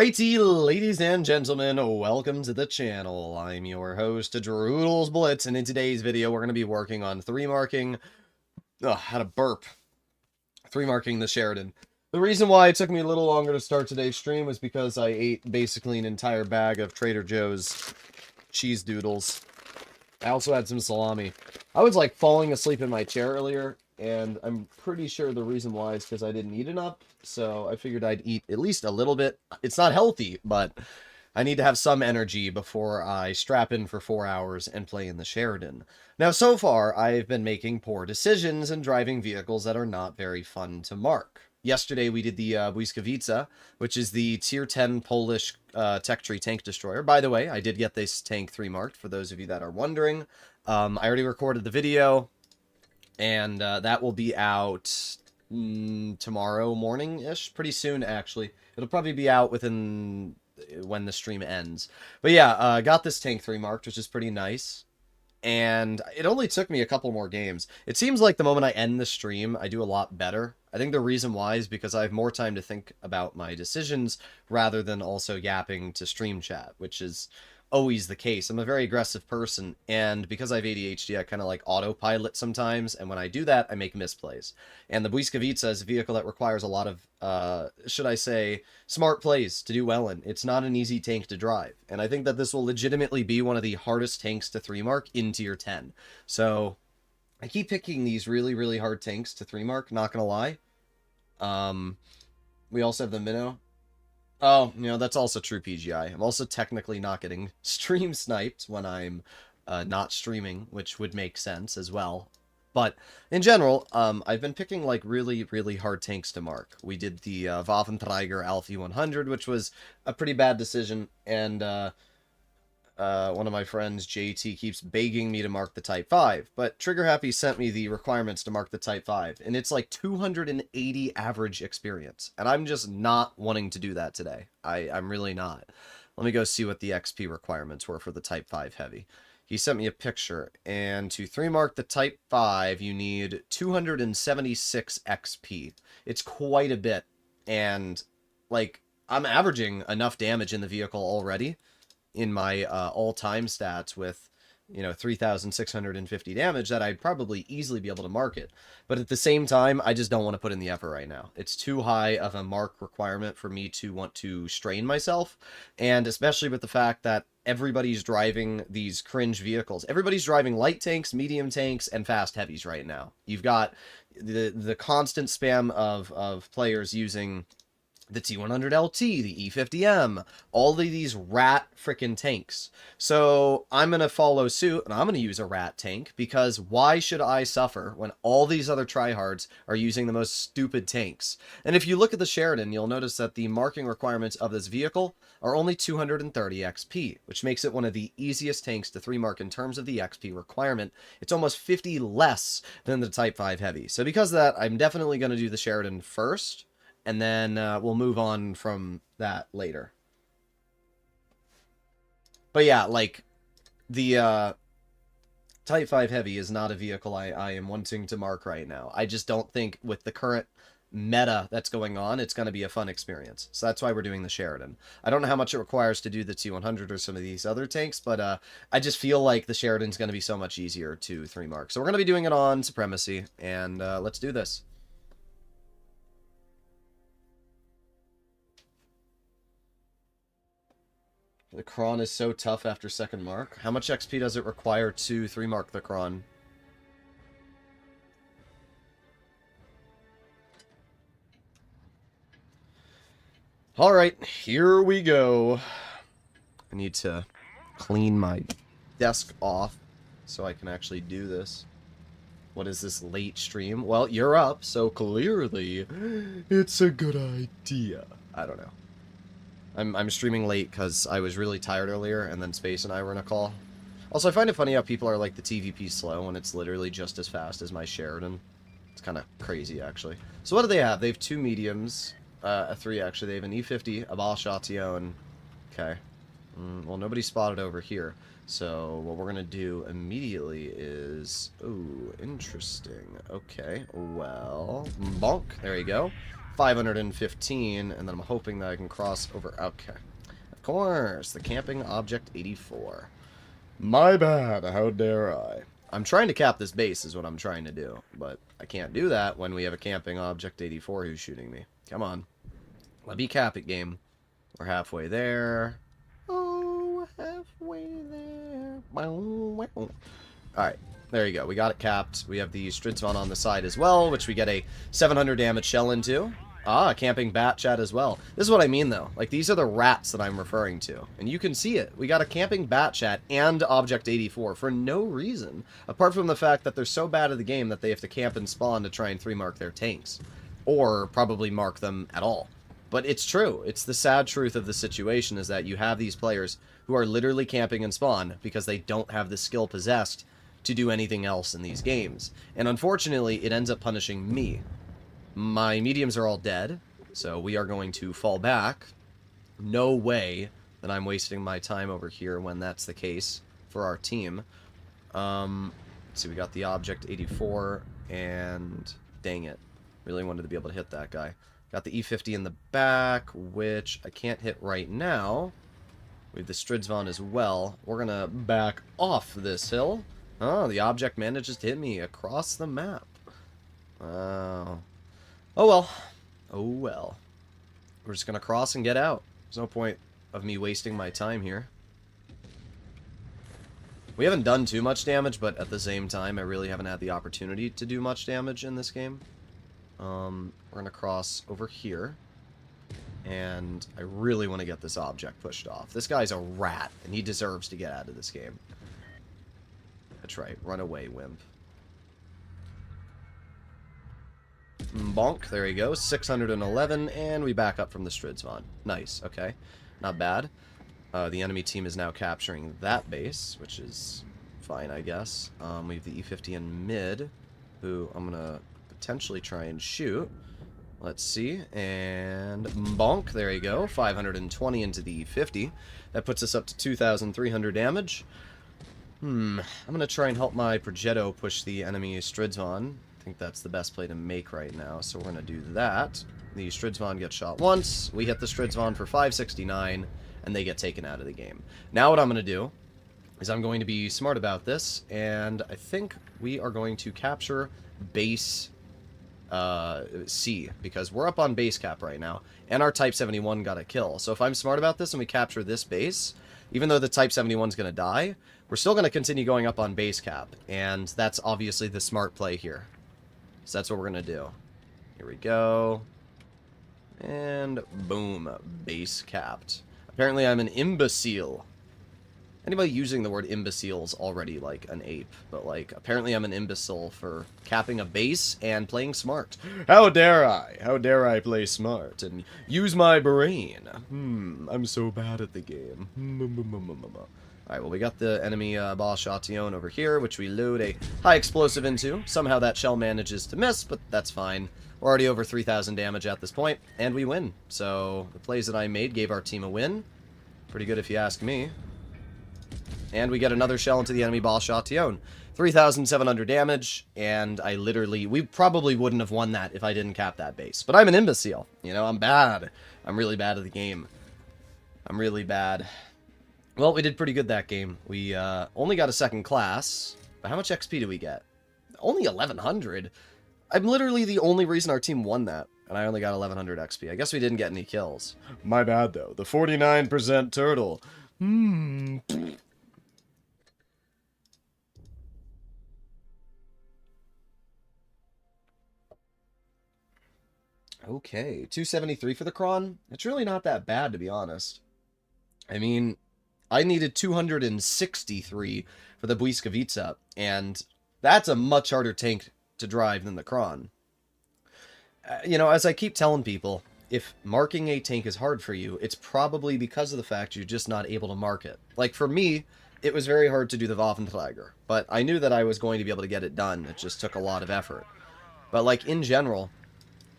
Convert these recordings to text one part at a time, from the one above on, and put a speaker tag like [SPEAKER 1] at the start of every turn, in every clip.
[SPEAKER 1] Alrighty, ladies and gentlemen, welcome to the channel. I'm your host, Droodles Blitz, and in today's video, we're going to be working on marking. Had a burp. Marking the Sheridan. The reason why it took me a little longer to start today's stream was because I ate basically an entire bag of Trader Joe's cheese doodles. I also had some salami. I was like falling asleep in my chair earlier, and I'm pretty sure the reason why is because I didn't eat enough, so I figured I'd eat at least a little bit. It's not healthy, but I need to have some energy before I strap in for 4 hours and play in the Sheridan. Now, so far, I've been making poor decisions and driving vehicles that are not very fun to mark. Yesterday, we did the Błyskawica, which is the Tier 10 Polish Tech Tree Tank Destroyer. By the way, I did get this tank 3 marked, for those of you that are wondering. I already recorded the video, and that will be out tomorrow morning-ish, pretty soon, actually. It'll probably be out within when the stream ends. But yeah, got this tank 3 marked, which is pretty nice. And it only took me a couple more games. It seems like the moment I end the stream, I do a lot better. I think the reason why is because I have more time to think about my decisions rather than also yapping to stream chat, which is always the case. I'm a very aggressive person, and because I have ADHD, I kind of like autopilot sometimes, and when I do that, I make misplays. And the Błyskawica is a vehicle that requires a lot of, should I say, smart plays to do well in. It's not an easy tank to drive, and I think that this will legitimately be one of the hardest tanks to 3-mark in Tier 10. So, I keep picking these really, really hard tanks to 3-mark, not gonna lie. We also have the Minnow. Oh, you know, that's also true PGI. I'm also technically not getting stream sniped when I'm not streaming, which would make sense as well. But in general, I've been picking like really, really hard tanks to mark. We did the Waffenträger Alfie 100, which was a pretty bad decision, and one of my friends, JT, keeps begging me to mark the Type 5, but Trigger Happy sent me the requirements to mark the Type 5, and it's like 280 average experience, and I'm just not wanting to do that today. I'm really not. Let me go see what the XP requirements were for the Type 5 Heavy. He sent me a picture, and to 3-mark the Type 5, you need 276 XP. It's quite a bit, and, like, I'm averaging enough damage in the vehicle already in my all-time stats with, you know, 3,650 damage that I'd probably easily be able to mark it. But at the same time, I just don't want to put in the effort right now. It's too high of a mark requirement for me to want to strain myself, and especially with the fact that everybody's driving these cringe vehicles. Everybody's driving light tanks, medium tanks, and fast heavies right now. You've got the constant spam of players using the T100LT, the E50M, all of these rat frickin' tanks. So I'm going to follow suit, and I'm going to use a rat tank, because why should I suffer when all these other tryhards are using the most stupid tanks? And if you look at the Sheridan, you'll notice that the marking requirements of this vehicle are only 230 XP, which makes it one of the easiest tanks to 3-mark in terms of the XP requirement. It's almost 50 less than the Type 5 Heavy. So because of that, I'm definitely going to do the Sheridan first, and then we'll move on from that later. But yeah, like, the Type 5 Heavy is not a vehicle I am wanting to mark right now. I just don't think with the current meta that's going on, it's going to be a fun experience. So that's why we're doing the Sheridan. I don't know how much it requires to do the T100 or some of these other tanks, but I just feel like the Sheridan's going to be so much easier to 3-mark. So we're going to be doing it on Supremacy, and let's do this. The Kron is so tough after 2nd mark. How much XP does it require to 3-mark the Kron? Alright, here we go. I need to clean my desk off so I can actually do this. What is this late stream? Well, you're up, so clearly it's a good idea. I don't know. I'm streaming late because I was really tired earlier, and then Space and I were in a call. Also, I find it funny how people are like the TVP slow when it's literally just as fast as my Sheridan. It's kind of crazy, actually. So what do they have? They have 2 mediums. A 3, actually. They have an E50, a Balchation. Okay. Well, nobody spotted over here. So what we're going to do immediately is... Ooh, Interesting. Okay, well, bonk. There you go. 515, and then I'm hoping that I can cross over. Okay. Of course, the camping object 84. My bad, how dare I. I'm trying to cap this base is what I'm trying to do, but I can't do that when we have a camping object 84 who's shooting me. Come on. Let me cap it, game. We're halfway there. Oh, halfway there. Alright, there you go. We got it capped. We have the Stridzvon on the side as well, which we get a 700 damage shell into. Ah, camping bat chat as well. This is what I mean, though. Like, these are the rats that I'm referring to. And you can see it. We got a camping bat chat and Object 84 for no reason. Apart from the fact that they're so bad at the game that they have to camp and spawn to try and 3-mark their tanks. Or probably mark them at all. But it's true. It's the sad truth of the situation is that you have these players who are literally camping and spawn because they don't have the skill possessed to do anything else in these games. And unfortunately, it ends up punishing me. My mediums are all dead, so we are going to fall back. No way that I'm wasting my time over here when that's the case for our team. Let's see, we got the Object 84, and dang it. Really wanted to be able to hit that guy. Got the E50 in the back, which I can't hit right now. We have the Stridzvon as well. We're going to back off this hill. Oh, the object manages to hit me across the map. Wow. Oh well. Oh well. We're just going to cross and get out. There's no point of me wasting my time here. We haven't done too much damage, but at the same time, I really haven't had the opportunity to do much damage in this game. We're going to cross over here. And I really want to get this object pushed off. This guy's a rat, and he deserves to get out of this game. That's right. Run away, wimp. Bonk. There you go. 611, and we back up from the Stridzvon. Nice. Okay. Not bad. The enemy team is now capturing that base, which is fine, I guess. We have the E50 in mid, who I'm going to potentially try and shoot. Let's see. And bonk. There you go. 520 into the E50. That puts us up to 2,300 damage. I'm going to try and help my Progetto push the enemy Stridzvon. I think that's the best play to make right now, so we're going to do that. The Stridzvon gets shot once. We hit the Stridzvon for 569, and they get taken out of the game. Now what I'm going to do is I'm going to be smart about this, and I think we are going to capture base C, because we're up on base cap right now, and our Type 71 got a kill. So if I'm smart about this and we capture this base, even though the Type 71 is going to die, we're still going to continue going up on base cap, and that's obviously the smart play here. So that's what we're going to do. Here we go. And boom, base capped. Apparently I'm an imbecile. Anybody using the word imbecile is already like an ape, but like apparently I'm an imbecile for capping a base and playing smart. How dare I? How dare I play smart and use my brain? I'm so bad at the game. Alright, well we got the enemy Ball-Shotillon over here, which we load a high explosive into. Somehow that shell manages to miss, but that's fine. We're already over 3,000 damage at this point, and we win. So the plays that I made gave our team a win. Pretty good if you ask me. And we get another shell into the enemy Ball-Shotillon. 3,700 damage, and we probably wouldn't have won that if I didn't cap that base. But I'm an imbecile. You know, I'm bad. I'm really bad at the game. I'm really bad. Well, we did pretty good that game. We only got a second class. But how much XP did we get? Only 1,100. I'm literally the only reason our team won that. And I only got 1,100 XP. I guess we didn't get any kills. My bad, though. The 49% turtle. Okay, 273 for the Kron. It's really not that bad, to be honest. I mean, I needed 263 for the Błyskawica, and that's a much harder tank to drive than the Kron. You know, as I keep telling people, if marking a tank is hard for you, it's probably because of the fact you're just not able to mark it. Like, for me, it was very hard to do the Waffenträger, but I knew that I was going to be able to get it done. It just took a lot of effort. But, like, in general,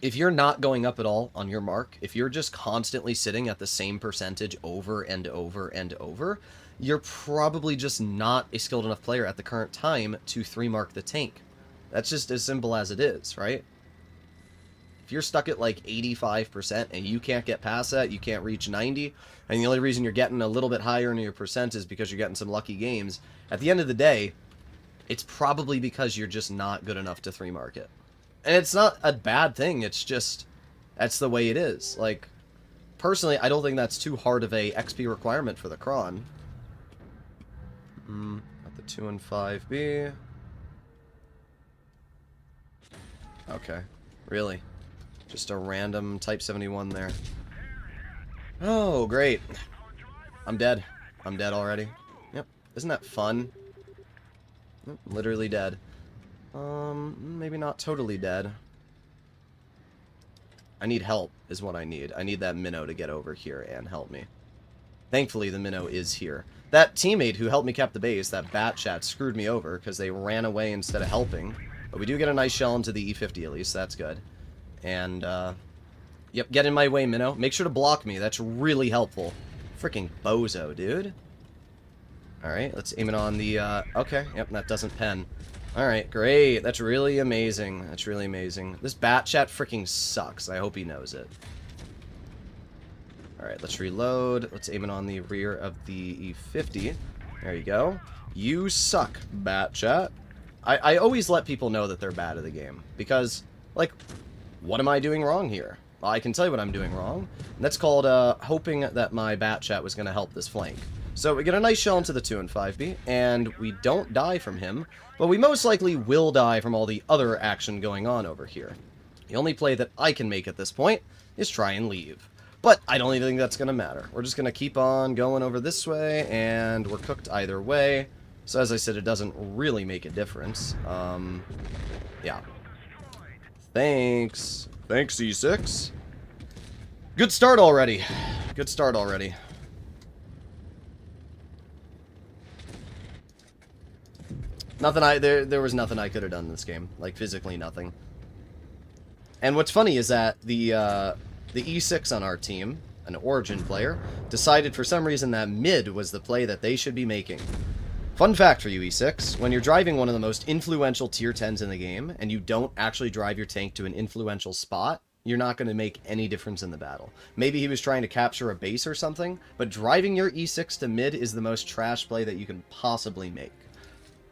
[SPEAKER 1] if you're not going up at all on your mark, if you're just constantly sitting at the same percentage over and over and over, you're probably just not a skilled enough player at the current time to 3-mark the tank. That's just as simple as it is, right? If you're stuck at like 85% and you can't get past that, you can't reach 90, and the only reason you're getting a little bit higher in your percent is because you're getting some lucky games, at the end of the day, it's probably because you're just not good enough to 3-mark it. And it's not a bad thing, it's just, that's the way it is. Like, personally, I don't think that's too hard of a XP requirement for the Cron. Got the 2 and 5B. Okay, really? Just a random Type 71 there. Oh, great. I'm dead. I'm dead already. Yep. Isn't that fun? Yep, literally dead. Maybe not totally dead. I need help, is what I need. I need that minnow to get over here and help me. Thankfully, the minnow is here. That teammate who helped me cap the base, that bat chat, screwed me over because they ran away instead of helping. But we do get a nice shell into the E50 at least. That's good. And, yep, get in my way, minnow. Make sure to block me. That's really helpful. Freaking bozo, dude. Alright, let's aim it on the, okay. Yep, that doesn't pen. Alright, great. That's really amazing. That's really amazing. This bat chat freaking sucks. I hope he knows it. Alright, let's reload. Let's aim it on the rear of the E50. There you go. You suck, bat chat. I always let people know that they're bad at the game. Because, like, what am I doing wrong here? Well, I can tell you what I'm doing wrong. And that's called, hoping that my bat chat was going to help this flank. So we get a nice shell into the 2 and 5B, and we don't die from him, but we most likely will die from all the other action going on over here. The only play that I can make at this point is try and leave. But I don't even think that's going to matter. We're just going to keep on going over this way, and we're cooked either way. So as I said, it doesn't really make a difference. Yeah. Thanks. Thanks, E6. Good start already. Good start already. There was nothing I could have done in this game. Like, physically nothing. And what's funny is that the E6 on our team, an Origin player, decided for some reason that mid was the play that they should be making. Fun fact for you, E6, when you're driving one of the most influential tier 10s in the game, and you don't actually drive your tank to an influential spot, you're not going to make any difference in the battle. Maybe he was trying to capture a base or something, but driving your E6 to mid is the most trash play that you can possibly make.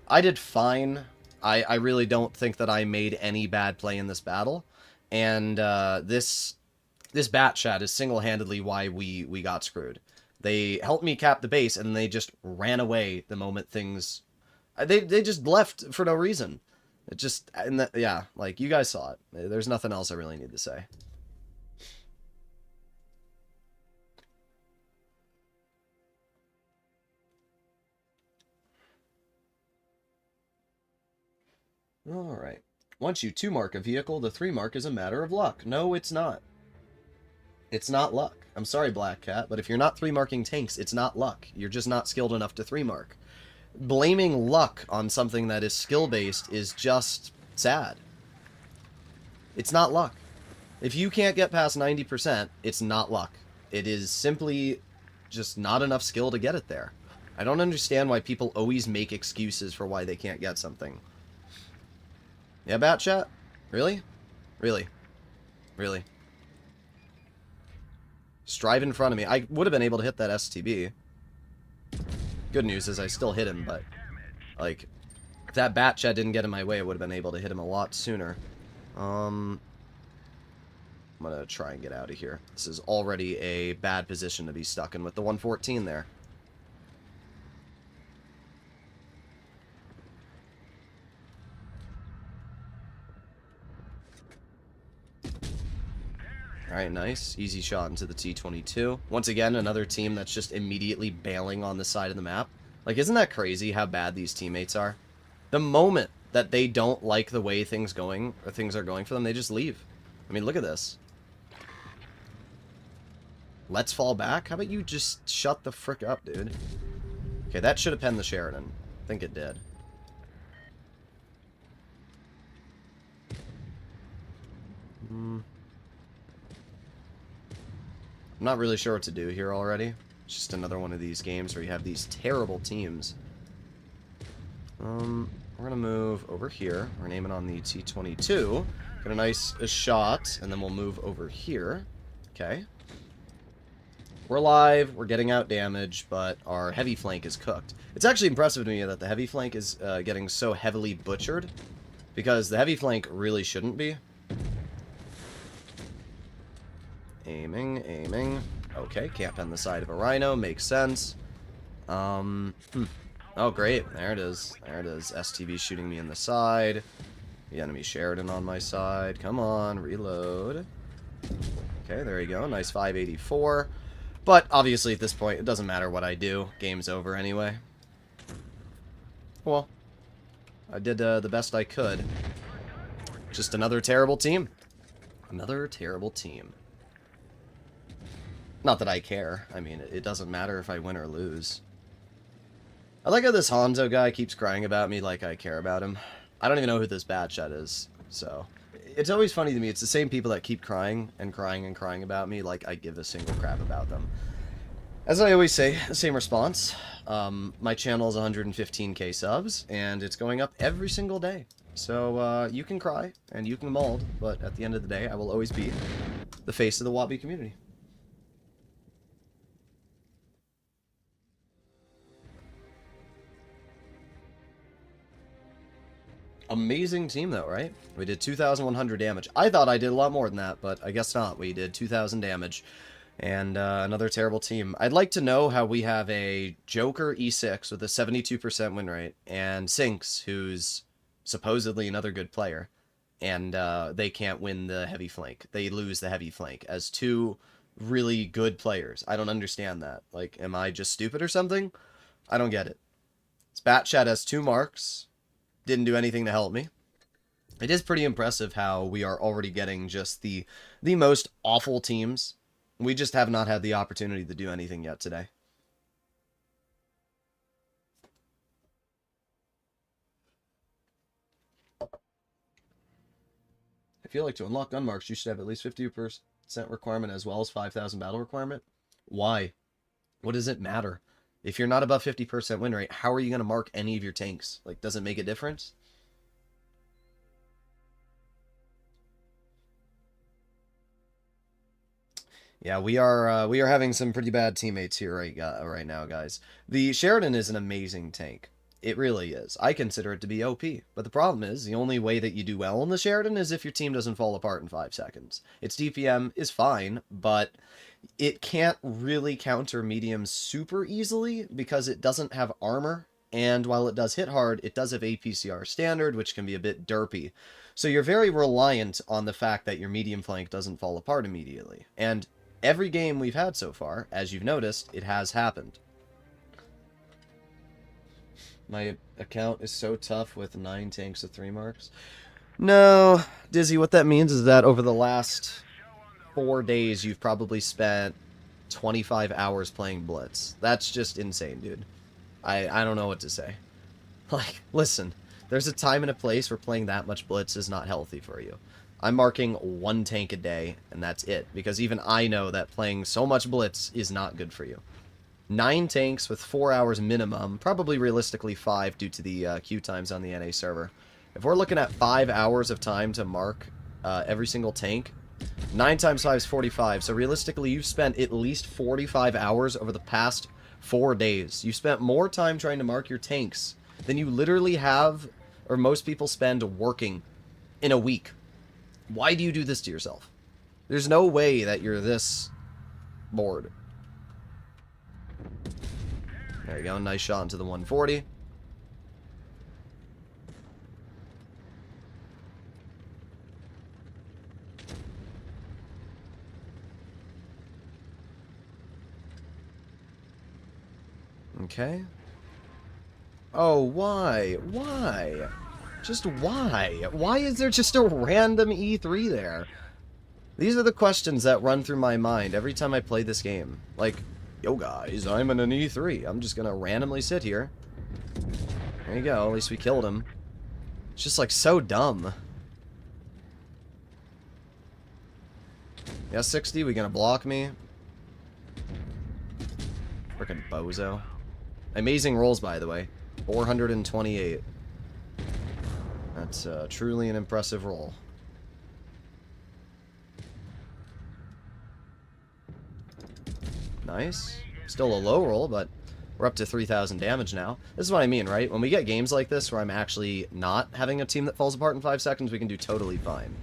[SPEAKER 1] I did fine. I really don't think that I made any bad play in this battle, and this bat chat is single-handedly why we got screwed. They helped me cap the base, and they just ran away the moment things... They just left for no reason. It just... yeah, like, you guys saw it. There's nothing else I really need to say. Alright. Once you 2-mark a vehicle, the 3-mark is a matter of luck. No, it's not. It's not luck. I'm sorry, Black Cat, but if you're not 3-marking tanks, it's not luck. You're just not skilled enough to 3-mark. Blaming luck on something that is skill-based is just sad. It's not luck. If you can't get past 90%, it's not luck. It is simply just not enough skill to get it there. I don't understand why people always make excuses for why they can't get something. Yeah, Bat Chat? Really? Really? Really? Strive in front of me. I would have been able to hit that STB. Good news is I still hit him, but, like, if that Bat Chat didn't get in my way, I would have been able to hit him a lot sooner. I'm gonna try and get out of here. This is already a bad position to be stuck in with the 114 there. Alright, nice. Easy shot into the T-22. Once again, another team that's just immediately bailing on the side of the map. Like, isn't that crazy how bad these teammates are? The moment that they don't like the way things are going for them, they just leave. I mean, look at this. Let's fall back? How about you just shut the frick up, dude? Okay, that should have penned the Sheridan. I think it did. I'm not really sure what to do here already. It's just another one of these games where you have these terrible teams. We're we're going to move over here. We're aiming on the T-22. Get a nice shot, and then we'll move over here. Okay. We're alive, we're getting out damage, but our heavy flank is cooked. It's actually impressive to me that the heavy flank is getting so heavily butchered, because the heavy flank really shouldn't be. Aiming, aiming. Okay, camp on the side of a rhino, makes sense. Oh, great, there it is. There it is. STV shooting me in the side. The enemy Sheridan on my side. Come on, reload. Okay, there you go. Nice 584. But, obviously, at this point, it doesn't matter what I do. Game's over anyway. Well, I did the best I could. Just another terrible team. Another terrible team. Not that I care. I mean, it doesn't matter if I win or lose. I like how this Hanzo guy keeps crying about me like I care about him. I don't even know who this Batchet is, so... It's always funny to me, it's the same people that keep crying and crying and crying about me like I give a single crap about them. As I always say, the same response. My channel is 115k subs, and it's going up every single day. So, you can cry, and you can mold, but at the end of the day, I will always be the face of the Wabi community. Amazing team, though, right? We did 2,100 damage. I thought I did a lot more than that, but I guess not. We did 2,000 damage. And another terrible team. I'd like to know how we have a Joker E6 with a 72% win rate, and Sinks, who's supposedly another good player, and they can't win the heavy flank. They lose the heavy flank as two really good players. I don't understand that. Like, am I just stupid or something? I don't get it. Batchet has 2 marks. Didn't do anything to help me. It is pretty impressive how we are already getting just the most awful teams. We just have not had the opportunity to do anything yet today. I feel like to unlock gun marks, you should have at least 50% requirement as well as 5,000 battle requirement. Why? What does it matter? If you're not above 50% win rate, how are you going to mark any of your tanks? Like, does it make a difference? Yeah, we are having some pretty bad teammates here right now, guys. The Sheridan is an amazing tank. It really is. I consider it to be OP. But the problem is, the only way that you do well on the Sheridan is if your team doesn't fall apart in 5 seconds. Its DPM is fine, but it can't really counter mediums super easily because it doesn't have armor, and while it does hit hard, it does have APCR standard, which can be a bit derpy. So you're very reliant on the fact that your medium flank doesn't fall apart immediately. And every game we've had so far, as you've noticed, it has happened. My account is so tough with 9 tanks with 3 marks. No, Dizzy, what that means is that over the last 4 days, you've probably spent 25 hours playing Blitz. That's just insane, dude. I don't know what to say. Like, listen, there's a time and a place where playing that much Blitz is not healthy for you. I'm marking 1 tank a day, and that's it, because even I know that playing so much Blitz is not good for you. 9 tanks with 4 hours minimum, probably realistically 5 due to the queue times on the NA server. If we're looking at 5 hours of time to mark every single tank, 9 times 5 is 45, so realistically you've spent at least 45 hours over the past 4 days. You spent more time trying to mark your tanks than you literally have, or most people spend working in a week. Why do you do this to yourself? There's no way that you're this bored. There you go, nice shot into the 140. Okay. Oh, why? Why? Just why? Why is there just a random E3 there? These are the questions that run through my mind every time I play this game. Like, yo guys, I'm in an E3. I'm just gonna randomly sit here. There you go, at least we killed him. It's just like so dumb. Yeah, 60, we gonna block me? Frickin' bozo. Amazing rolls, by the way. 428. That's truly an impressive roll. Nice. Still a low roll, but we're up to 3,000 damage now. This is what I mean, right? When we get games like this where I'm actually not having a team that falls apart in 5 seconds, we can do totally fine.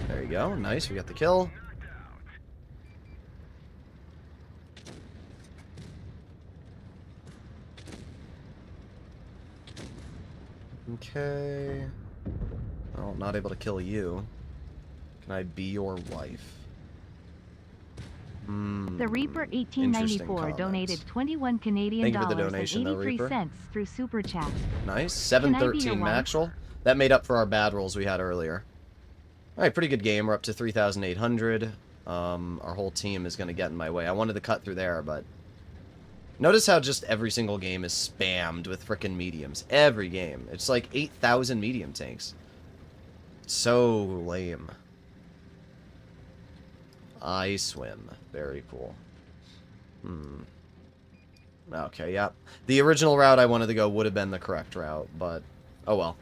[SPEAKER 1] There you go. Nice. We got the kill. Okay. Oh, not able to kill you. Can I be your wife?
[SPEAKER 2] The Reaper 1894 donated 21 Canadian dollars and 83 cents through Super Chat.
[SPEAKER 1] Nice. 713 max roll. That made up for our bad rolls we had earlier. Alright, pretty good game. We're up to 3,800. Our whole team is going to get in my way. I wanted to cut through there, but... Notice how just every single game is spammed with frickin' mediums. Every game. It's like 8,000 medium tanks. So lame. I swim. Very cool. Okay, yeah. The original route I wanted to go would have been the correct route, but... Oh well.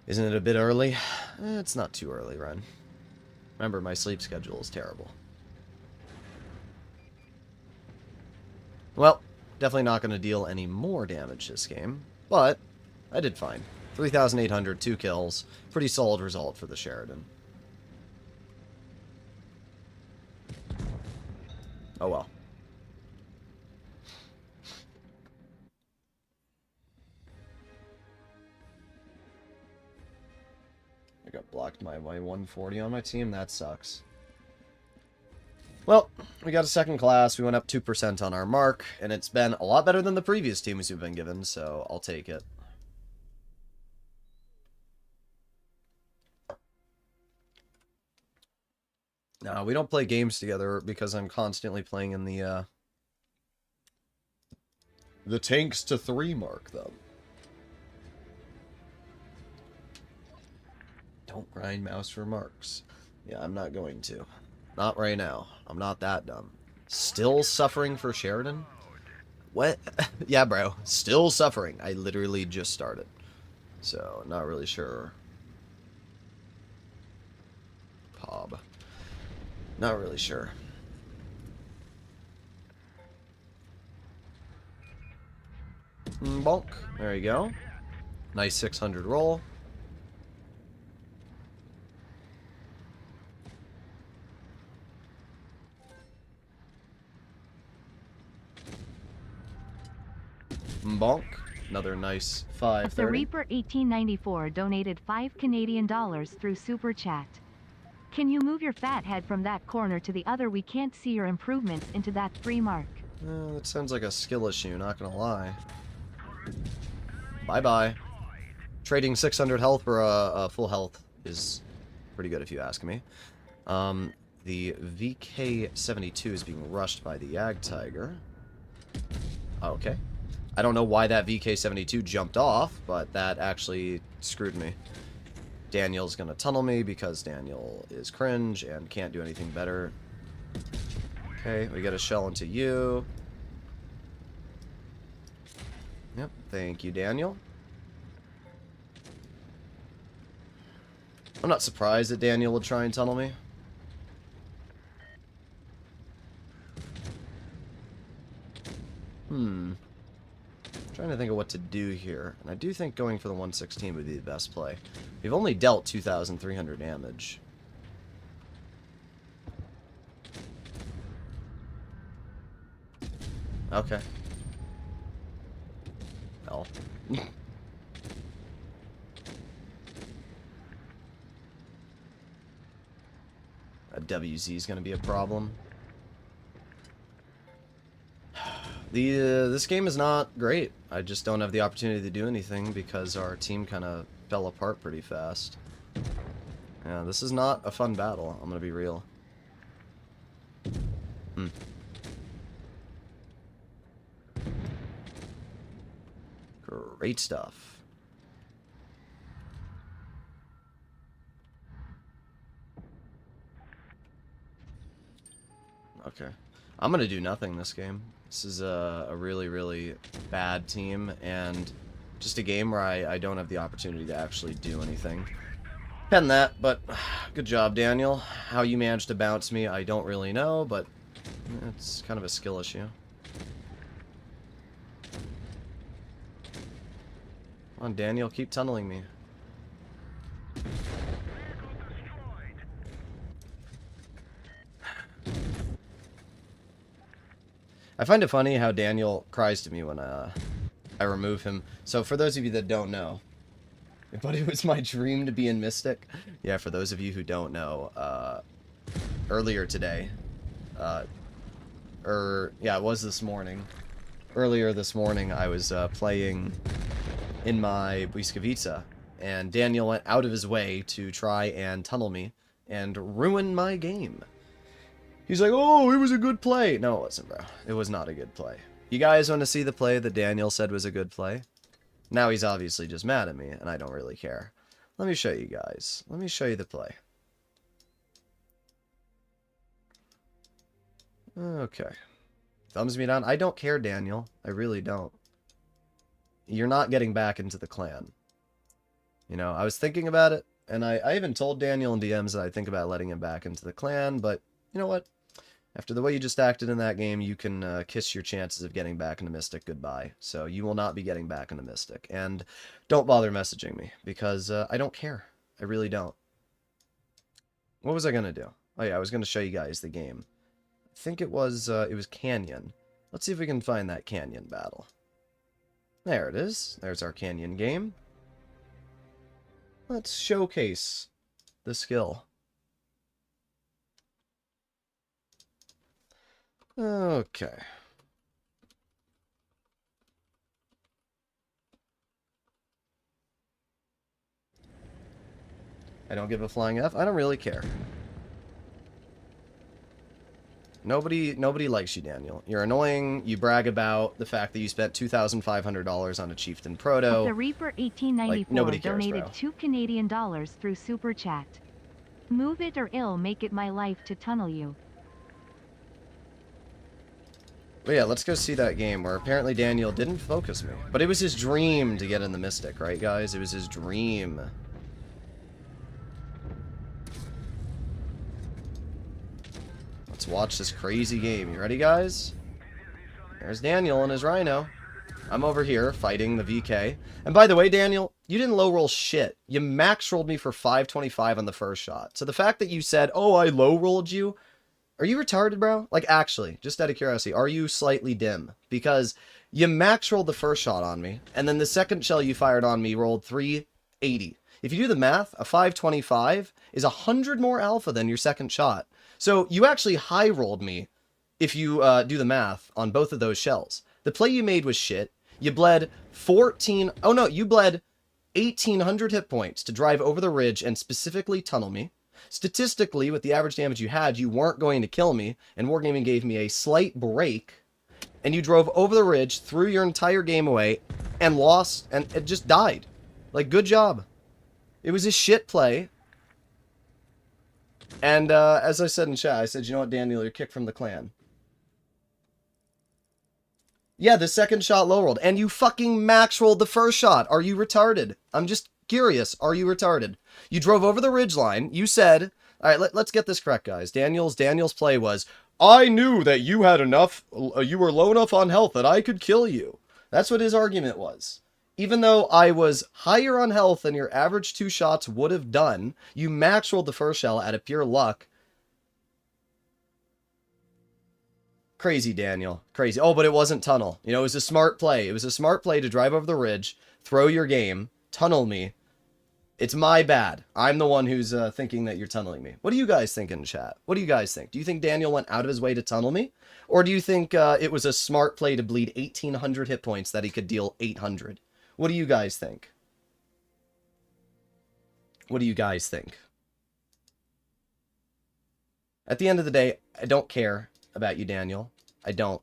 [SPEAKER 1] Isn't it a bit early? It's not too early, Ren. Remember, my sleep schedule is terrible. Well, definitely not going to deal any more damage this game, but I did fine. 3,800, 2 kills. Pretty solid result for the Sheridan. Oh well. I got blocked by my 140 on my team. That sucks. Well, we got a second class. We went up 2% on our mark, and it's been a lot better than the previous teams we've been given, so I'll take it. No, we don't play games together because I'm constantly playing in the tanks to 3 mark, though. Don't grind mouse for marks. Yeah, I'm not going to. Not right now. I'm not that dumb. Still suffering for Sheridan? What? Yeah, bro. Still suffering. I literally just started. So, not really sure. Pob. Not really sure. Bonk. There you go. Nice 600 roll. Bonk. Another nice 530.
[SPEAKER 2] The Reaper 1894 donated 5 Canadian dollars through Super Chat. Can you move your fat head from that corner to the other? We can't see your improvements into that 3 mark.
[SPEAKER 1] That sounds like a skill issue, not gonna lie. Bye-bye. Trading 600 health for a full health is pretty good if you ask me. The VK-72 is being rushed by the Yag Tiger. Okay. I don't know why that VK-72 jumped off, but that actually screwed me. Daniel's gonna tunnel me because Daniel is cringe and can't do anything better. Okay, we get a shell into you. Yep, thank you, Daniel. I'm not surprised that Daniel would try and tunnel me. Trying to think of what to do here. And I do think going for the 116 would be the best play. We've only dealt 2,300 damage. Okay. No. A WZ is going to be a problem. This game is not great. I just don't have the opportunity to do anything because our team kind of fell apart pretty fast. Yeah, this is not a fun battle, I'm gonna be real. Great stuff. Okay. I'm going to do nothing this game. This is a really, really bad team, and just a game where I don't have the opportunity to actually do anything. Pen that, but good job, Daniel. How you managed to bounce me, I don't really know, but it's kind of a skill issue. Come on, Daniel, keep tunneling me. I find it funny how Daniel cries to me when I remove him. So for those of you that don't know, but it was my dream to be in Mystic. Yeah, for those of you who don't know, earlier today, yeah, it was this morning. Earlier this morning, I was playing in my Błyskawica, and Daniel went out of his way to try and tunnel me and ruin my game. He's like, oh, it was a good play. No, it wasn't, bro. It was not a good play. You guys want to see the play that Daniel said was a good play? Now he's obviously just mad at me, and I don't really care. Let me show you guys. Let me show you the play. Okay. Thumbs me down. I don't care, Daniel. I really don't. You're not getting back into the clan. You know, I was thinking about it, and I even told Daniel in DMs that I think about letting him back into the clan, but you know what? After the way you just acted in that game, you can kiss your chances of getting back into Mystic goodbye. So you will not be getting back into Mystic. And don't bother messaging me, because I don't care. I really don't. What was I going to do? Oh yeah, I was going to show you guys the game. I think it was Canyon. Let's see if we can find that Canyon battle. There it is. There's our Canyon game. Let's showcase the skill. Okay. I don't give a flying F. I don't really care. Nobody likes you, Daniel. You're annoying. You brag about the fact that you spent $2,500 on a Chieftain Proto.
[SPEAKER 2] The Reaper 1894
[SPEAKER 1] like, nobody cares,
[SPEAKER 2] donated
[SPEAKER 1] bro.
[SPEAKER 2] $2 Canadian through Super Chat. Move it or ill make it my life to tunnel you.
[SPEAKER 1] But yeah, let's go see that game where apparently Daniel didn't focus me. But it was his dream to get in the Mystic, right, guys? It was his dream. Let's watch this crazy game. You ready, guys? There's Daniel and his Rhino. I'm over here fighting the VK. And by the way, Daniel, you didn't low roll shit. You max rolled me for 525 on the first shot. So the fact that you said, oh, I low rolled you, are you retarded, bro? Like, actually, just out of curiosity, are you slightly dim? Because you max rolled the first shot on me, and then the second shell you fired on me rolled 380. If you do the math, a 525 is 100 more alpha than your second shot. So you actually high rolled me if you do the math on both of those shells. The play you made was shit. You bled 1,800 hit points to drive over the ridge and specifically tunnel me. Statistically, with the average damage you had, you weren't going to kill me, and Wargaming gave me a slight break, and you drove over the ridge, threw your entire game away, and lost, and it just died. Like, good job. It was a shit play. And, as I said in chat, I said, you know what, Daniel, you're kicked from the clan. Yeah, the second shot low rolled, and you fucking max rolled the first shot. Are you retarded? I'm just curious. Are you retarded? You drove over the ridgeline. You said, all right, let's get this correct, guys. Daniel's play was, I knew that you had enough, you were low enough on health that I could kill you. That's what his argument was. Even though I was higher on health than your average 2 shots would have done, you max rolled the first shell out of pure luck. Crazy, Daniel. Crazy. Oh, but it wasn't tunnel. You know, it was a smart play. It was a smart play to drive over the ridge, throw your game, tunnel me. It's my bad. I'm the one who's thinking that you're tunneling me. What do you guys think in chat? What do you guys think? Do you think Daniel went out of his way to tunnel me? Or do you think it was a smart play to bleed 1,800 hit points that he could deal 800? What do you guys think? What do you guys think? At the end of the day, I don't care about you, Daniel. I don't.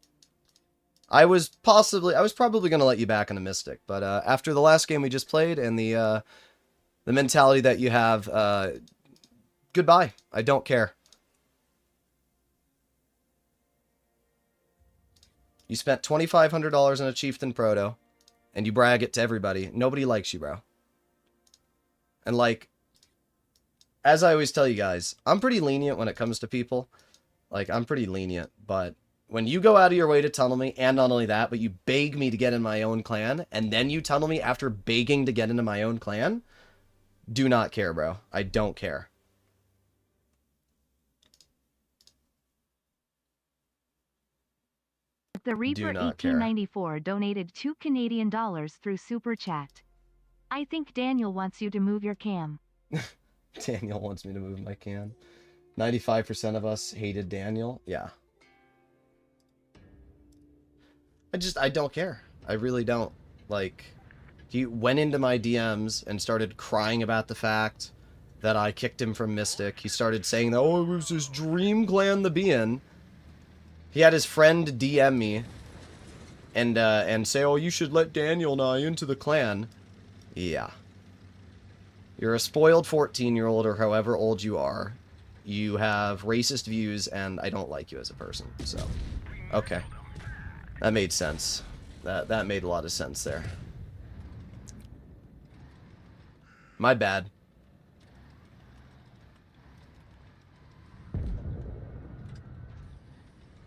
[SPEAKER 1] I was probably going to let you back in a Mystic, but after the last game we just played and the mentality that you have, goodbye. I don't care. You spent $2,500 on a Chieftain Proto, and you brag it to everybody. Nobody likes you, bro. And, like, as I always tell you guys, I'm pretty lenient when it comes to people. Like, I'm pretty lenient, but when you go out of your way to tunnel me, and not only that, but you beg me to get in my own clan, and then you tunnel me after begging to get into my own clan, do not care, bro. I don't care.
[SPEAKER 2] The Reaper 1894 donated $2 through Super Chat. I think Daniel wants you to move your cam.
[SPEAKER 1] Daniel wants me to move my cam. 95% of us hated Daniel. Yeah. I don't care. I really don't. Like, he went into my DMs and started crying about the fact that I kicked him from Mystic. He started saying that, oh, it was his dream clan to be in. He had his friend DM me and say, oh, you should let Daniel and I into the clan. Yeah. You're a spoiled 14-year-old or however old you are. You have racist views, and I don't like you as a person. So, okay. That made sense. That made a lot of sense there. My bad.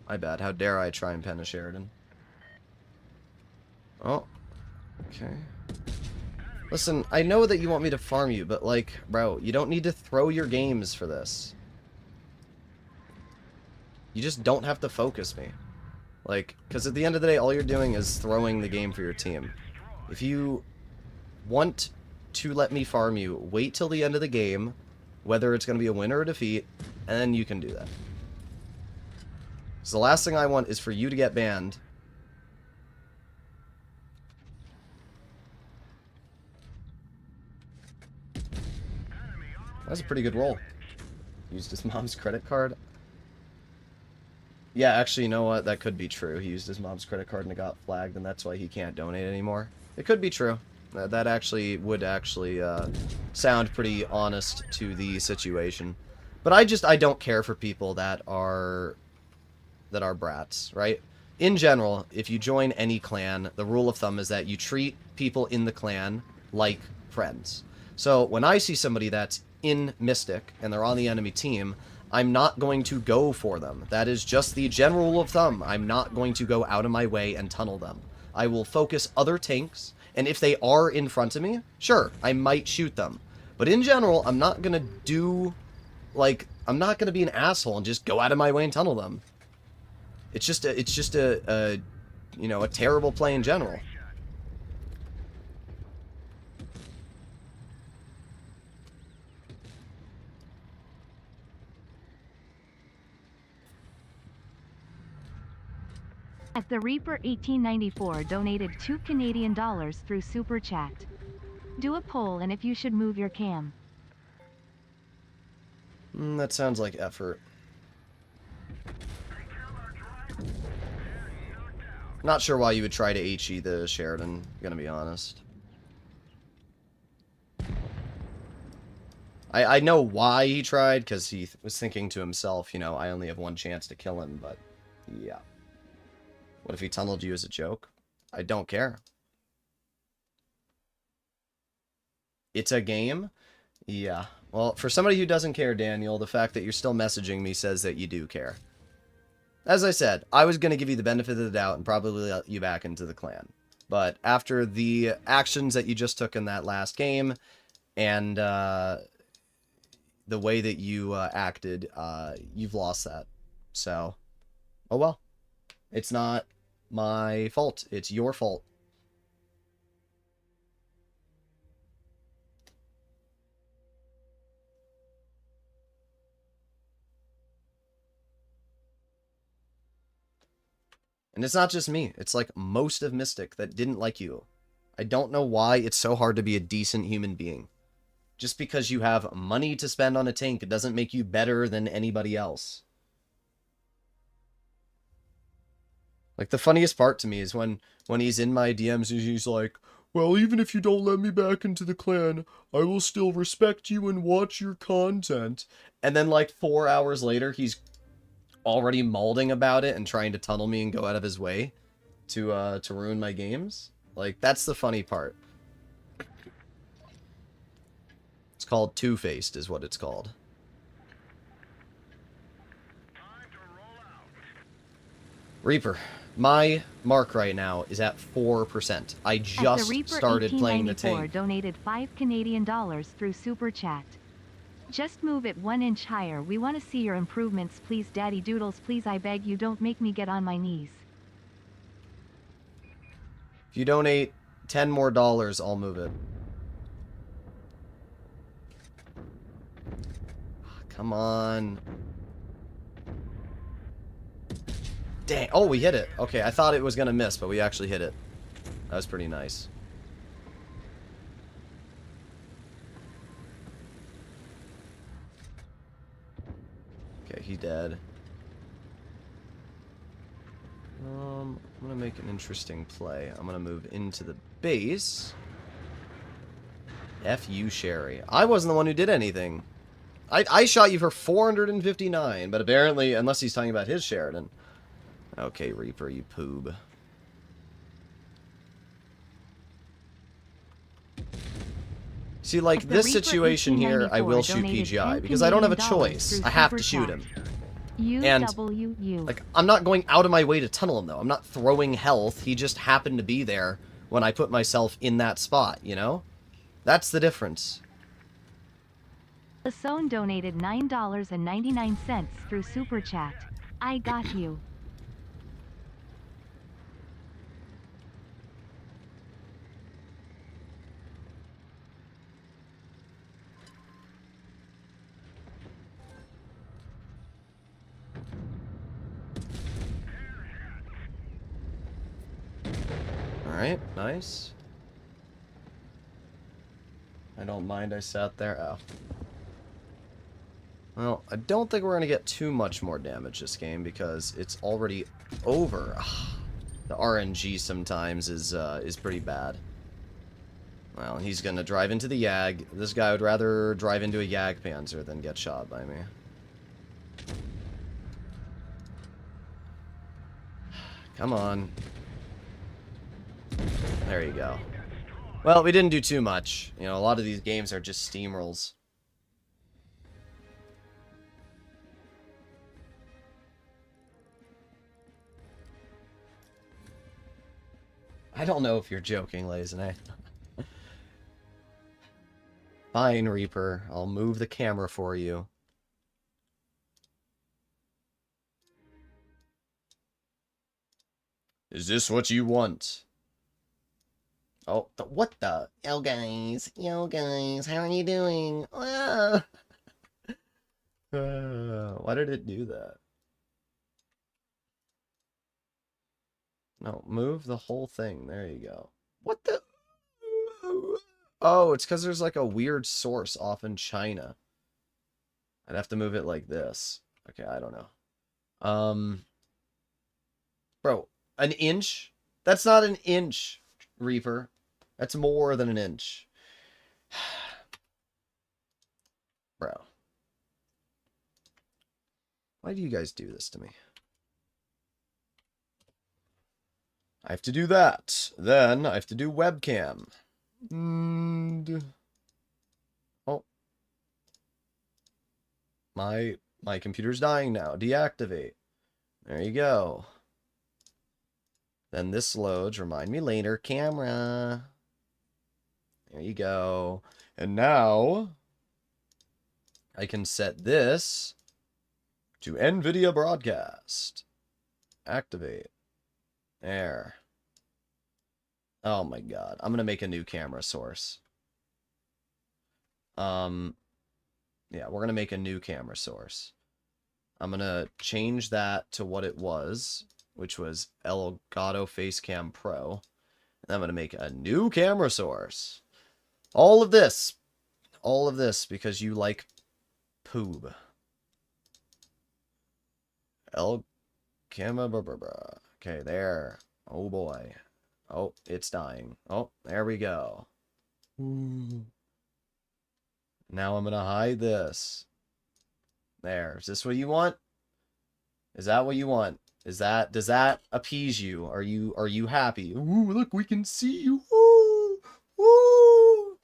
[SPEAKER 1] My bad. How dare I try and pen a Sheridan? Oh. Okay. Listen, I know that you want me to farm you, but, like, bro, you don't need to throw your games for this. You just don't have to focus me. Like, because at the end of the day, all you're doing is throwing the game for your team. If you want to let me farm you, wait till the end of the game, whether it's going to be a win or a defeat, and then you can do that. So the last thing I want is for you to get banned. That's a pretty good roll. Used his mom's credit card. Yeah, actually, you know what? That could be true. He used his mom's credit card and it got flagged, and that's why he can't donate anymore. It could be true. That actually would actually sound pretty honest to the situation. But I don't care for people that are brats, right? In general, if you join any clan, the rule of thumb is that you treat people in the clan like friends. So when I see somebody that's in Mystic and they're on the enemy team, I'm not going to go for them. That is just the general rule of thumb. I'm not going to go out of my way and tunnel them. I will focus other tanks, and if they are in front of me, sure, I might shoot them. But in general, I'm not going to do, like, I'm not going to be an asshole and just go out of my way and tunnel them. It's just a you know, a terrible play in general.
[SPEAKER 2] At the Reaper 1894 donated $2 through Super Chat. Do a poll and if you should move your cam.
[SPEAKER 1] That sounds like effort. Not sure why you would try to HE the Sheridan, gonna be honest. I know why he tried, because he was thinking to himself, you know, I only have one chance to kill him, but yeah. What if he tunneled you as a joke? I don't care. It's a game? Yeah. Well, for somebody who doesn't care, Daniel, the fact that you're still messaging me says that you do care. As I said, I was going to give you the benefit of the doubt and probably let you back into the clan. But after the actions that you just took in that last game, and the way that you acted, you've lost that. So, oh well. It's not my fault. It's your fault. And it's not just me. It's like most of Mystic that didn't like you. I don't know why it's so hard to be a decent human being. Just because you have money to spend on a tank, it doesn't make you better than anybody else. Like, the funniest part to me is when he's in my DMs, he's like, well, even if you don't let me back into the clan, I will still respect you and watch your content. And then, like, 4 hours later, he's already malding about it and trying to tunnel me and go out of his way. to ruin my games. Like, that's the funny part. It's called Two-Faced, is what it's called. Reaper, my mark right now is at 4%. I just started playing the tank.
[SPEAKER 2] Donated $5 through Super Chat. Just move it 1 inch higher. We want to see your improvements, please, Daddy Doodles. Please, I beg you, don't make me get on my knees.
[SPEAKER 1] If you donate $10 more, I'll move it. Come on. Dang. Oh, we hit it. Okay, I thought it was going to miss, but we actually hit it. That was pretty nice. Okay, he's dead. I'm going to make an interesting play. I'm going to move into the base. F you, Sherry. I wasn't the one who did anything. I shot you for 459, but apparently, unless he's talking about his Sheridan. Okay, Reaper, you poob. See, like, this situation here, I will shoot PGI, because I don't have a choice. I have to shoot him. And, like, I'm not going out of my way to tunnel him, though. I'm not throwing health. He just happened to be there when I put myself in that spot, you know? That's the difference.
[SPEAKER 2] Asone donated $9.99 through Super Chat. I got you.
[SPEAKER 1] Alright, nice. I don't mind I sat there. Oh. Well, I don't think we're going to get too much more damage this game because it's already over. The RNG sometimes is pretty bad. Well, he's going to drive into the Yag. This guy would rather drive into a Yag Panzer than get shot by me. Come on. There you go. Well, we didn't do too much. You know, a lot of these games are just steamrolls. I don't know if you're joking, Lazenay. Fine, Reaper. I'll move the camera for you. Is this what you want? Oh, what the? Yo, guys, how are you doing? Why did it do that? No, move the whole thing. There you go. What the? Oh, it's because there's like a weird source off in China. I'd have to move it like this. Okay, I don't know. Bro, an inch? That's not an inch, Reaper. That's more than an inch. Bro. Why do you guys do this to me? I have to do that. Then I have to do webcam. And... oh. My computer's dying now. Deactivate. There you go. Then this loads. Remind me later. Camera. There you go. And now I can set this to NVIDIA broadcast. Activate. There. Oh my god. I'm going to make a new camera source. Yeah, we're going to make a new camera source. I'm going to change that to what it was, which was Elgato Facecam Pro. And I'm going to make a new camera source. All of this because you like poob. Okay, there. Oh boy. Oh, it's dying. Oh, there we go. Now I'm gonna hide this. There. Is this what you want? Is that what you want? Does that appease you? Are you happy? Ooh, look, we can see you. Ooh, ooh.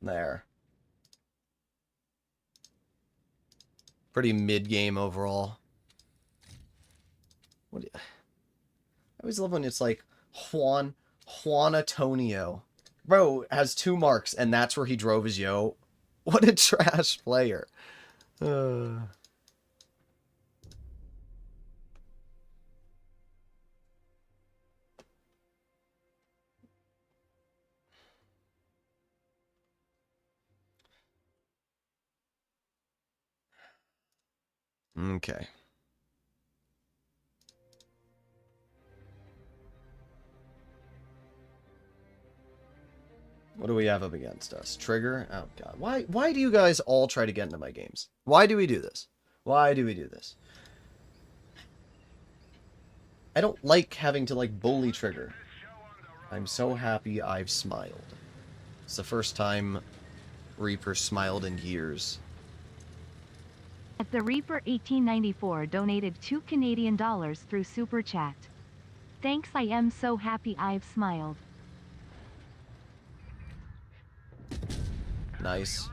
[SPEAKER 1] There. Pretty mid-game overall. What do you... I always love when it's like Juan Antonio. Bro has 2 marks, and that's where he drove his yo. What a trash player. Okay. What do we have up against us? Trigger? Oh, God. Why do you guys all try to get into my games? Why do we do this? Why do we do this? I don't like having to, like, bully Trigger. I'm so happy I've smiled. It's the first time Reaper smiled in years.
[SPEAKER 2] At the Reaper 1894 donated $2 through Super Chat. Thanks, I am so happy I've smiled.
[SPEAKER 1] Nice.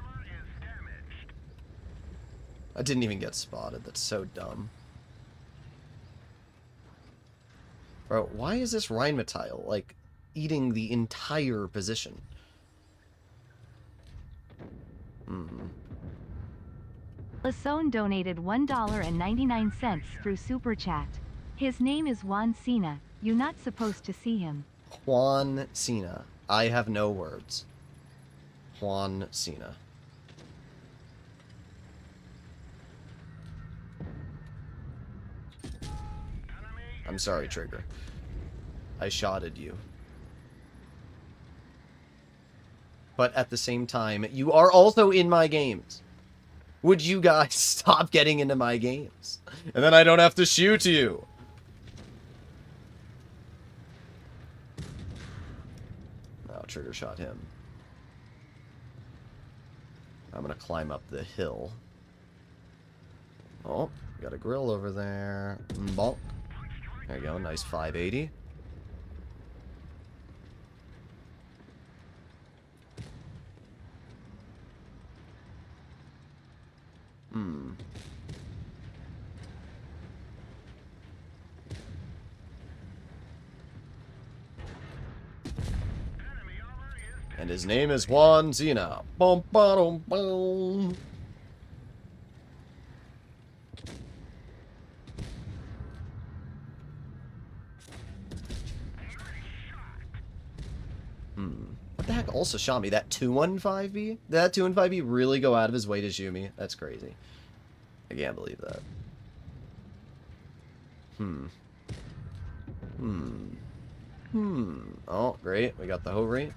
[SPEAKER 1] I didn't even get spotted. That's so dumb. Bro, why is this Rheinmetall, like, eating the entire position?
[SPEAKER 2] Lasone donated $1.99 through Super Chat. His name is Juan Cena. You're not supposed to see him.
[SPEAKER 1] Juan Cena. I have no words. Juan Cena. I'm sorry, Trigger. I shotted you. But at the same time, you are also in my games. Would you guys stop getting into my games? And then I don't have to shoot you. Oh, Trigger shot him. I'm gonna climb up the hill. Oh, got a grill over there. Bonk. There you go, nice 580. And his name is Juan Cena. Boom, boom, boom. What the heck also shot me? That 215B? Did that 215B really go out of his way to shoot me? That's crazy. I can't believe that. Oh, great. We got the Hovry.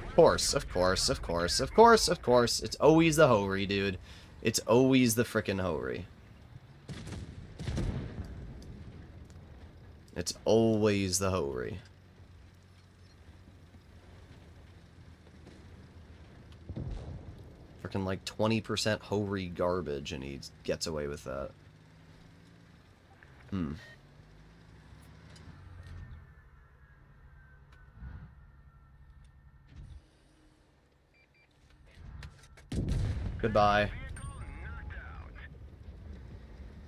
[SPEAKER 1] Of course, of course, of course, of course, of course. It's always the Hovry, dude. It's always the frickin' Hovry. It's always the Hovry. Frickin' like 20% Hovry garbage, and he gets away with that. Goodbye.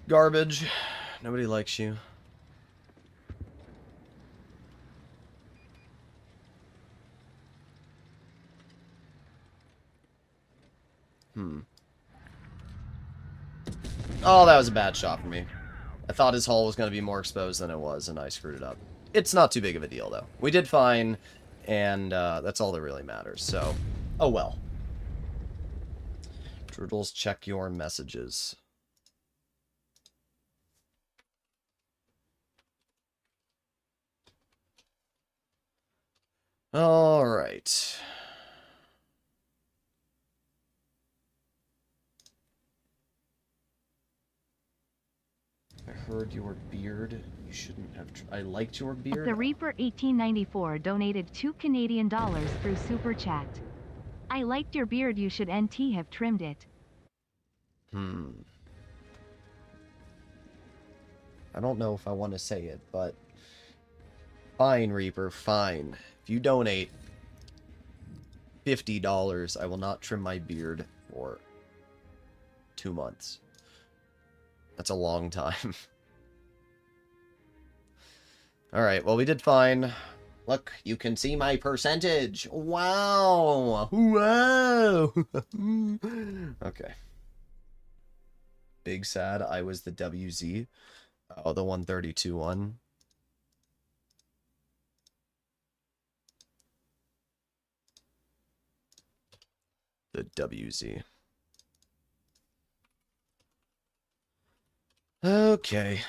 [SPEAKER 1] Garbage. Nobody likes you. Oh, that was a bad shot for me. I thought his hull was going to be more exposed than it was, and I screwed it up. It's not too big of a deal, though. We did fine, and that's all that really matters. So, oh well. Droodles, check your messages. All right. I heard your beard. You shouldn't have... I liked your beard.
[SPEAKER 2] The Reaper 1894 donated $2 through Super Chat. I liked your beard. You should NT have trimmed it.
[SPEAKER 1] I don't know if I want to say it, but fine, Reaper, fine. If you donate $50, I will not trim my beard for 2 months. That's a long time. Alright, well, we did fine. Look, you can see my percentage. Wow! Wow! Okay. Big sad, I was the WZ. Oh, the 132 one. The WZ. Okay.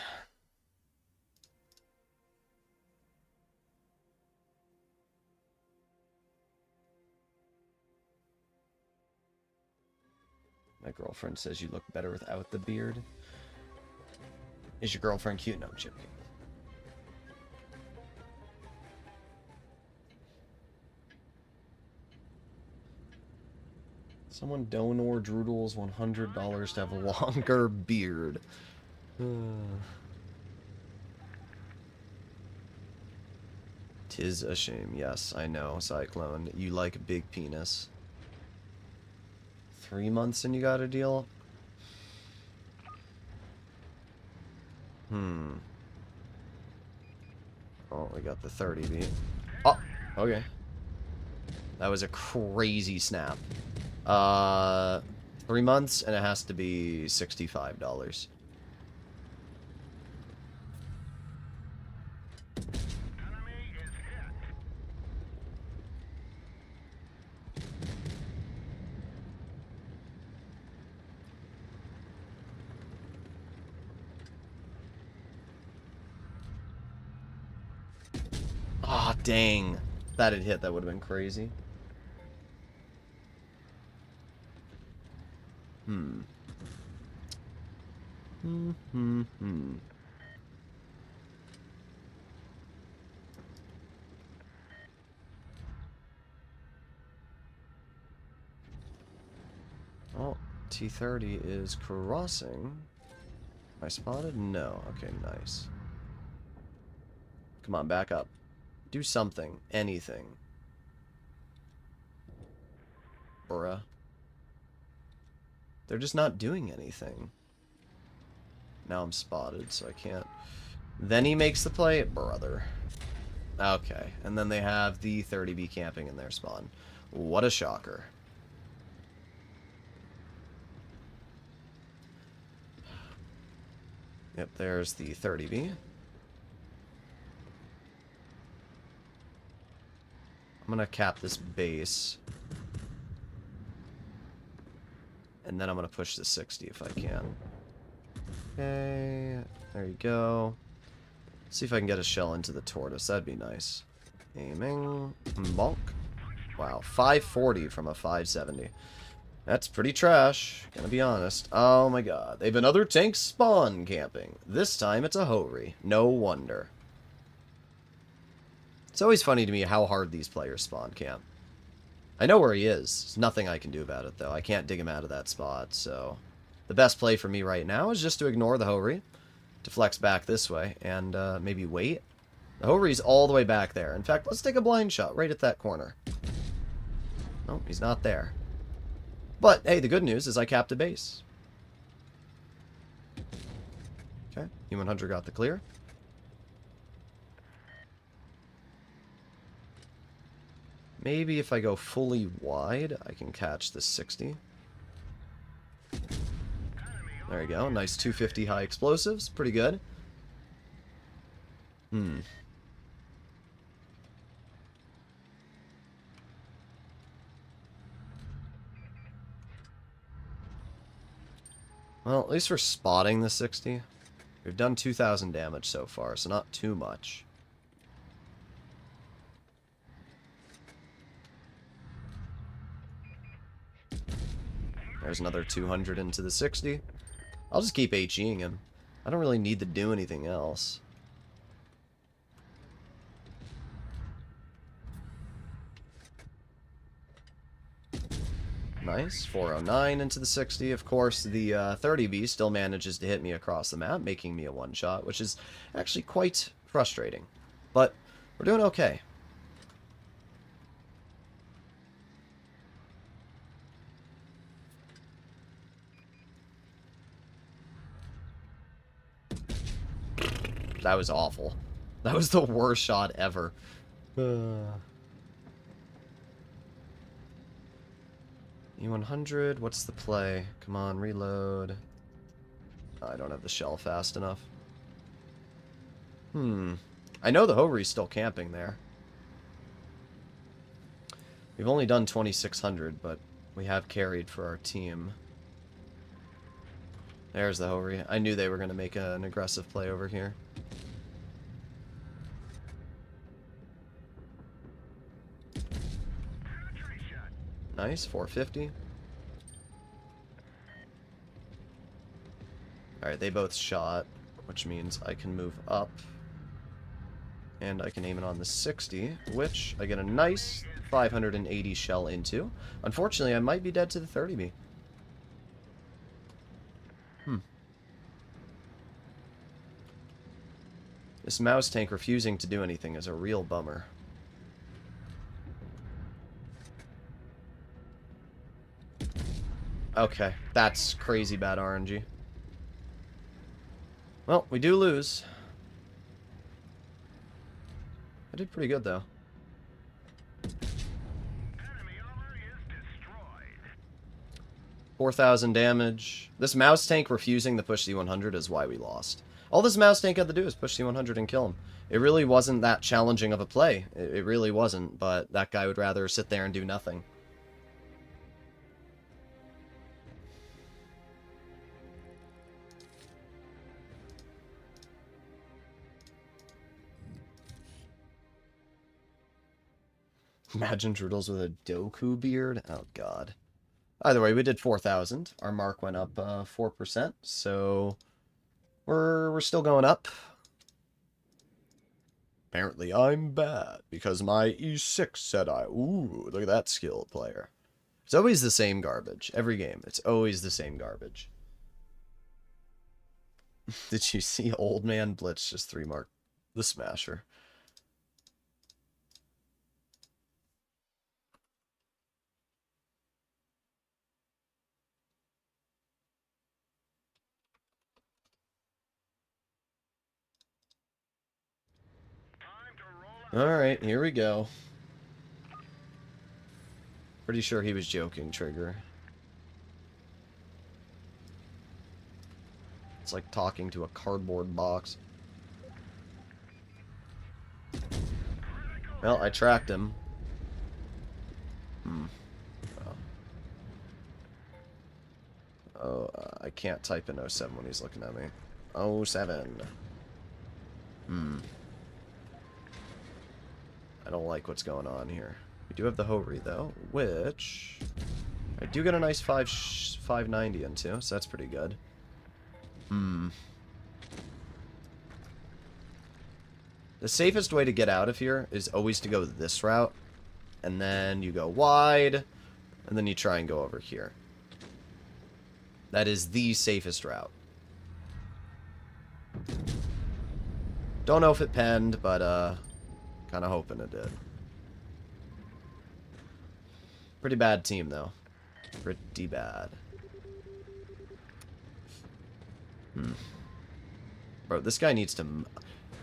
[SPEAKER 1] My girlfriend says you look better without the beard. Is your girlfriend cute? No, I'm joking. Someone donor Droodles $100 to have a longer beard. Tis a shame. Yes, I know, Cyclone. You like a big penis. 3 months and you got a deal? Oh, we got the 30B. Oh, okay. That was a crazy snap. 3 months, and it has to be $65. Ah, oh, dang. If that had hit, that would have been crazy. Oh, T30 is crossing. Am I spotted? No. Okay, nice. Come on, back up. Do something. Anything. Bruh. They're just not doing anything. Now I'm spotted, so I can't. Then he makes the play. Brother. Okay. And then they have the 30B camping in their spawn. What a shocker. Yep, there's the 30B. I'm gonna cap this base. And then I'm gonna push the 60 if I can. Okay, there you go. See if I can get a shell into the tortoise. That'd be nice. Aiming. Bonk. Wow, 540 from a 570. That's pretty trash, gonna be honest. Oh my god. They have another tank spawn camping. This time it's a Hori. No wonder. It's always funny to me how hard these players spawn camp. I know where he is. There's nothing I can do about it, though. I can't dig him out of that spot, so... The best play for me right now is just to ignore the Hori, to flex back this way, and maybe wait. The Hori's all the way back there. In fact, let's take a blind shot right at that corner. Nope, he's not there. But, hey, the good news is I capped a base. Okay, Human Hunter got the clear. Maybe if I go fully wide, I can catch the 60. There you go. Nice 250 high explosives. Pretty good. Well, at least we're spotting the 60. We've done 2,000 damage so far, so not too much. There's another 200 into the 60. I'll just keep HEing him. I don't really need to do anything else. Nice. 409 into the 60. Of course, the 30B still manages to hit me across the map, making me a one-shot, which is actually quite frustrating. But we're doing okay. That was awful. That was the worst shot ever. E100, what's the play? Come on, reload. Oh, I don't have the shell fast enough. I know the Hovery's still camping there. We've only done 2,600, but we have carried for our team. There's the Hovery. I knew they were going to make an aggressive play over here. Nice, 450. Alright, they both shot, which means I can move up. And I can aim it on the 60, which I get a nice 580 shell into. Unfortunately, I might be dead to the 30B. This mouse tank refusing to do anything is a real bummer. Okay, that's crazy bad RNG. Well, we do lose. I did pretty good, though. 4,000 damage. This mouse tank refusing to push C100 is why we lost. All this mouse tank had to do is push C100 and kill him. It really wasn't that challenging of a play. It really wasn't, but that guy would rather sit there and do nothing. Imagine Droodles with a Doku beard. Oh, God. Either way, we did 4,000. Our mark went up 4%, so we're still going up. Apparently, I'm bad because my E6 said I... Ooh, look at that skilled player. It's always the same garbage. Every game, it's always the same garbage. Did you see Old Man Blitz just 3-mark the Smasher? Alright, here we go. Pretty sure he was joking, Trigger. It's like talking to a cardboard box. Well, I tracked him. I can't type in 07 when he's looking at me. 07. I don't like what's going on here. We do have the Hovery, though, which I do get a nice 590 into, so that's pretty good. The safest way to get out of here is always to go this route, and then you go wide, and then you try and go over here. That is the safest route. Don't know if it penned, but kind of hoping it did. Pretty bad team, though. Pretty bad. Bro, this guy needs to...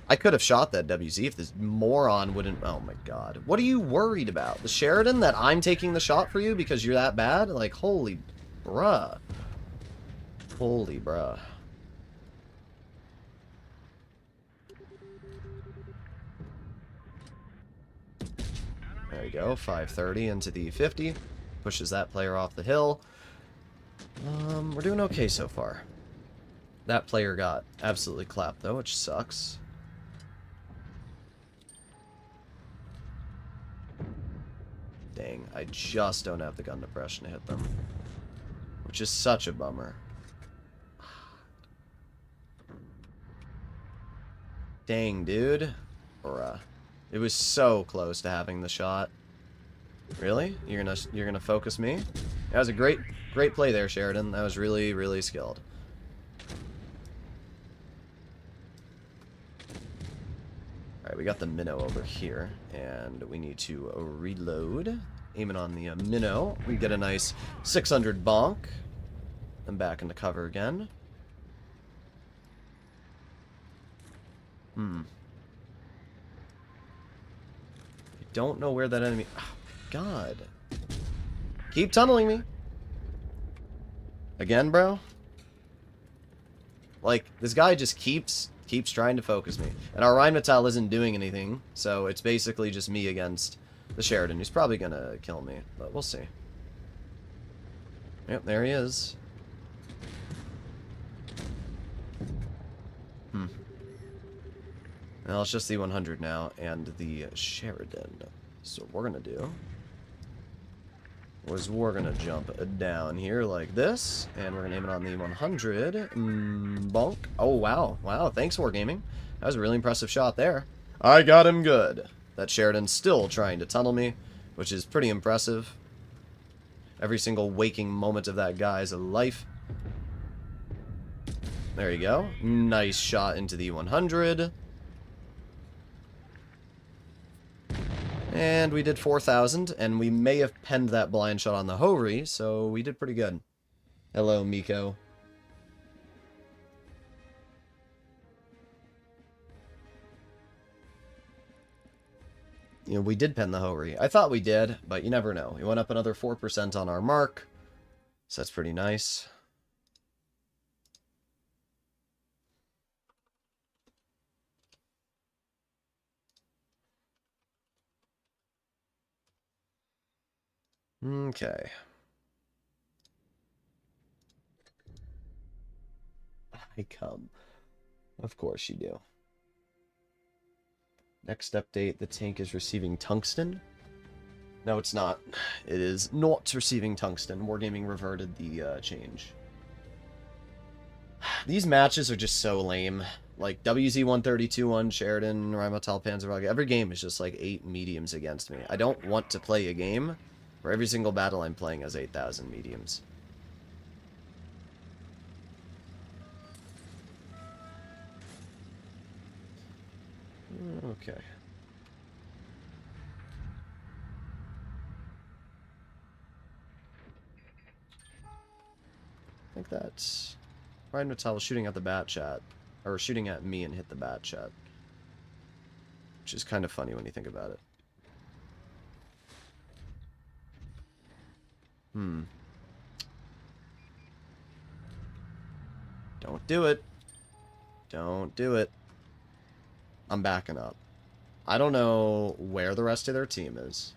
[SPEAKER 1] I could have shot that WZ if this moron wouldn't... Oh, my God. What are you worried about? The Sheridan that I'm taking the shot for you because you're that bad? Like, holy bruh. Holy bruh. There you go, 530 into the 50. Pushes that player off the hill. We're doing okay so far. That player got absolutely clapped, though, which sucks. Dang, I just don't have the gun depression to hit them. Which is such a bummer. Dang, dude. Bruh. It was so close to having the shot. Really? You're gonna focus me? That was a great play there, Sheridan. That was really, really skilled. Alright, we got the minnow over here, and we need to reload. Aiming on the minnow. We get a nice 600 bonk. Then back into cover again. I don't know where that enemy... Oh, God. Keep tunneling me. Again, bro? Like, this guy just keeps trying to focus me. And our Rheinmetall isn't doing anything, so it's basically just me against the Sheridan, who's probably gonna kill me, but we'll see. Yep, there he is. Well, it's just the 100 now, and the Sheridan. So what we're gonna do was we're gonna jump down here like this, and we're gonna aim it on the 100. Bonk. Oh, wow. Wow, thanks, Wargaming. That was a really impressive shot there. I got him good. That Sheridan's still trying to tunnel me, which is pretty impressive. Every single waking moment of that guy's life. There you go. Nice shot into the 100. And we did 4,000, and we may have penned that blind shot on the Hovri, so we did pretty good. Hello, Miko. You know, we did pen the Hovri. I thought we did, but you never know. We went up another 4% on our mark, so that's pretty nice. Okay. I come. Of course you do. Next update, the tank is receiving tungsten. No, it's not. It is not receiving tungsten. Wargaming reverted the change. These matches are just so lame. Like, WZ-132 on Sheridan, Rheinmetall, Panzerwagen. Every game is just like 8 mediums against me. I don't want to play a game where every single battle I'm playing has 8,000 mediums. Okay. I think that's... Rheinmetall was shooting at the bat chat. Or shooting at me and hit the bat chat. Which is kind of funny when you think about it. Don't do it. Don't do it. I'm backing up. I don't know where the rest of their team is.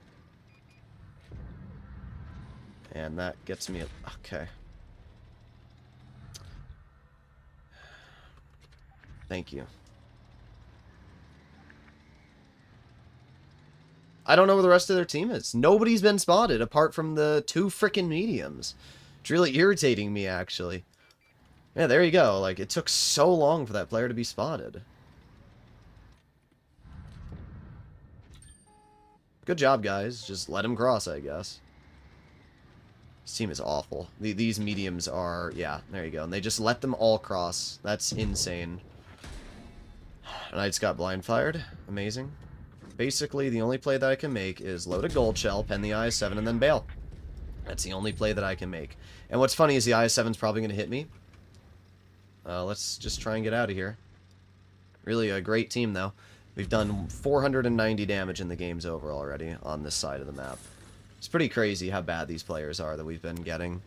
[SPEAKER 1] And that gets me... Okay. Thank you. I don't know where the rest of their team is. Nobody's been spotted apart from the 2 frickin' mediums. It's really irritating me, actually. Yeah, there you go. Like, it took so long for that player to be spotted. Good job, guys. Just let him cross, I guess. This team is awful. These mediums are... Yeah, there you go. And they just let them all cross. That's insane. And I just got blind fired. Amazing. Basically, the only play that I can make is load a gold shell, pen the IS-7, and then bail. That's the only play that I can make. And what's funny is the IS-7's probably going to hit me. Let's just try and get out of here. Really a great team, though. We've done 490 damage in the game's over already on this side of the map. It's pretty crazy how bad these players are that we've been getting.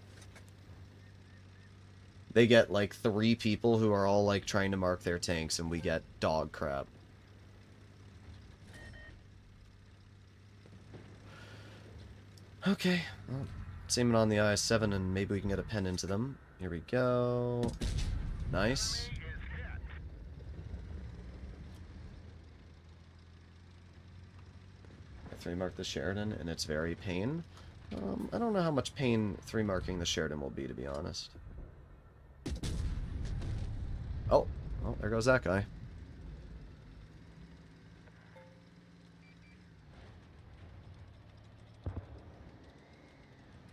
[SPEAKER 1] They get, like, 3 people who are all, like, trying to mark their tanks, and we get dog crap. Okay, well, let's aim it on the IS-7 and maybe we can get a pen into them. Here we go. Nice. I 3-mark the Sheridan, and it's very pain. I don't know how much pain 3-marking the Sheridan will be, to be honest. Oh, well, there goes that guy.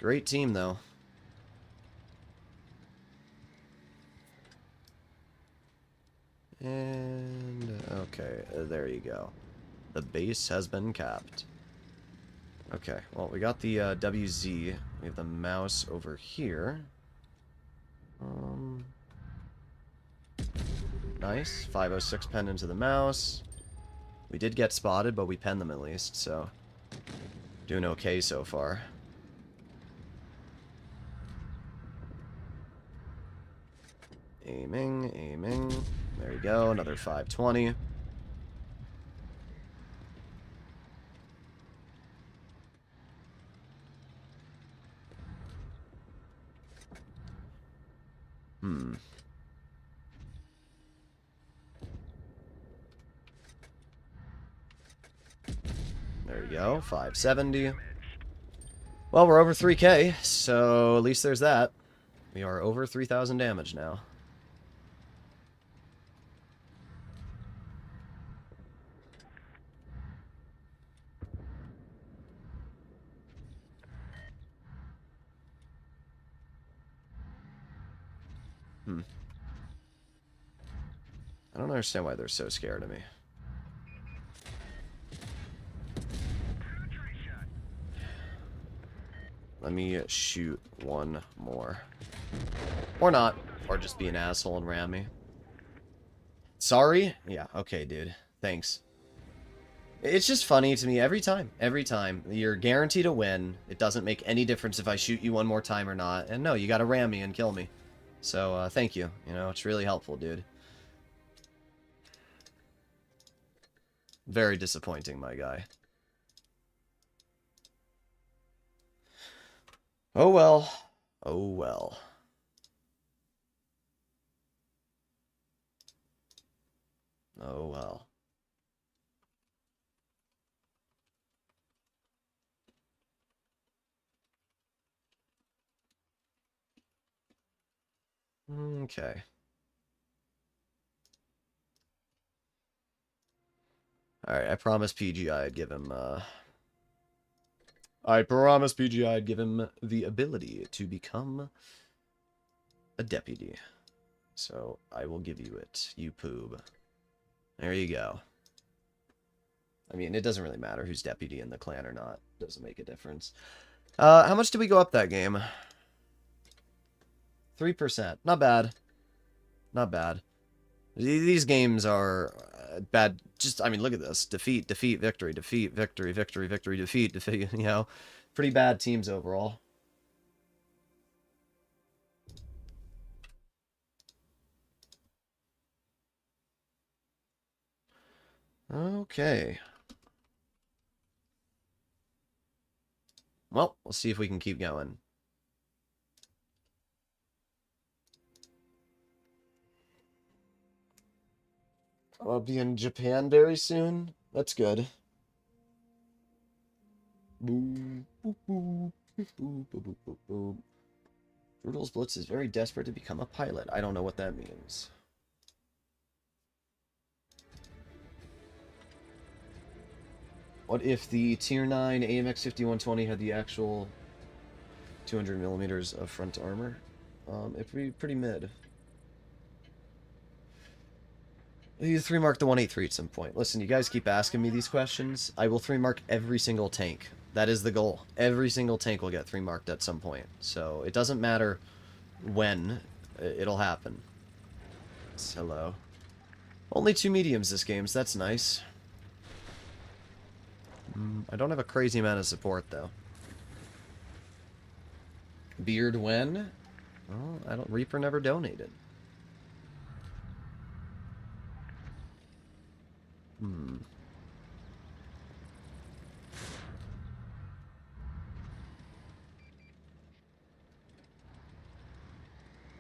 [SPEAKER 1] Great team, though. And, okay, there you go. The base has been capped. Okay, well, we got the WZ. We have the mouse over here. Nice. 506 pen into the mouse. We did get spotted, but we penned them at least, so doing okay so far. Aiming, aiming. There you go, another 520. There you go, 570. Well, we're over 3k, so at least there's that. We are over 3,000 damage now. I don't understand why they're so scared of me. Let me shoot one more. Or not. Or just be an asshole and ram me. Sorry? Yeah, okay, dude. Thanks. It's just funny to me every time. Every time. You're guaranteed a win. It doesn't make any difference if I shoot you one more time or not. And no, you gotta ram me and kill me. So, thank you. You know, it's really helpful, dude. Very disappointing, my guy. Oh well. Oh well. Oh well. Okay. Alright, I promised PGI I'd give him, I promised PGI I'd give him the ability to become a deputy. So, I will give you it, you poob. There you go. I mean, it doesn't really matter who's deputy in the clan or not. It doesn't make a difference. How much did we go up that game? 3%. Not bad. Not bad. These games are bad. Just, I mean, look at this. Defeat, defeat, victory, defeat, victory, victory, victory, defeat, defeat. You know, pretty bad teams overall. Okay. Well, we'll see if we can keep going. I'll be in Japan very soon. That's good. Boom, boop, boop, boop, boop, boop, boop, boop. Droodles Blitz is very desperate to become a pilot. I don't know what that means. What if the Tier 9 AMX 5120 had the actual 200 millimeters of front armor? It'd be pretty mid. You 3-mark the 183 at some point. Listen, you guys keep asking me these questions. I will 3-mark every single tank. That is the goal. Every single tank will get 3-marked at some point. So, it doesn't matter when. It'll happen. Hello. Only 2 mediums this game, so that's nice. I don't have a crazy amount of support, though. Beard when? Well, I don't... Reaper never donated.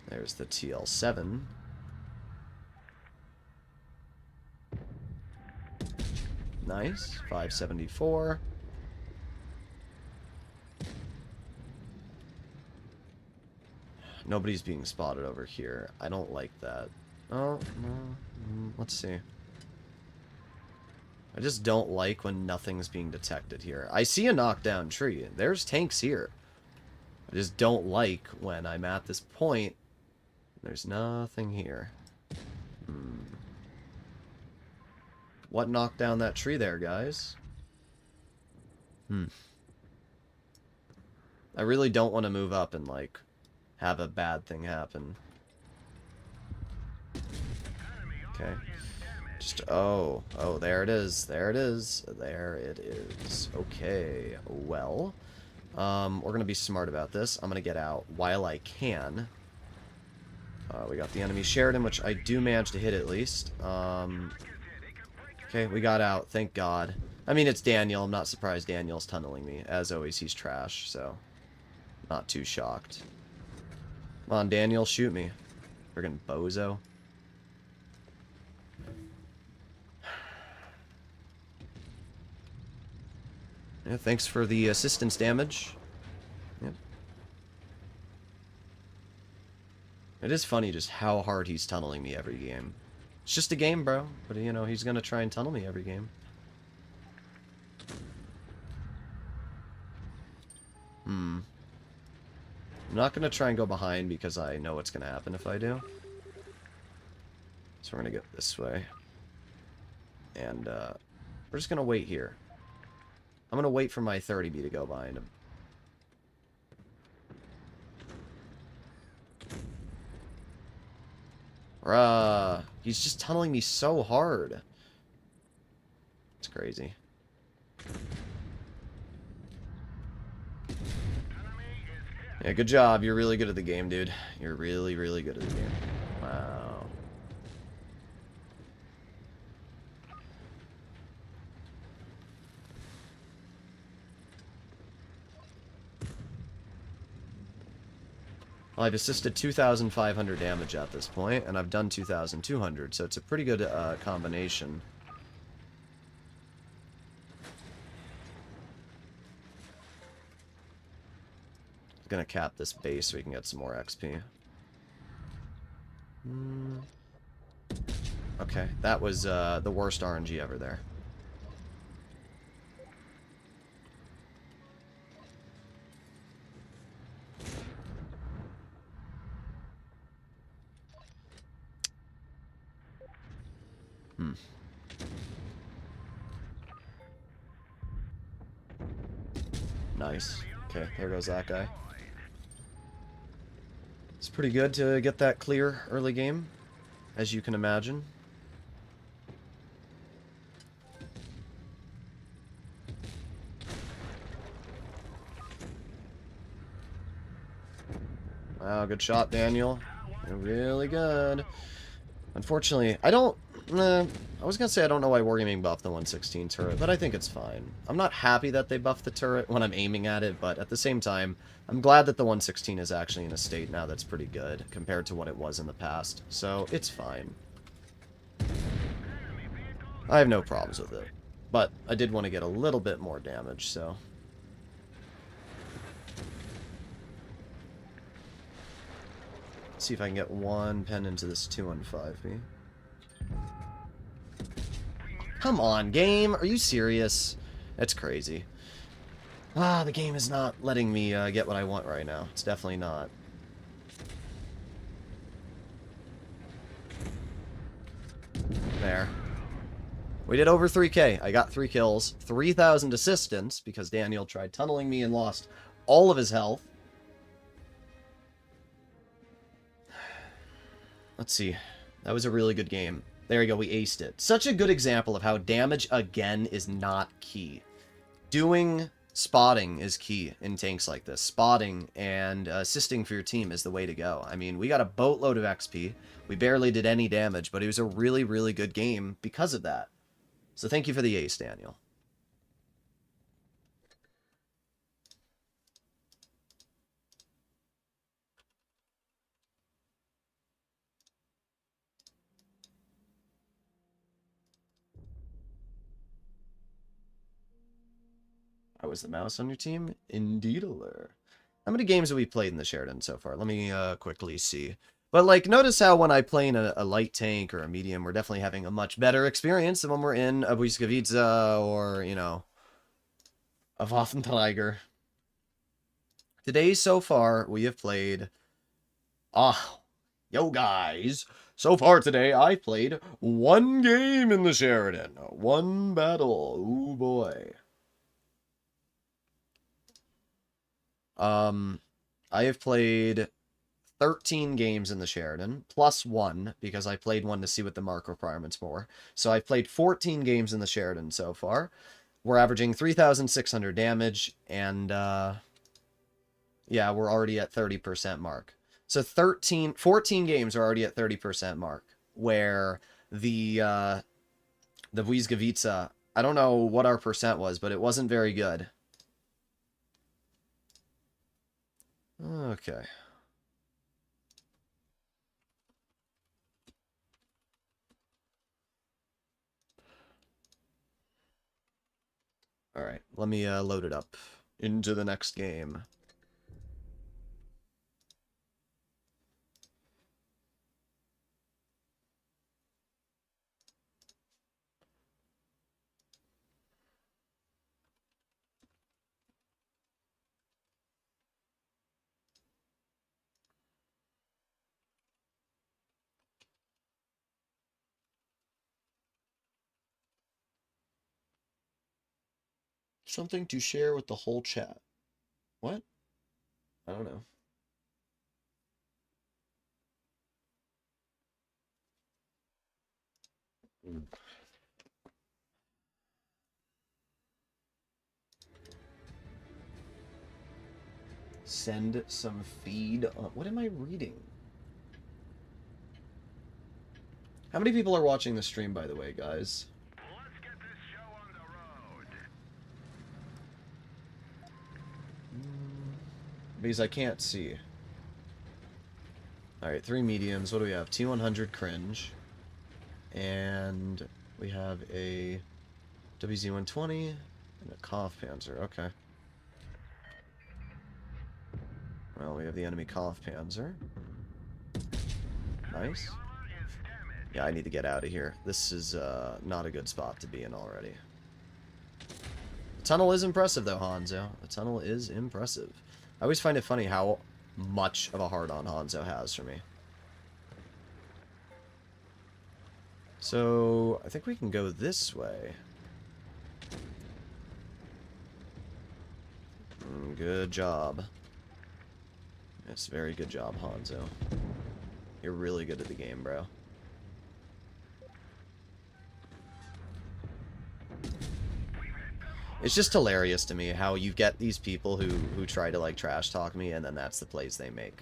[SPEAKER 1] There's the TL7. Nice. 574. Nobody's being spotted over here. I don't like that. Oh, no. Let's see. I just don't like when nothing's being detected here. I see a knockdown tree. There's tanks here. I just don't like when I'm at this point. There's nothing here. What knocked down that tree there, guys? I really don't want to move up and, like, have a bad thing happen. Okay. Just, oh, there it is. There it is. There it is. Okay, well, we're going to be smart about this. I'm going to get out while I can. We got the enemy Sheridan, which I do manage to hit at least. Okay, we got out. Thank God. I mean, it's Daniel. I'm not surprised Daniel's tunneling me. As always, he's trash, so not too shocked. Come on, Daniel, shoot me. Friggin' bozo. Yeah, thanks for the assistance damage. Yep. It is funny just how hard he's tunneling me every game. It's just a game, bro. But, you know, he's gonna try and tunnel me every game. I'm not gonna try and go behind because I know what's gonna happen if I do. So we're gonna get this way. And, we're just gonna wait here. I'm gonna wait for my 30B to go behind him. Bruh. He's just tunneling me so hard. It's crazy. Yeah, good job. You're really good at the game, dude. You're really, really good at the game. Wow. Well, I've assisted 2,500 damage at this point, and I've done 2,200, so it's a pretty good combination. I'm gonna cap this base so we can get some more XP. Okay, that was the worst RNG ever there. Nice. Okay, there goes that guy. It's pretty good to get that clear early game, as you can imagine. Wow, good shot, Daniel. You're really good. Unfortunately, I don't... I was going to say I don't know why Wargaming buffed the 116 turret, but I think it's fine. I'm not happy that they buffed the turret when I'm aiming at it, but at the same time, I'm glad that the 116 is actually in a state now that's pretty good compared to what it was in the past, so it's fine. I have no problems with it, but I did want to get a little bit more damage, so... Let's see if I can get one pen into this 215B. Come on, game. Are you serious? That's crazy. Ah, the game is not letting me get what I want right now. It's definitely not. There. We did over 3K. I got 3 kills. 3,000 assistance because Daniel tried tunneling me and lost all of his health. Let's see. That was a really good game. There you go, we aced it. Such a good example of how damage, again, is not key. Doing spotting is key in tanks like this. Spotting and assisting for your team is the way to go. I mean, we got a boatload of XP. We barely did any damage, but it was a really, really good game because of that. So thank you for the ace, Daniel. How was the mouse on your team? Indeedler. How many games have we played in the Sheridan so far? Let me quickly see. But, like, notice how when I play in a light tank or a medium, we're definitely having a much better experience than when we're in a Błyskawica or, you know, a Waffenträger. Today, so far, we have played... yo guys! So far today, I played one game in the Sheridan. One battle. Ooh boy. I have played 13 games in the Sheridan, plus one, because I played one to see what the mark requirements were. So I've played 14 games in the Sheridan so far. We're averaging 3,600 damage, and, yeah, we're already at 30% mark. So 14 games are already at 30% mark, where the Wyzgowica, I don't know what our percent was, but it wasn't very good. Okay. Alright, let me load it up into the next game. Something to share with the whole chat. What? I don't know. Send some feed. What am I reading? How many people are watching the stream, by the way, guys?
[SPEAKER 3] Let's get this show on the road.
[SPEAKER 1] Because I can't see. Alright, 3 mediums. What do we have? T100 cringe. And we have a WZ-120 and a Cough Panzer. Okay. Well, we have the enemy Cough Panzer. Nice. Yeah, I need to get out of here. This is not a good spot to be in already. The tunnel is impressive, though, Hanzo. The tunnel is impressive. I always find it funny how much of a hard-on Hanzo has for me. So, I think we can go this way. Good job. Yes, very good job, Hanzo. You're really good at the game, bro. It's just hilarious to me how you get these people who try to, like, trash talk me, and then that's the plays they make.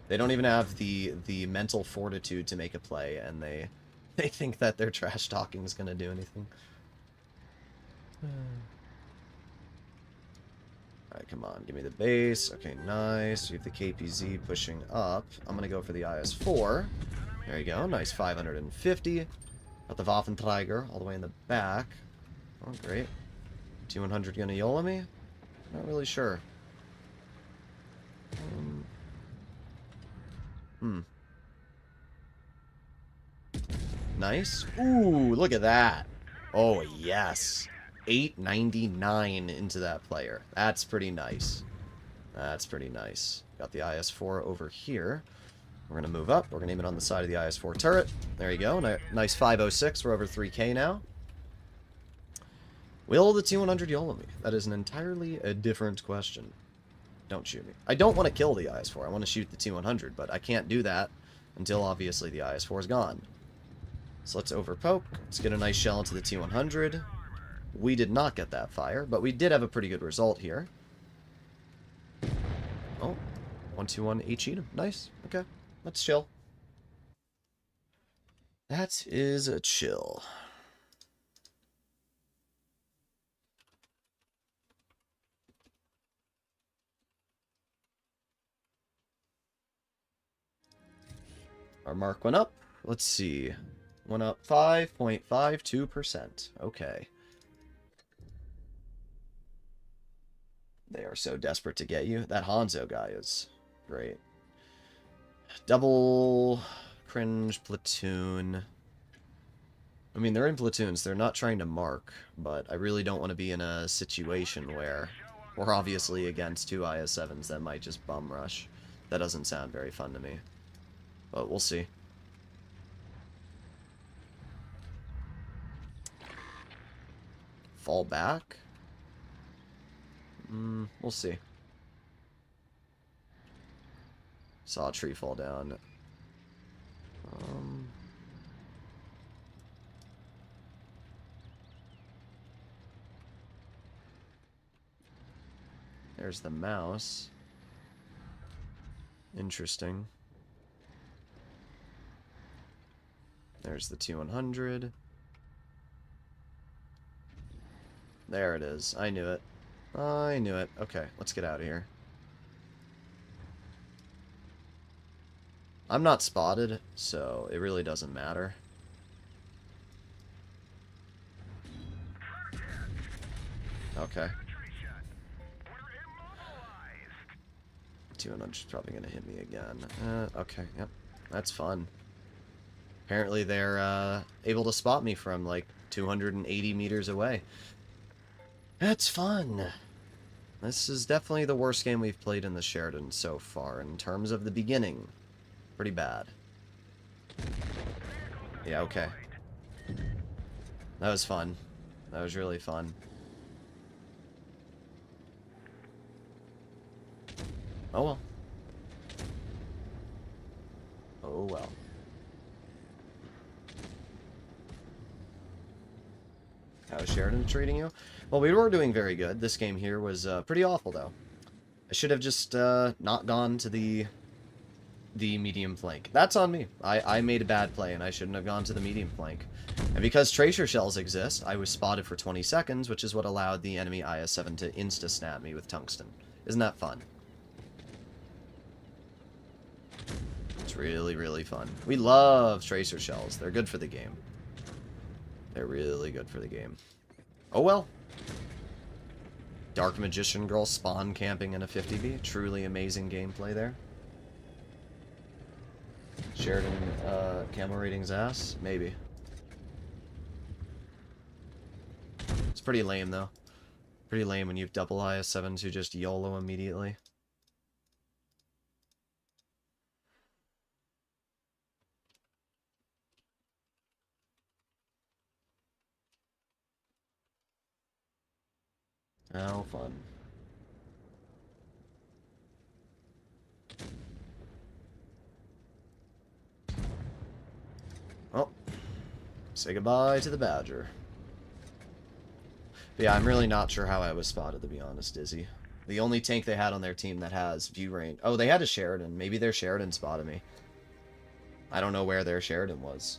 [SPEAKER 1] They don't even have the mental fortitude to make a play, and they think that their trash talking is going to do anything. Alright, come on. Give me the base. Okay, nice. We have the KPZ pushing up. I'm going to go for the IS-4. There you go. Nice 550. Got the Waffenträger all the way in the back. Oh, great. T100 gonna YOLO me? Not really sure. Nice. Ooh, look at that. Oh, yes. 899 into that player. That's pretty nice. That's pretty nice. Got the IS-4 over here. We're going to move up. We're going to aim it on the side of the IS-4 turret. There you go. Nice 506. We're over 3k now. Will the T100 YOLO me? That is an entirely different question. Don't shoot me. I don't want to kill the IS-4. I want to shoot the T100, but I can't do that until, obviously, the IS-4 is gone. So let's overpoke. Let's get a nice shell into the T100. We did not get that fire, but we did have a pretty good result here. Oh, 121 H Edom. Nice. Okay, let's chill. That is a chill. Our mark went up. Let's see. Went up 5.52%. Okay. They are so desperate to get you. That Hanzo guy is great. Double cringe platoon. I mean, they're in platoons. They're not trying to mark, but I really don't want to be in a situation where We're obviously against two IS-7s that might just bum rush. That doesn't sound very fun to me. But we'll see. Fall back? We'll see. Saw a tree fall down. There's the mouse. Interesting. There's the T100. There it is. I knew it. I knew it. Okay, let's get out of here. I'm not spotted, so it really doesn't matter. Okay. 200's probably going to hit me again. Okay, yep. That's fun. Apparently they're able to spot me from like 280 meters away. That's fun. This is definitely the worst game we've played in the Sheridan so far in terms of the beginning. Pretty bad. Yeah, okay. That was fun. That was really fun. Oh well. Oh well. How's Sheridan treating you? Well, we were doing very good. This game here was pretty awful, though. I should have just not gone to the medium flank. That's on me. I made a bad play, and I shouldn't have gone to the medium flank. And because tracer shells exist, I was spotted for 20 seconds, which is what allowed the enemy IS-7 to insta-snap me with tungsten. Isn't that fun? It's really, really fun. We love tracer shells. They're good for the game. They're really good for the game. Oh well. Dark Magician Girl spawn camping in a 50B. Truly amazing gameplay there. Sheridan camo ratings ass? Maybe. It's pretty lame though. Pretty lame when you have double IS-7s who just YOLO immediately. How fun. Oh. Say goodbye to the Badger. But yeah, I'm really not sure how I was spotted, to be honest, Izzy. The only tank they had on their team that has view range... Oh, they had a Sheridan. Maybe their Sheridan spotted me. I don't know where their Sheridan was.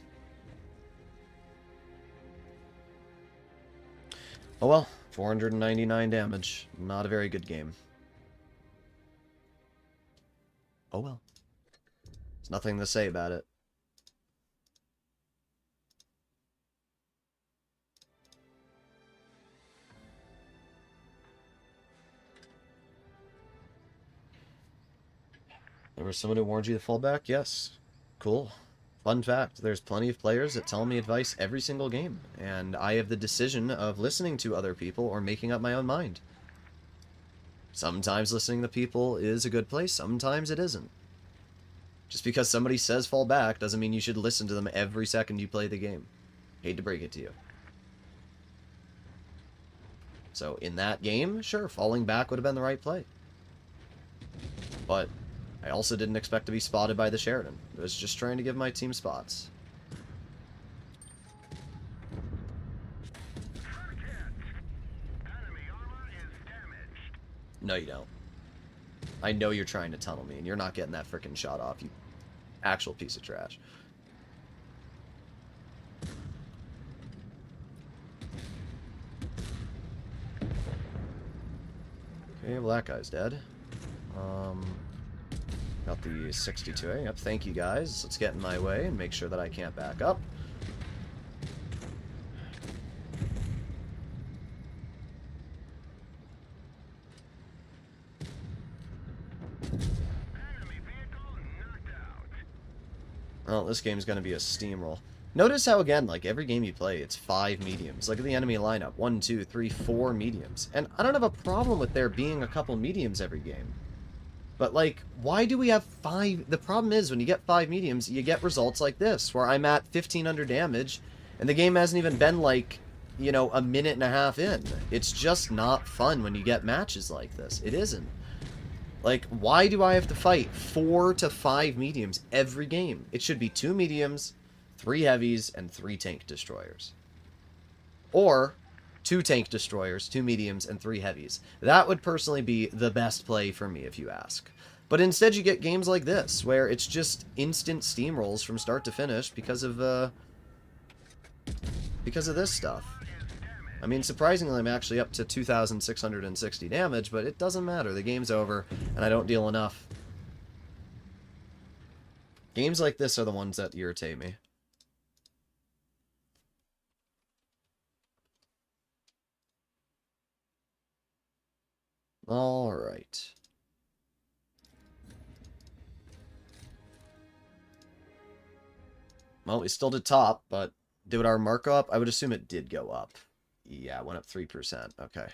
[SPEAKER 1] Oh well. 499 damage. Not a very good game. Oh well. There's nothing to say about it. There was someone who warned you to fall back? Yes. Cool. Fun fact, there's plenty of players that tell me advice every single game, and I have the decision of listening to other people or making up my own mind. Sometimes listening to people is a good place, sometimes it isn't. Just because somebody says fall back doesn't mean you should listen to them every second you play the game. Hate to break it to you. So in that game, sure, falling back would have been the right play. But I also didn't expect to be spotted by the Sheridan. I was just trying to give my team spots. No, you don't. I know you're trying to tunnel me, and you're not getting that frickin' shot off, you actual piece of trash. Okay, well that guy's dead. Got the 62A. Yep, thank you guys. Let's get in my way and make sure that I can't back up. Well, this game's going to be a steamroll. Notice how, again, like, every game you play, it's 5 mediums. Look at the enemy lineup. 1, 2, 3, 4 mediums. And I don't have a problem with there being a couple mediums every game. But, like, why do we have 5? The problem is, when you get 5 mediums, you get results like this, where I'm at 1500 damage, and the game hasn't even been, like, you know, a minute and a half in. It's just not fun when you get matches like this. It isn't. Like, why do I have to fight 4 to 5 mediums every game? It should be 2 mediums, 3 heavies, and 3 tank destroyers. Or 2 tank destroyers, 2 mediums, and 3 heavies. That would personally be the best play for me, if you ask. But instead you get games like this, where it's just instant steamrolls from start to finish because of this stuff. I mean, surprisingly, I'm actually up to 2,660 damage, but it doesn't matter. The game's over, and I don't deal enough. Games like this are the ones that irritate me. Alright. Well, we still did top, but did our mark go up? I would assume it did go up. Yeah, it went up 3%. Okay.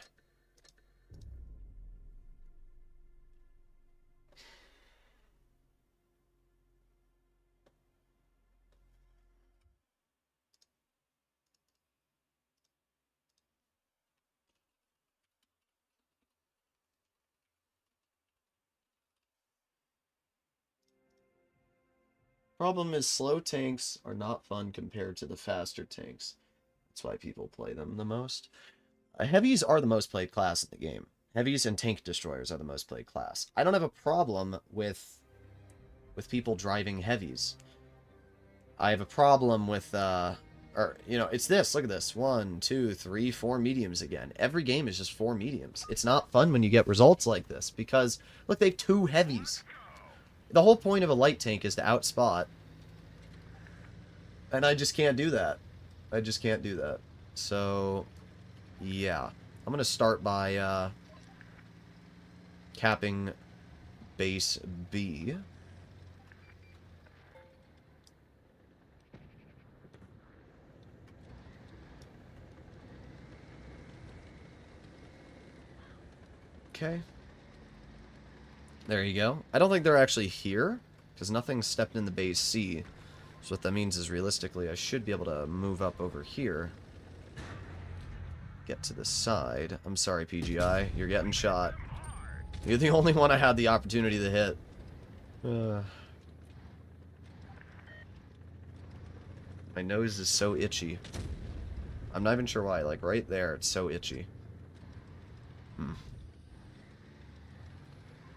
[SPEAKER 1] Problem is, slow tanks are not fun compared to the faster tanks. That's why people play them the most. Heavies are the most played class in the game. Heavies and tank destroyers are the most played class. I don't have a problem with people driving heavies. I have a problem with, you know, it's this. Look at this. 1, 2, 3, 4 mediums again. Every game is just 4 mediums. It's not fun when you get results like this because, look, they have 2 heavies. The whole point of a light tank is to outspot. And I just can't do that. I just can't do that. So, yeah. I'm going to start by capping base B. Okay. There you go. I don't think they're actually here, because nothing's stepped in the base C. So what that means is, realistically, I should be able to move up over here. Get to the side. I'm sorry, PGI. You're getting shot. You're the only one I had the opportunity to hit. My nose is so itchy. I'm not even sure why. Like, right there, it's so itchy.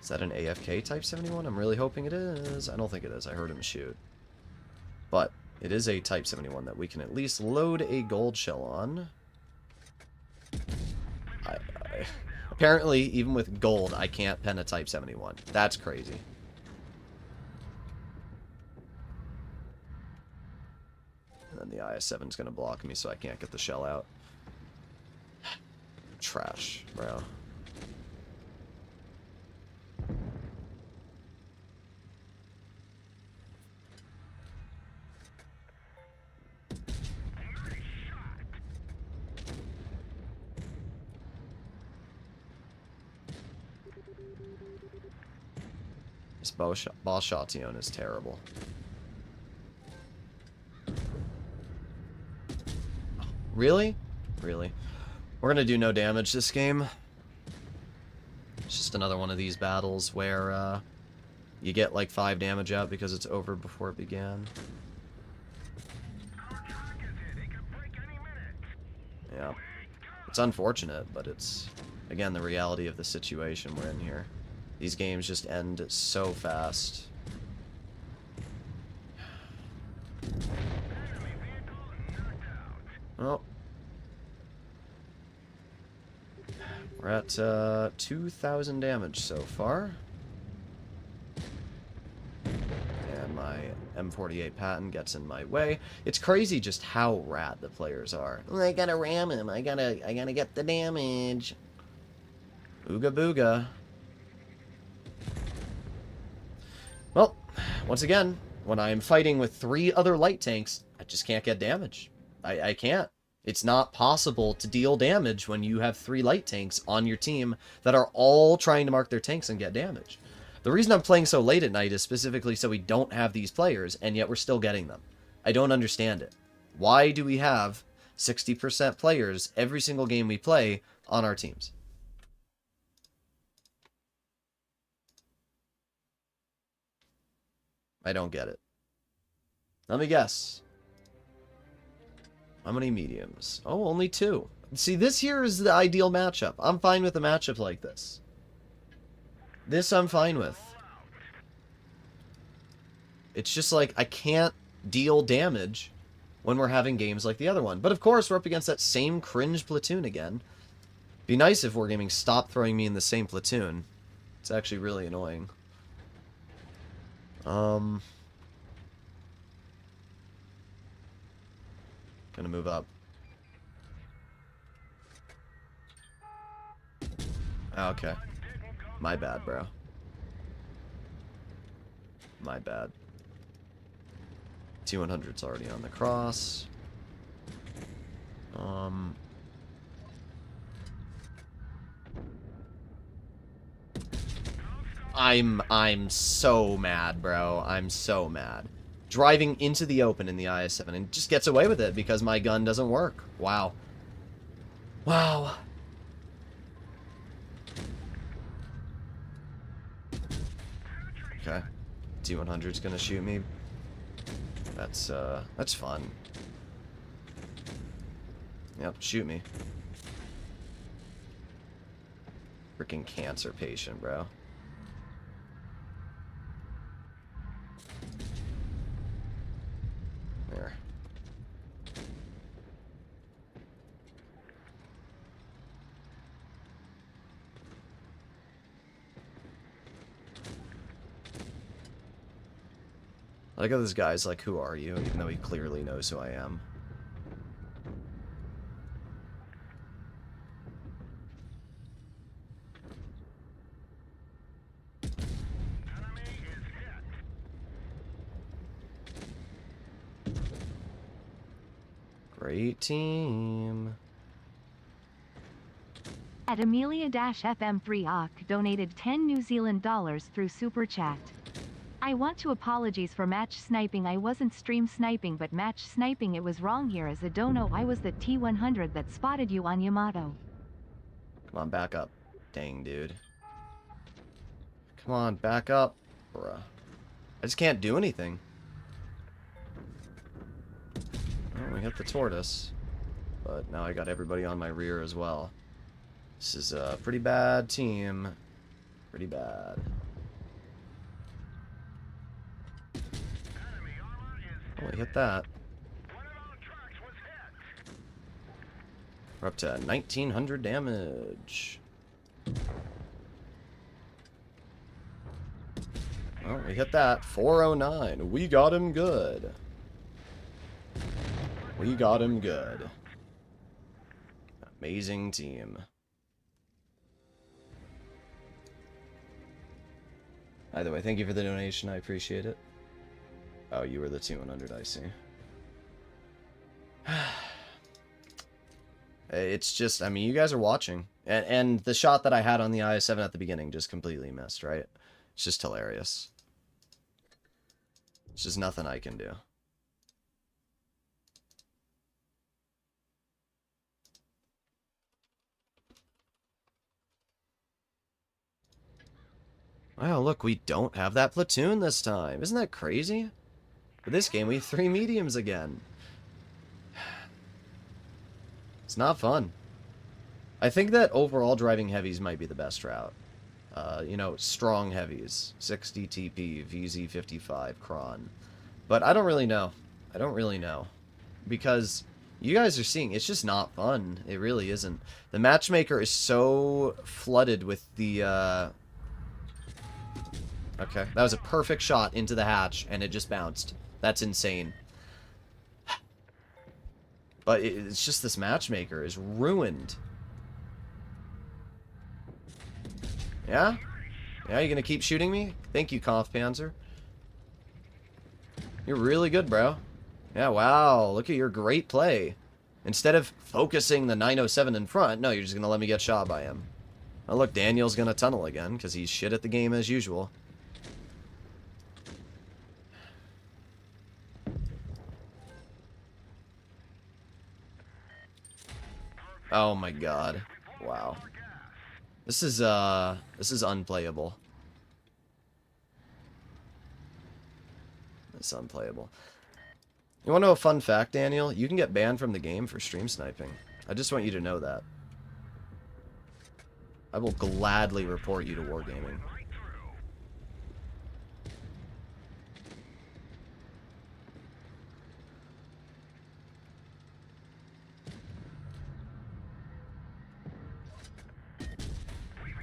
[SPEAKER 1] Is that an AFK Type 71? I'm really hoping it is. I don't think it is. I heard him shoot. But it is a Type 71 that we can at least load a gold shell on. Apparently, even with gold, I can't pen a Type 71. That's crazy. And then the IS-7 is going to block me, so I can't get the shell out. Trash, bro. This boss shotgun is terrible. Really? Really? We're gonna do no damage this game. It's just another one of these battles where you get like 5 damage out because it's over before it began. Yeah. It's unfortunate, but it's, again, the reality of the situation we're in here. These games just end so fast. Oh. We're at 2,000 damage so far. And my M48 patent gets in my way. It's crazy just how rad the players are. I gotta ram him. I gotta get the damage. Ooga booga. Well, once again, when I am fighting with 3 other light tanks, I just can't get damage. I can't. It's not possible to deal damage when you have 3 light tanks on your team that are all trying to mark their tanks and get damage. The reason I'm playing so late at night is specifically so we don't have these players, and yet we're still getting them. I don't understand it. Why do we have 60% players every single game we play on our teams? I don't get it. Let me guess. How many mediums? Oh, only 2. See, this here is the ideal matchup. I'm fine with a matchup like this. This I'm fine with. It's just like, I can't deal damage when we're having games like the other one. But of course, we're up against that same cringe platoon again. Be nice if Wargaming stopped throwing me in the same platoon. It's actually really annoying. Gonna move up. Okay. My bad, bro. My bad. T100's already on the cross. I'm so mad, bro. I'm so mad. Driving into the open in the IS-7 and just gets away with it because my gun doesn't work. Wow. Wow. Okay. T100's gonna shoot me. That's fun. Yep, shoot me. Freaking cancer patient, bro. There. I like how this guy's like, who are you? Even though he clearly knows who I am. Great team.
[SPEAKER 2] At Amelia-FM3 donated 10 New Zealand dollars through Super Chat. I want to apologize for match sniping. I wasn't stream sniping but match sniping. It was wrong here as a dono. I was the T100 that spotted you on Yamato.
[SPEAKER 1] Come on, back up. Dang, dude. Come on, back up. Bruh. I just can't do anything. Well, we hit the tortoise. But now I got everybody on my rear as well. This is a pretty bad team. Pretty bad. Oh, we hit that. We're up to 1900 damage. Oh, we hit that. 409. We got him good. We got him good. Amazing team. Either way, thank you for the donation. I appreciate it. Oh, you were the T100, I see. It's just, I mean, you guys are watching. And the shot that I had on the IS-7 at the beginning just completely missed, right? It's just hilarious. It's just nothing I can do. Wow, look, we don't have that platoon this time. Isn't that crazy? For this game, we have 3 mediums again. It's not fun. I think that overall driving heavies might be the best route. You know, strong heavies. 60 TP, VZ55, Cron. But I don't really know. I don't really know. Because you guys are seeing, it's just not fun. It really isn't. The matchmaker is so flooded with the... Okay, that was a perfect shot into the hatch, and it just bounced. That's insane. But it's just this matchmaker is ruined. Yeah? Yeah, you gonna keep shooting me? Thank you, Conf Panzer. You're really good, bro. Yeah, wow. Look at your great play. Instead of focusing the 907 in front, no, you're just going to let me get shot by him. Oh, look, Daniel's going to tunnel again because he's shit at the game as usual. Oh my god. Wow. This is unplayable. It's unplayable. You want to know a fun fact, Daniel? You can get banned from the game for stream sniping. I just want you to know that. I will gladly report you to Wargaming.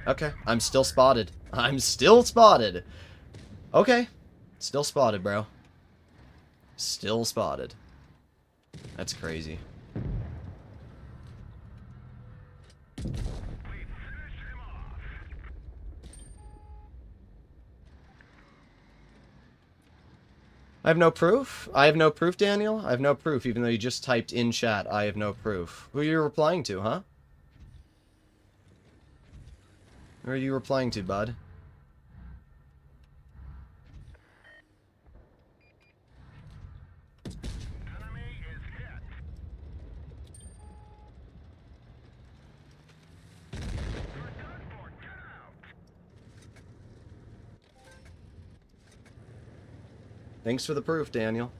[SPEAKER 1] Okay, I'm still spotted. I'm still spotted. Okay, still spotted, bro. Still spotted. That's crazy. I have no proof? I have no proof, Daniel? I have no proof, even though you just typed in chat, I have no proof. Who are you replying to, huh? Who are you replying to, bud? Thanks for the proof, Daniel.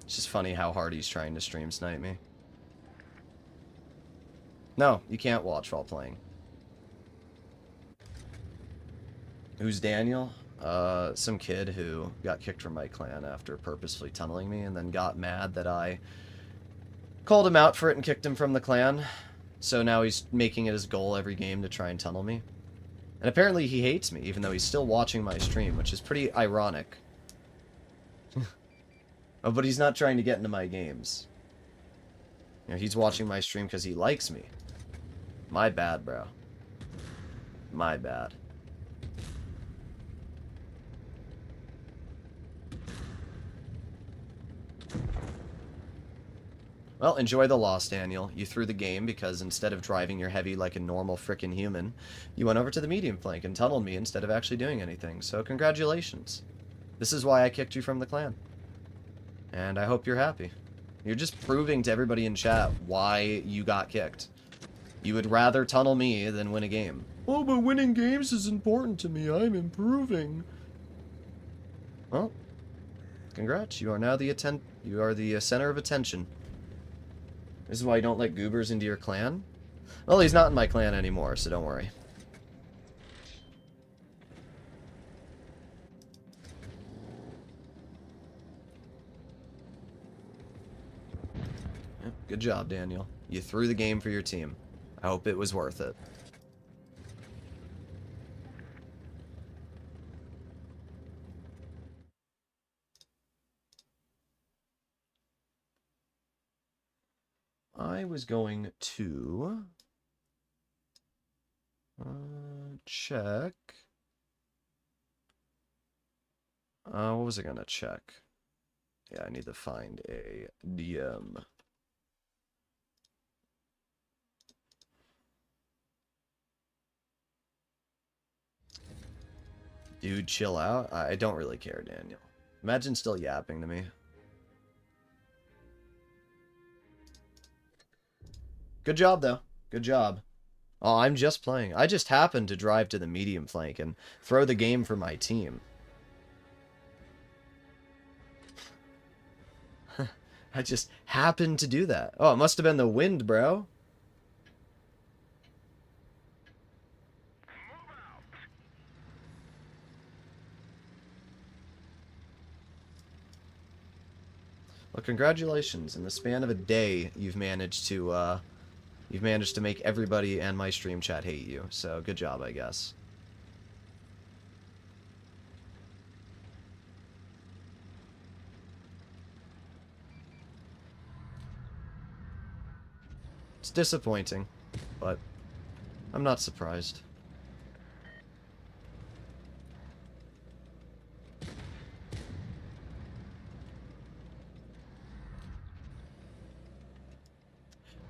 [SPEAKER 1] It's just funny how hard he's trying to stream snipe me. No, you can't watch while playing. Who's Daniel? Some kid who got kicked from my clan after purposefully tunneling me and then got mad that I called him out for it and kicked him from the clan. So now he's making it his goal every game to try and tunnel me. And apparently he hates me, even though he's still watching my stream, which is pretty ironic. Oh, but he's not trying to get into my games. You know, he's watching my stream because he likes me. My bad, bro. My bad. Well, enjoy the loss, Daniel. You threw the game because instead of driving your heavy like a normal frickin' human, you went over to the medium flank and tunneled me instead of actually doing anything. So congratulations. This is why I kicked you from the clan. And I hope you're happy. You're just proving to everybody in chat why you got kicked. You would rather tunnel me than win a game. Oh, but winning games is important to me. I'm improving. Well, congrats. You are now the center of attention. This is why you don't let goobers into your clan? Well, he's not in my clan anymore, so don't worry. Yep, good job, Daniel. You threw the game for your team. I hope it was worth it. I was going to check. What was I gonna check? Yeah, I need to find a DM. Dude, chill out. I don't really care, Daniel. Imagine still yapping to me. Good job, though. Good job. Oh, I'm just playing. I just happened to drive to the medium flank and throw the game for my team. I just happened to do that. Oh, it must have been the wind, bro. Well, congratulations. In the span of a day, you've managed to make everybody and my stream chat hate you. So, good job, I guess. It's disappointing, but I'm not surprised.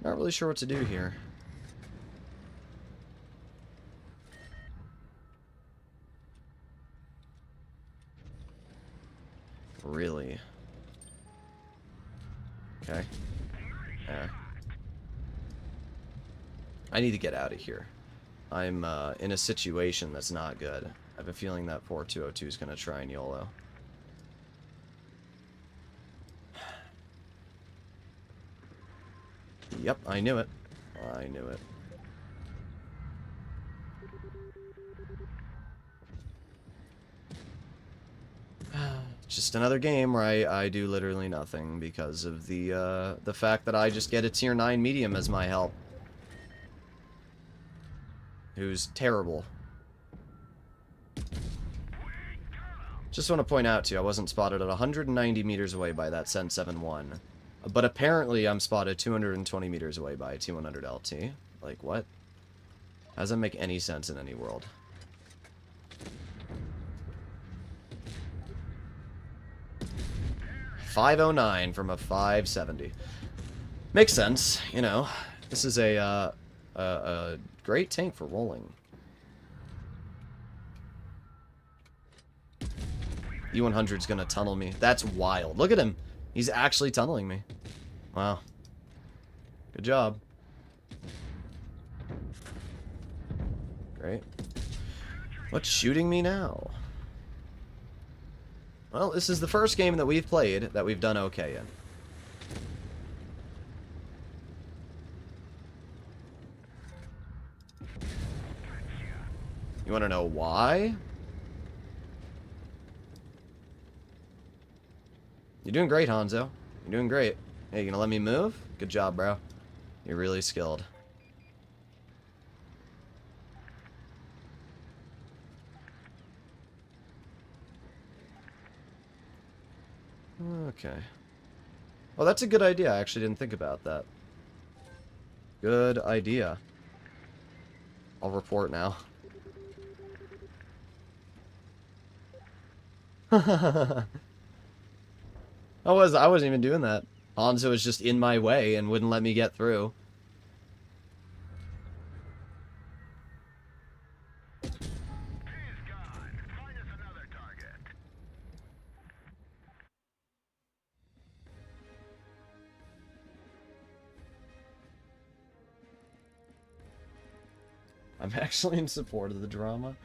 [SPEAKER 1] Not really sure what to do here. Really? Okay. There. I need to get out of here. I'm in a situation that's not good. I have a feeling that 4202 is going to try and YOLO. Yep, I knew it. I knew it. Just another game where I do literally nothing because of the fact that I just get a tier 9 medium as my help. Who's terrible. Just want to point out to you, I wasn't spotted at 190 meters away by that Sen 7-1. But apparently I'm spotted 220 meters away by a T100 LT. Like, what? How does that make any sense in any world? .509 from a 570. Makes sense, you know. This is a great tank for rolling. E100's gonna tunnel me. That's wild. Look at him. He's actually tunneling me. Wow. Good job. Great. What's shooting me now? Well, this is the first game that we've played that we've done okay in. You want to know why? You're doing great, Hanzo. You're doing great. Hey, you gonna let me move? Good job, bro. You're really skilled. Okay. Oh, that's a good idea. I actually didn't think about that. Good idea. I'll report now. I wasn't even doing that. Hanzo was just in my way and wouldn't let me get through.
[SPEAKER 3] He's gone. Find us another target.
[SPEAKER 1] I'm actually in support of the drama.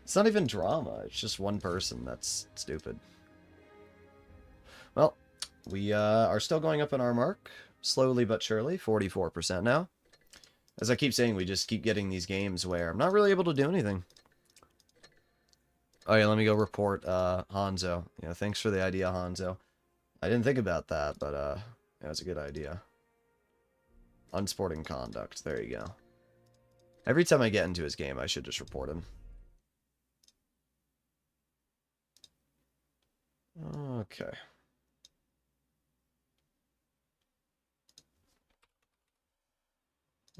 [SPEAKER 1] It's not even drama. It's just one person. That's stupid. Well, we are still going up in our mark. Slowly but surely. 44% now. As I keep saying, we just keep getting these games where I'm not really able to do anything. Oh yeah, let me go report Hanzo. You know, thanks for the idea, Hanzo. I didn't think about that, but yeah, it's a good idea. Unsporting conduct. There you go. Every time I get into his game, I should just report him. Okay.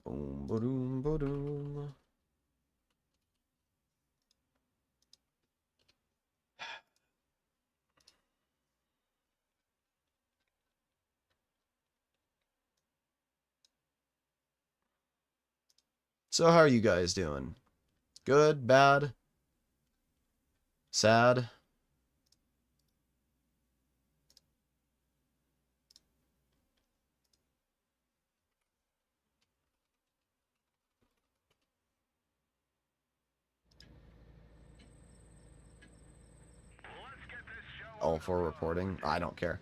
[SPEAKER 1] Boom, ba-doom, ba-doom. So how are you guys doing? Good? Bad? Sad? All for reporting? I don't care.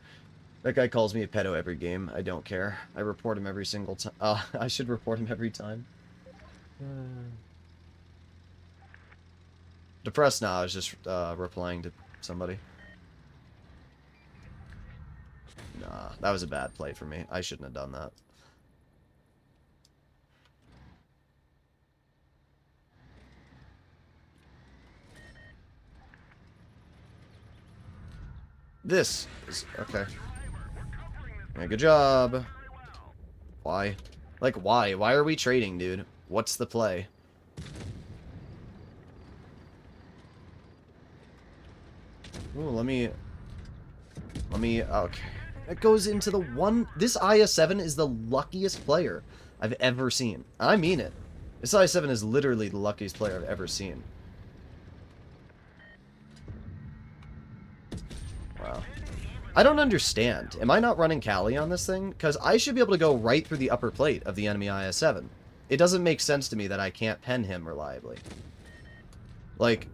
[SPEAKER 1] That guy calls me a pedo every game. I don't care. I report him every single time. I should report him every time. Depressed now. I was just replying to somebody. Nah, that was a bad play for me. I shouldn't have done that. This is... okay. Yeah, good job. Why? Like, why? Why are we trading, dude? What's the play? Ooh, let me... okay. It goes into the one... This IS-7 is the luckiest player I've ever seen. I mean it. This IS-7 is literally the luckiest player I've ever seen. Wow. I don't understand. Am I not running Kali on this thing? Because I should be able to go right through the upper plate of the enemy IS-7. It doesn't make sense to me that I can't pen him reliably. Like,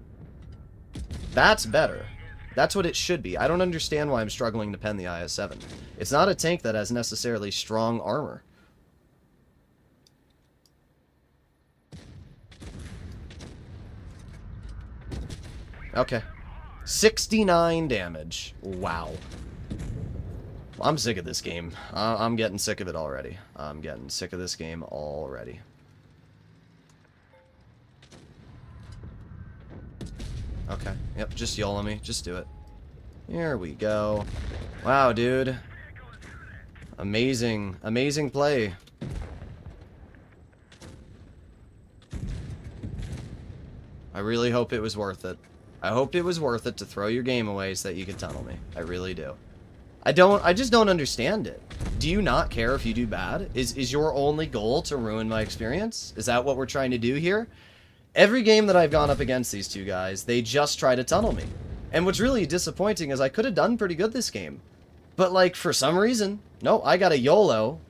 [SPEAKER 1] that's better. That's what it should be. I don't understand why I'm struggling to pen the IS-7. It's not a tank that has necessarily strong armor. Okay. 69 damage. Wow. I'm sick of this game. I'm getting sick of it already. I'm getting sick of this game already. Okay. Yep, just YOLO me. Just do it. Here we go. Wow, dude. Amazing. Amazing play. I really hope it was worth it. I hope it was worth it to throw your game away so that you could tunnel me. I really do. I just don't understand it. Do you not care if you do bad? Is your only goal to ruin my experience? Is that what we're trying to do here? Every game that I've gone up against these two guys, they just try to tunnel me. And what's really disappointing is I could have done pretty good this game. But, like, for some reason, no, I got a YOLO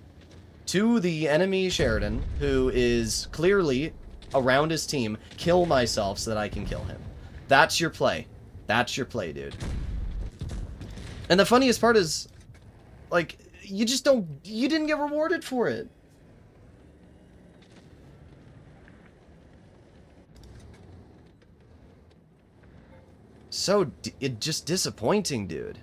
[SPEAKER 1] to the enemy Sheridan, who is clearly around his team, kill myself so that I can kill him. That's your play. That's your play, dude. And the funniest part is, like, you didn't get rewarded for it. So, just disappointing, dude.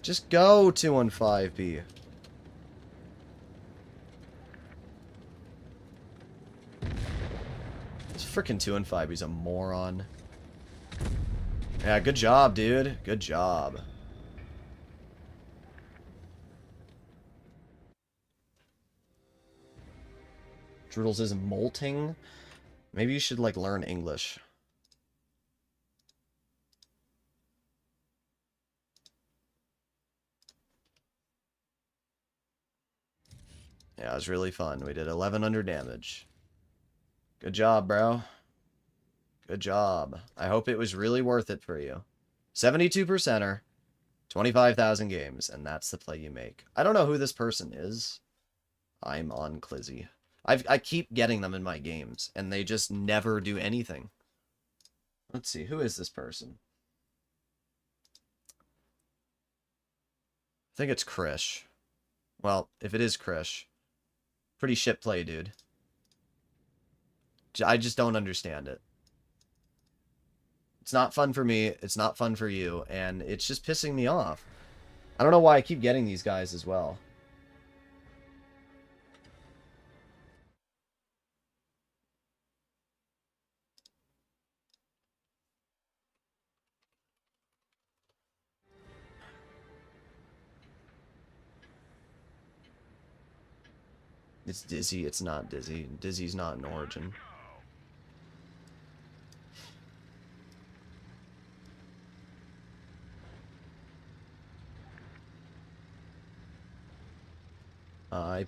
[SPEAKER 1] Just go 215B. This frickin' 215B's a moron. Yeah, good job, dude. Good job. Droodles is molting. Maybe you should, like, learn English. Yeah, it was really fun. We did 1100 damage. Good job, bro. Good job. I hope it was really worth it for you. 72%er, 25,000 games, and that's the play you make. I don't know who this person is. I'm on Clizzy. I keep getting them in my games, and they just never do anything. Let's see, who is this person? I think it's Krish. Well, if it is Krish, pretty shit play, dude. I just don't understand it. It's not fun for me, it's not fun for you, and it's just pissing me off. I don't know why I keep getting these guys as well. It's Dizzy, it's not Dizzy. Dizzy's not an Origin.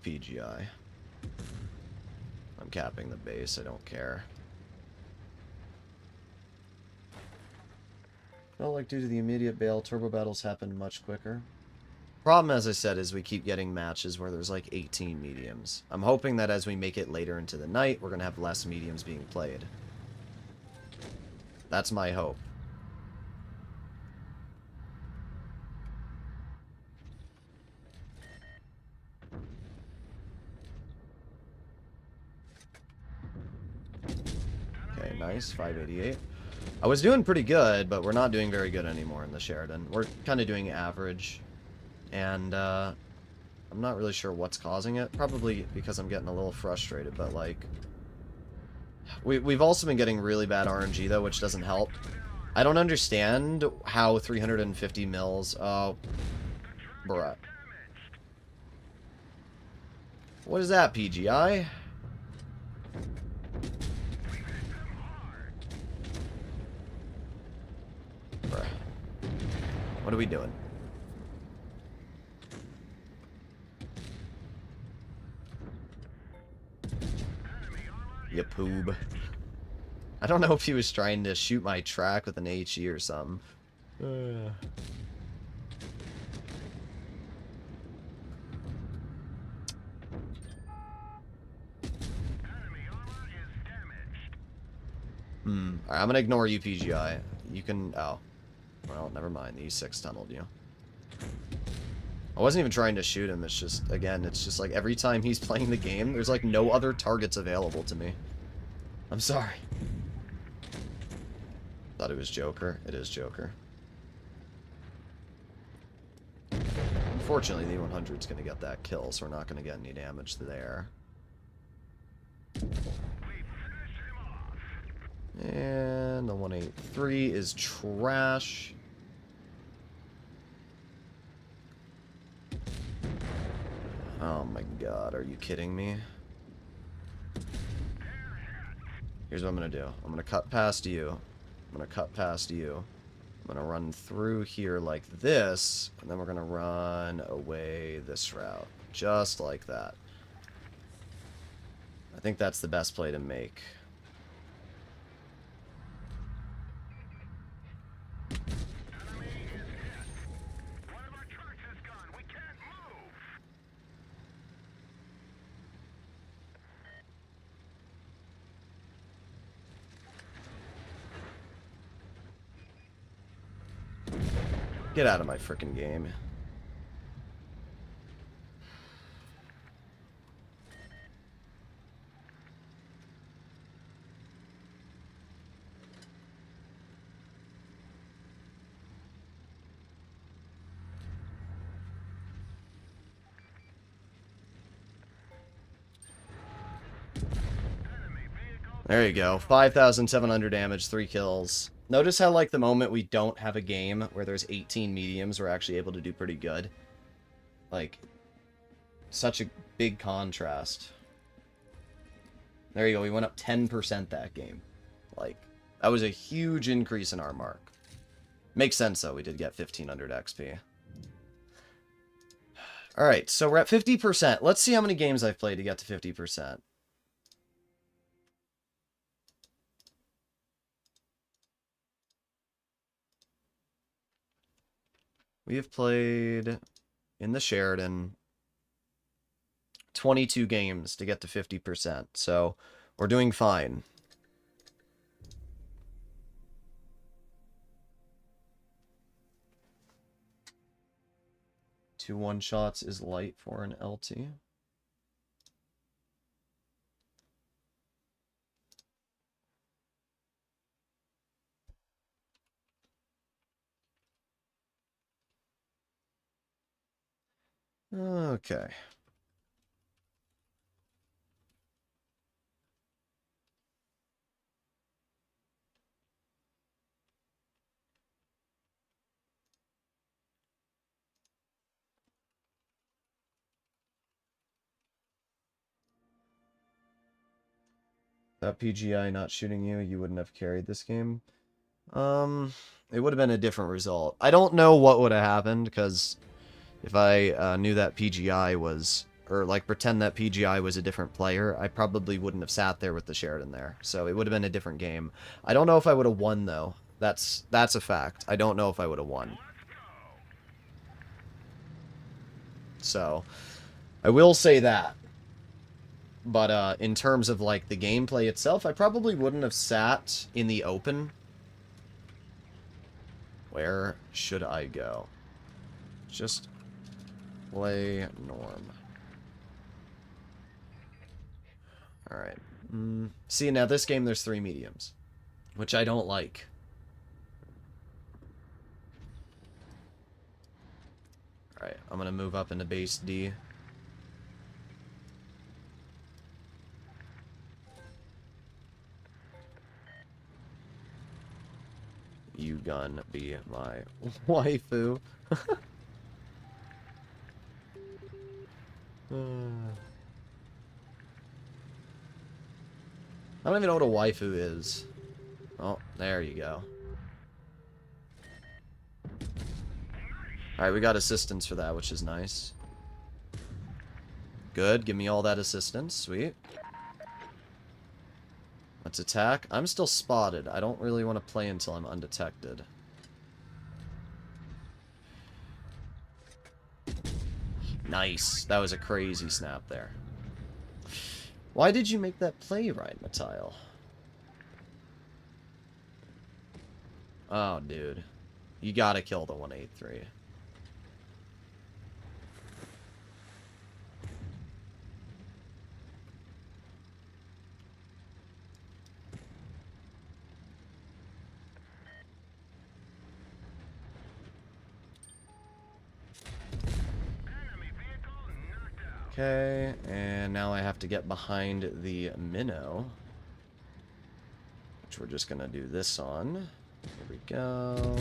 [SPEAKER 1] PGI. I'm capping the base, I don't care. Felt like due to the immediate bail, turbo battles happen much quicker. Problem, as I said, is we keep getting matches where there's like 18 mediums. I'm hoping that as we make it later into the night, we're going to have less mediums being played. That's my hope. Okay, nice. 588. I was doing pretty good, but we're not doing very good anymore in the Sheridan. We're kind of doing average. And, I'm not really sure what's causing it. Probably because I'm getting a little frustrated, but, like... We've also been getting really bad RNG, though, which doesn't help. I don't understand how 350 mils... Oh... Bruh. What is that, PGI? Bruh. What are we doing? You poob. I don't know if he was trying to shoot my track with an HE or something. Alright, I'm gonna ignore you, PGI. You can... Oh. Well, never mind. The E6 tunneled you. I wasn't even trying to shoot him. It's just, again, it's just like every time he's playing the game, there's like no other targets available to me. I'm sorry. Thought it was Joker. It is Joker. Unfortunately, the 100's gonna get that kill, so we're not gonna get any damage there. And the 183 is trash. Oh my god, are you kidding me? Here's what I'm gonna do. I'm gonna cut past you. I'm gonna cut past you. I'm gonna run through here like this, and then we're gonna run away this route. Just like that. I think that's the best play to make. Get out of my frickin' game. There you go. 5,700 damage, 3 kills. Notice how, like, the moment we don't have a game where there's 18 mediums, we're actually able to do pretty good. Like, such a big contrast. There you go. We went up 10% that game. Like, that was a huge increase in our mark. Makes sense, though. We did get 1,500 XP. Alright, so we're at 50%. Let's see how many games I've played to get to 50%. We have played in the Sheridan 22 games to get to 50%, so we're doing fine. Two one-shots is light for an LT. Okay. That PGI not shooting you, you wouldn't have carried this game. It would have been a different result. I don't know what would have happened, because if I knew that PGI was, or like pretend that PGI was a different player, I probably wouldn't have sat there with the Sheridan there. So it would have been a different game. I don't know if I would have won, though. That's a fact. I don't know if I would have won. So, I will say that. But in terms of like the gameplay itself, I probably wouldn't have sat in the open. Where should I go? Just play norm. Alright. See, now this game there's 3 mediums, which I don't like. Alright, I'm gonna move up into base D. You gun be my waifu. I don't even know what a waifu is. Oh, there you go. Alright, we got assistance for that, which is nice. Good, give me all that assistance. Sweet. Let's attack. I'm still spotted. I don't really want to play until I'm undetected. Nice. That was a crazy snap there. Why did you make that play, Ryan Matile? Oh, dude. You gotta kill the 183. Okay, and now I have to get behind the minnow, which we're just gonna do this on. Here we go.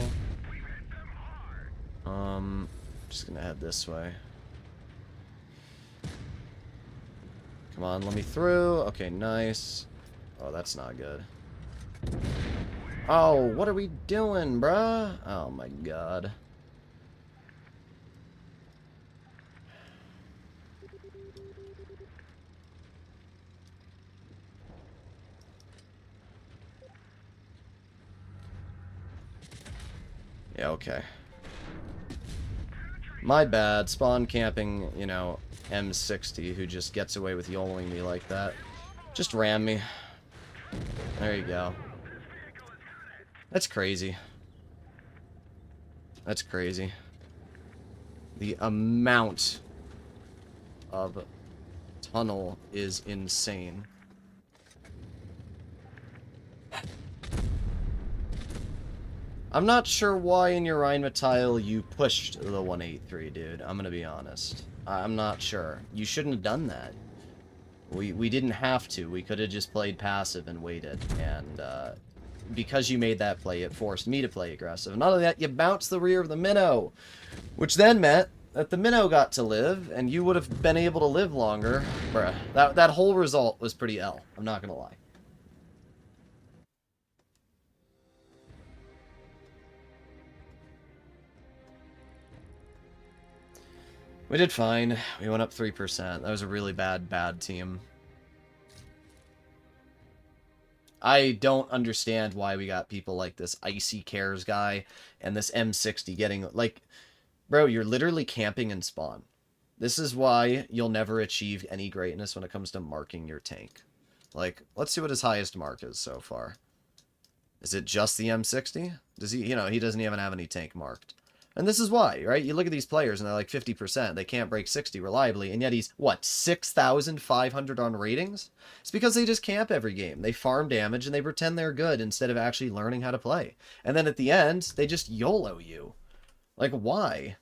[SPEAKER 1] Just gonna head this way. Come on, let me through. Okay, nice. Oh, that's not good. Oh, what are we doing, bruh? Oh my god. Yeah, okay. My bad. Spawn camping, you know, M60 who just gets away with YOLOing me like that. Just ram me. There you go. That's crazy. That's crazy. The amount of tunnel is insane. I'm not sure why in your Rheinmetall you pushed the 183, dude. I'm gonna be honest. I'm not sure. You shouldn't have done that. We didn't have to. We could have just played passive and waited. And because you made that play, it forced me to play aggressive. Not only that, you bounced the rear of the minnow, which then meant that the minnow got to live, and you would have been able to live longer. Bruh, that whole result was pretty L. I'm not gonna lie. We did fine. We went up 3%. That was a really bad team. I don't understand why we got people like this Icy Cares guy and this M60 getting... Like, bro, you're literally camping in spawn. This is why you'll never achieve any greatness when it comes to marking your tank. Like, let's see what his highest mark is so far. Is it just the M60? Does he, you know, he doesn't even have any tank marked. And this is why, right? You look at these players and they're like 50%. They can't break 60 reliably. And yet he's, what, 6,500 on ratings? It's because they just camp every game. They farm damage and they pretend they're good instead of actually learning how to play. And then at the end, they just YOLO you. Like, why?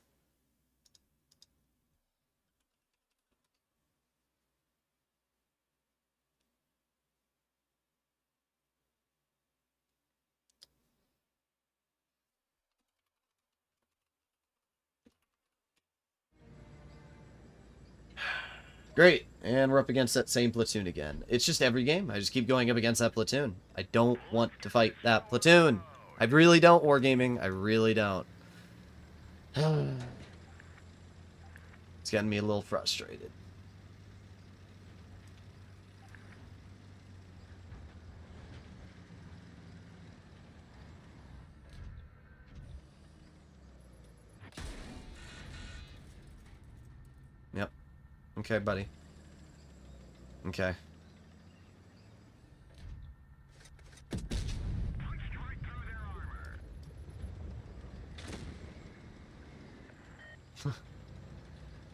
[SPEAKER 1] Great, and we're up against that same platoon again. It's just every game. I just keep going up against that platoon. I don't want to fight that platoon. I really don't, Wargaming. I really don't. It's getting me a little frustrated. Yep. Okay, buddy. Okay.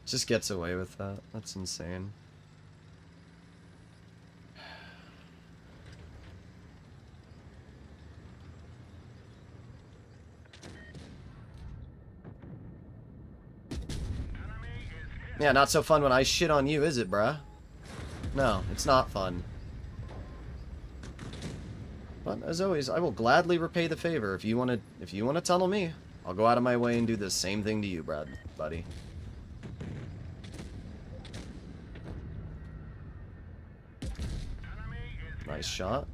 [SPEAKER 1] Just gets away with that. That's insane. Yeah, not so fun when I shit on you, is it, bruh? No, it's not fun. But as always, I will gladly repay the favor. If you wanna tunnel me, I'll go out of my way and do the same thing to you, buddy. Nice shot.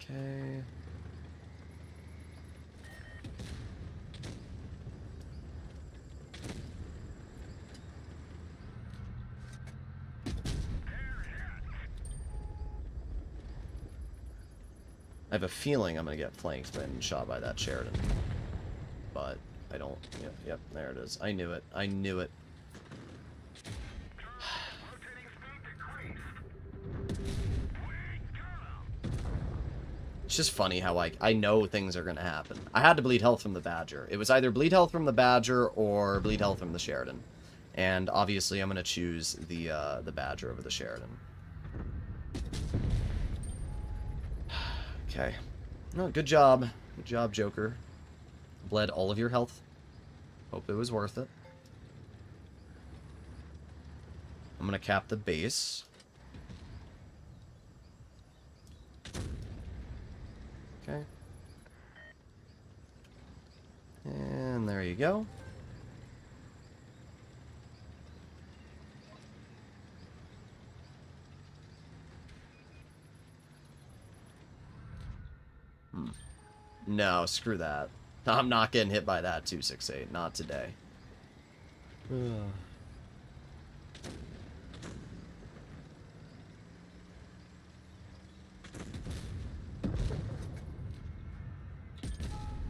[SPEAKER 1] Okay. I have a feeling I'm going to get flanked and shot by that Sheridan. But I don't. Yep, there it is. I knew it. I knew it. It's just funny how I know things are going to happen. I had to bleed health from the Badger. It was either bleed health from the Badger or bleed health from the Sheridan. And obviously I'm going to choose the Badger over the Sheridan. Okay. No, good job. Good job, Joker. Bled all of your health. Hope it was worth it. I'm going to cap the base. Okay. And there you go. No, screw that. I'm not getting hit by that 268. Not today.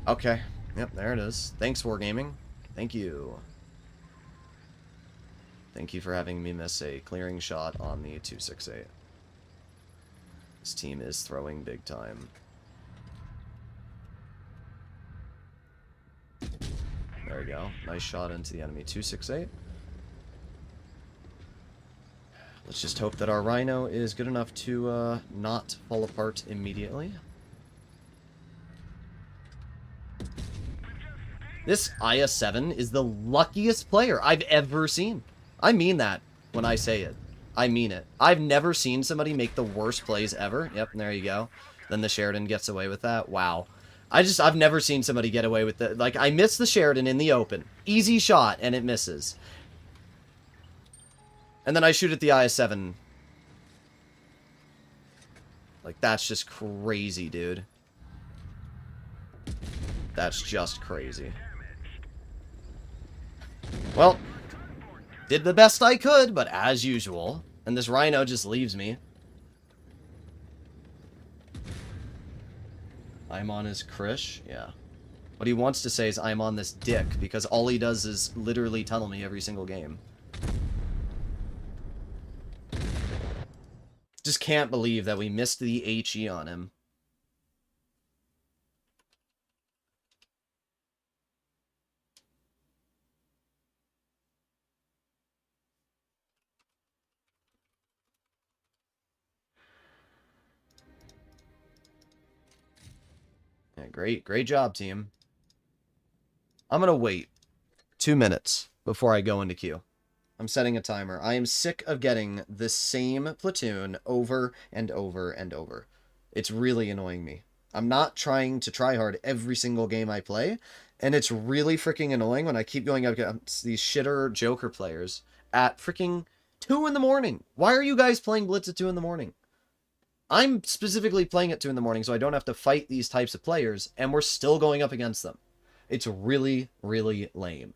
[SPEAKER 1] Okay. Yep, there it is. Thanks, Wargaming. Thank you. Thank you for having me miss a clearing shot on the 268. This team is throwing big time. There we go. Nice shot into the enemy 268. Let's just hope that our Rhino is good enough to not fall apart immediately. This IS-7 is the luckiest player I've ever seen. I mean that when I say it. I mean it. I've never seen somebody make the worst plays ever. Yep, and there you go. Then the Sheridan gets away with that. Wow. I've never seen somebody get away with it. Like, I missed the Sheridan in the open. Easy shot, and it misses. And then I shoot at the IS-7. Like, that's just crazy, dude. That's just crazy. Well, did the best I could, but as usual. And this Rhino just leaves me. I'm on his Krish? Yeah. What he wants to say is I'm on this dick, because all he does is literally tunnel me every single game. Just can't believe that we missed the HE on him. Yeah, great job, team. I'm gonna wait 2 minutes before I go into queue. I'm setting a timer. I am sick of getting the same platoon over and over and over. It's really annoying me. I'm not trying to try hard every single game I play, and it's really freaking annoying when I keep going up against these shitter Joker players at freaking 2 in the morning. Why are you guys playing Blitz at 2 in the morning? I'm specifically playing at 2 in the morning so I don't have to fight these types of players, and we're still going up against them. It's really, really lame.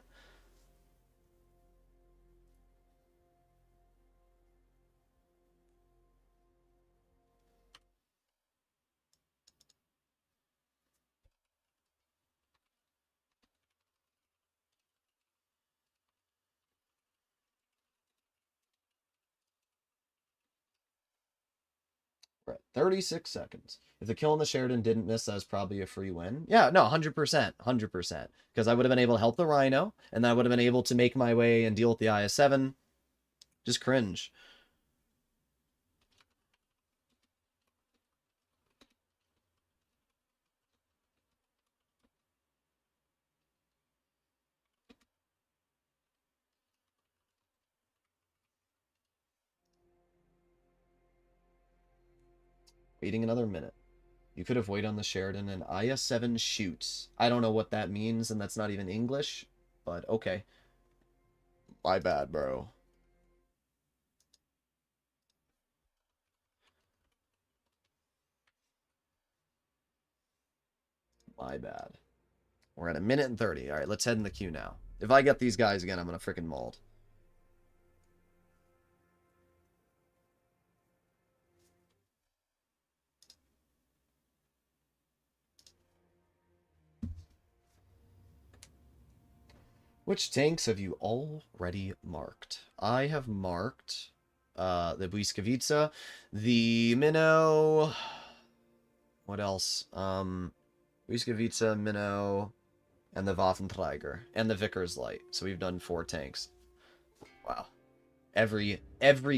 [SPEAKER 1] We're at 36 seconds. If the kill on the Sheridan didn't miss, that was probably a free win. Yeah, no, 100%. 100%. Because I would have been able to help the Rhino, and I would have been able to make my way and deal with the IS-7. Just cringe. Waiting another minute. You could have waited on the Sheridan and IS-7 shoots. I don't know what that means, and that's not even English, but okay. My bad, bro. My bad. We're at 1:30. All right, let's head in the queue now. If I get these guys again, I'm gonna freaking mold. Which tanks have you already marked? I have marked the Błyskawica, the Minnow. What else? Błyskawica, Minnow, and the Waffenträger, and the Vickers Light. So we've done 4 tanks. Wow. Every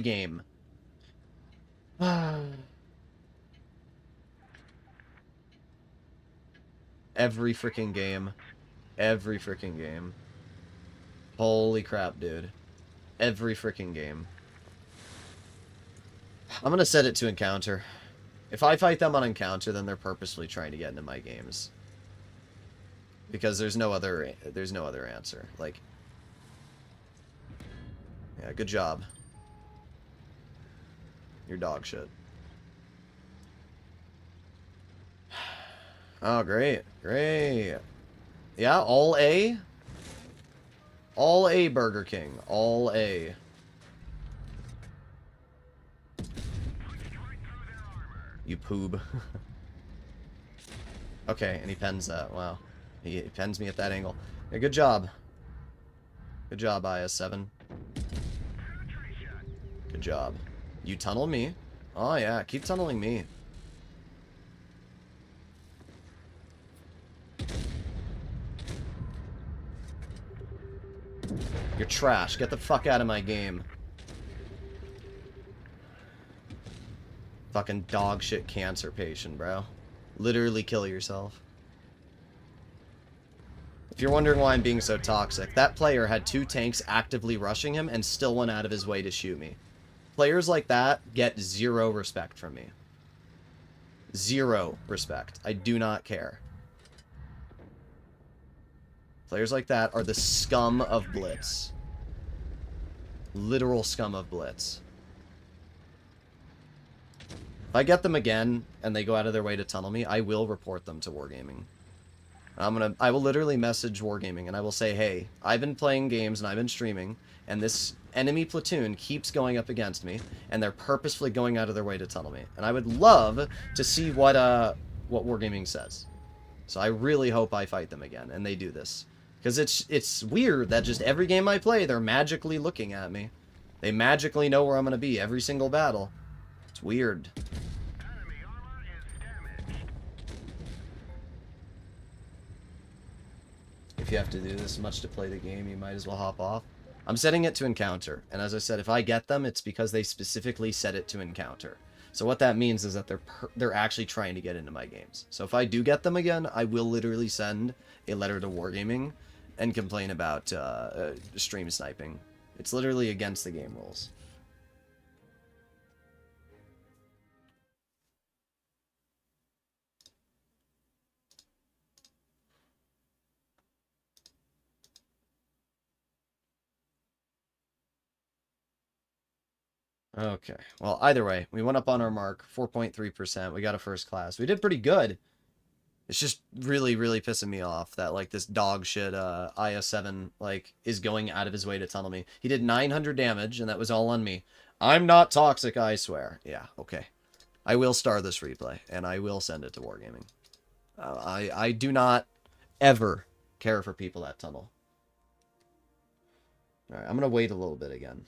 [SPEAKER 1] game. Every freaking game. Every freaking game. Holy crap, dude. Every freaking game. I'm gonna set it to encounter. If I fight them on encounter, then they're purposely trying to get into my games. Because there's no other answer. Like, yeah, good job. You're dog shit. Oh, great. Great. Yeah, all A. All A, Burger King. All A. You poob. Okay, and he pens that. Wow. He pens me at that angle. Yeah, good job. Good job, IS-7. Good job. You tunnel me. Oh, yeah. Keep tunneling me. You're trash. Get the fuck out of my game. Fucking dog shit cancer patient, bro. Literally kill yourself. If you're wondering why I'm being so toxic, that player had 2 tanks actively rushing him and still went out of his way to shoot me. Players like that get 0 respect from me. 0 respect. I do not care. Players like that are the scum of Blitz. Literal scum of Blitz. If I get them again, and they go out of their way to tunnel me, I will report them to Wargaming. I will literally message Wargaming, and I will say, hey, I've been playing games, and I've been streaming, and this enemy platoon keeps going up against me, and they're purposefully going out of their way to tunnel me. And I would love to see what Wargaming says. So I really hope I fight them again, and they do this. Because it's weird that just every game I play, they're magically looking at me. They magically know where I'm going to be every single battle. It's weird.
[SPEAKER 3] Enemy armor is damaged.
[SPEAKER 1] If you have to do this much to play the game, you might as well hop off. I'm setting it to encounter. And as I said, if I get them, it's because they specifically set it to encounter. So what that means is that they're actually trying to get into my games. So if I do get them again, I will literally send a letter to Wargaming and complain about stream sniping. It's literally against the game rules. Okay. Well, either way, we went up on our mark, 4.3%. We got a first class. We did pretty good. It's just really, really pissing me off that, like, this dog shit IS-7, like, is going out of his way to tunnel me. He did 900 damage, and that was all on me. I'm not toxic, I swear. Yeah, okay. I will star this replay, and I will send it to Wargaming. I do not ever care for people that tunnel. Alright, I'm gonna wait a little bit again.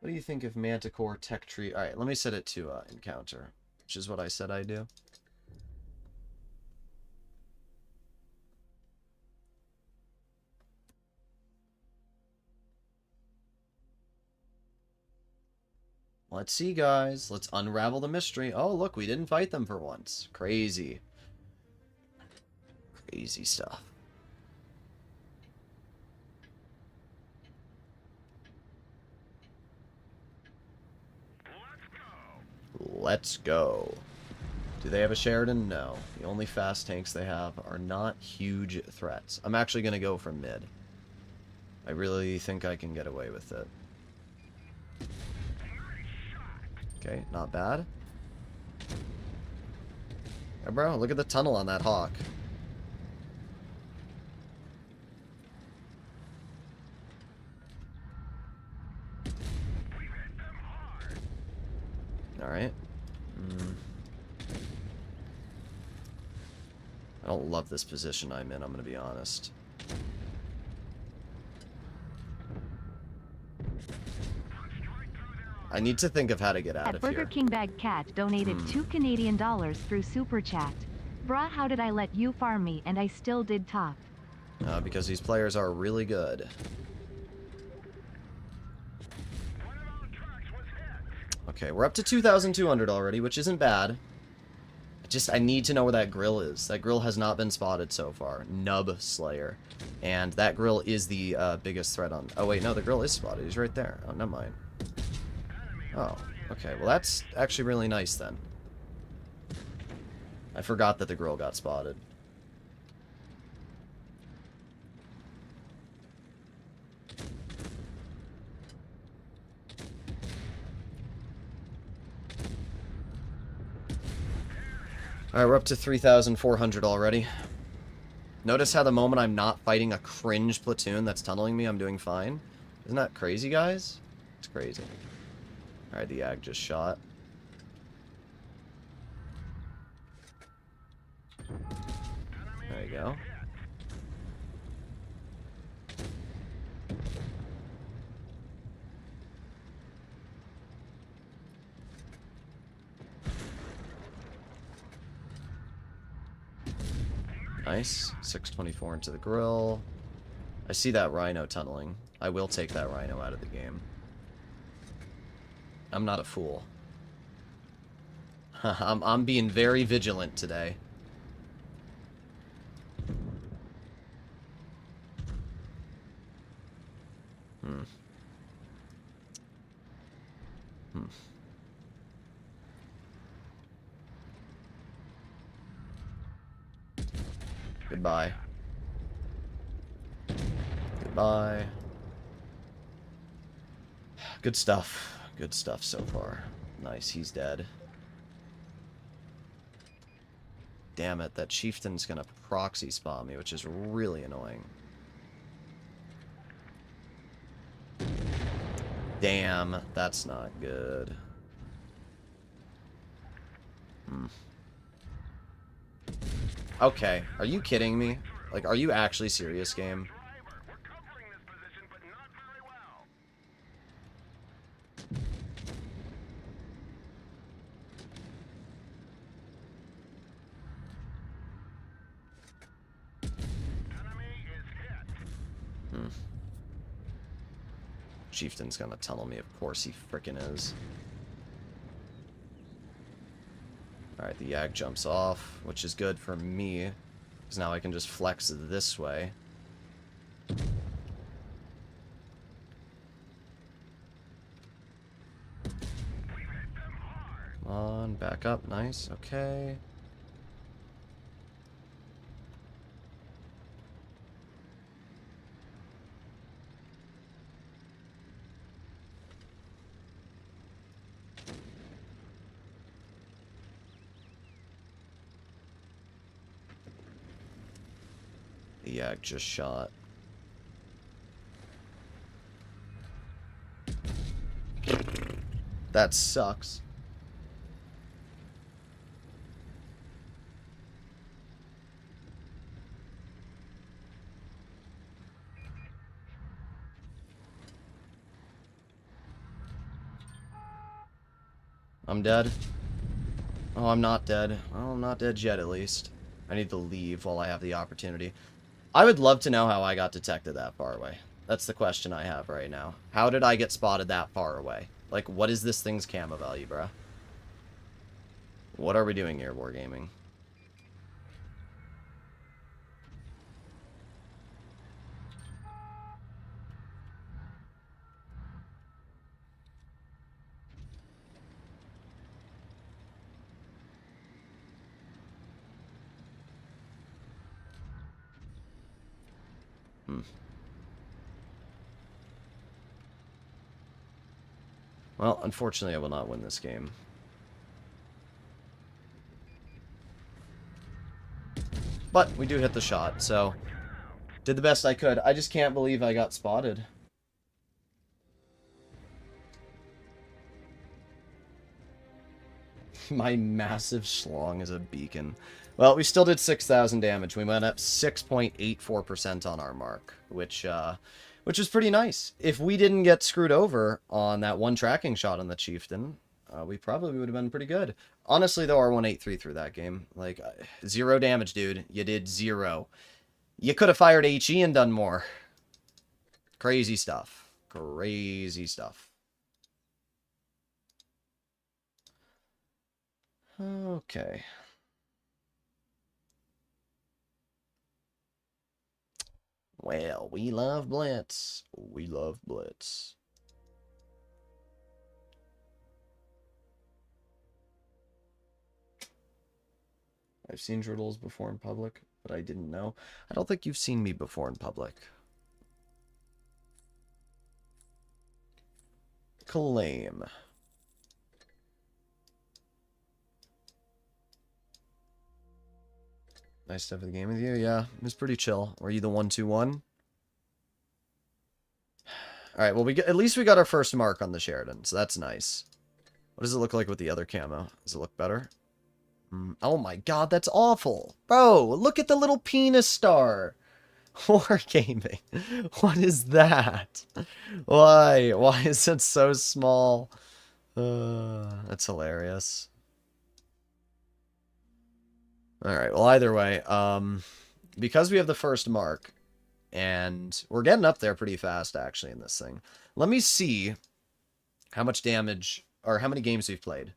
[SPEAKER 1] What do you think of Manticore Tech Tree? Alright, let me set it to encounter, which is what I said I'd do. Let's see, guys. Let's unravel the mystery. Oh, look, we didn't fight them for once. Crazy. Crazy stuff. Let's go. Do they have a Sheridan? No. The only fast tanks they have are not huge threats. I'm actually going to go for mid. I really think I can get away with it. Okay, not bad. Hey, bro, look at the tunnel on that hawk. Alright. I don't love this position I'm in, I'm going to be honest. I need to think of how to get out
[SPEAKER 2] At
[SPEAKER 1] of
[SPEAKER 2] Burger
[SPEAKER 1] here.
[SPEAKER 2] King Bag Cat donated $2 Canadian through Super Chat. Bruh, how did I let you farm me and I still did top?
[SPEAKER 1] Because these players are really good. Okay, we're up to 2,200 already, which isn't bad. I need to know where that grill is. That grill has not been spotted so far. Nub Slayer. And that grill is the biggest threat on... Oh, wait, no, the grill is spotted. He's right there. Oh, never mind. Oh, okay. Well, that's actually really nice, then. I forgot that the grill got spotted. Alright, we're up to 3,400 already. Notice how the moment I'm not fighting a cringe platoon that's tunneling me, I'm doing fine? Isn't that crazy, guys? It's crazy. Alright, the Ag just shot. There you go. Nice. 624 into the grill. I see that rhino tunneling. I will take that rhino out of the game. I'm not a fool. I'm being very vigilant today. Goodbye. Goodbye. Good stuff. Good stuff so far. Nice, he's dead. Damn it, that chieftain's gonna proxy spawn me, which is really annoying. Damn, that's not good. Okay, are you kidding me? Like, are you actually serious, game?
[SPEAKER 3] We're covering this position, but not very well. Enemy is hit.
[SPEAKER 1] Chieftain's gonna tunnel me, of course he frickin' is. Alright, the Yag jumps off, which is good for me, because now I can just flex this way. Come on, back up, nice, okay. The Yag just shot. That sucks. I'm dead. Oh, I'm not dead. Well, I'm not dead yet, at least. I need to leave while I have the opportunity. I would love to know how I got detected that far away. That's the question I have right now. How did I get spotted that far away? Like, what is this thing's camo value, bruh? What are we doing here, Wargaming? Well, unfortunately, I will not win this game. But we do hit the shot, so did the best I could. I just can't believe I got spotted. My massive schlong is a beacon. Well, we still did 6,000 damage. We went up 6.84% on our mark, which is pretty nice. If we didn't get screwed over on that one tracking shot on the Chieftain, we probably would have been pretty good. Honestly, though, our 183 through that game. Like, 0 damage, dude. You did 0. You could have fired HE and done more. Crazy stuff. Crazy stuff. Okay. Well, we love Blitz. We love Blitz. I've seen Droodles before in public, but I didn't know. I don't think you've seen me before in public. Claim. Nice to have the game with you. Yeah, it was pretty chill. Were you the 1-2-1? Alright, well, at least we got our first mark on the Sheridan, so that's nice. What does it look like with the other camo? Does it look better? Oh my god, that's awful. Bro, look at the little penis star. Wargaming. What is that? Why? Why is it so small? That's hilarious. Alright, well, either way, because we have the first mark, and we're getting up there pretty fast, actually, in this thing. Let me see how much damage, or how many games we've played.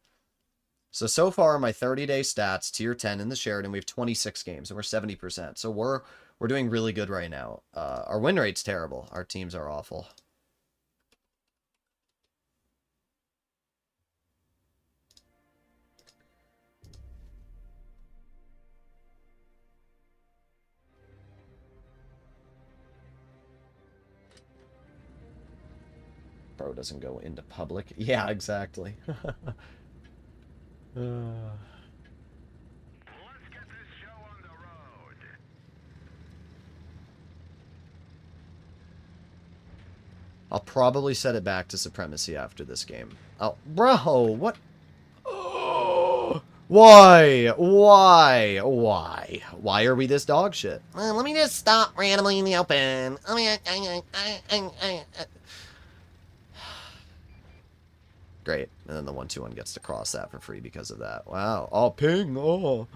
[SPEAKER 1] So far, my 30-day stats, tier 10 in the Sheridan, we have 26 games, and we're 70%. So we're doing really good right now. Our win rate's terrible. Our teams are awful. Bro doesn't go into public. Yeah, exactly.
[SPEAKER 3] Let's get this show on the road.
[SPEAKER 1] I'll probably set it back to Supremacy after this game. Oh, bro, what? Oh, why? Why? Why? Why are we this dog shit?
[SPEAKER 4] Let me just stop randomly in the open.
[SPEAKER 1] Great. And then the 1-2-1 gets to cross that for free because of that. Wow. Oh, ping. Oh.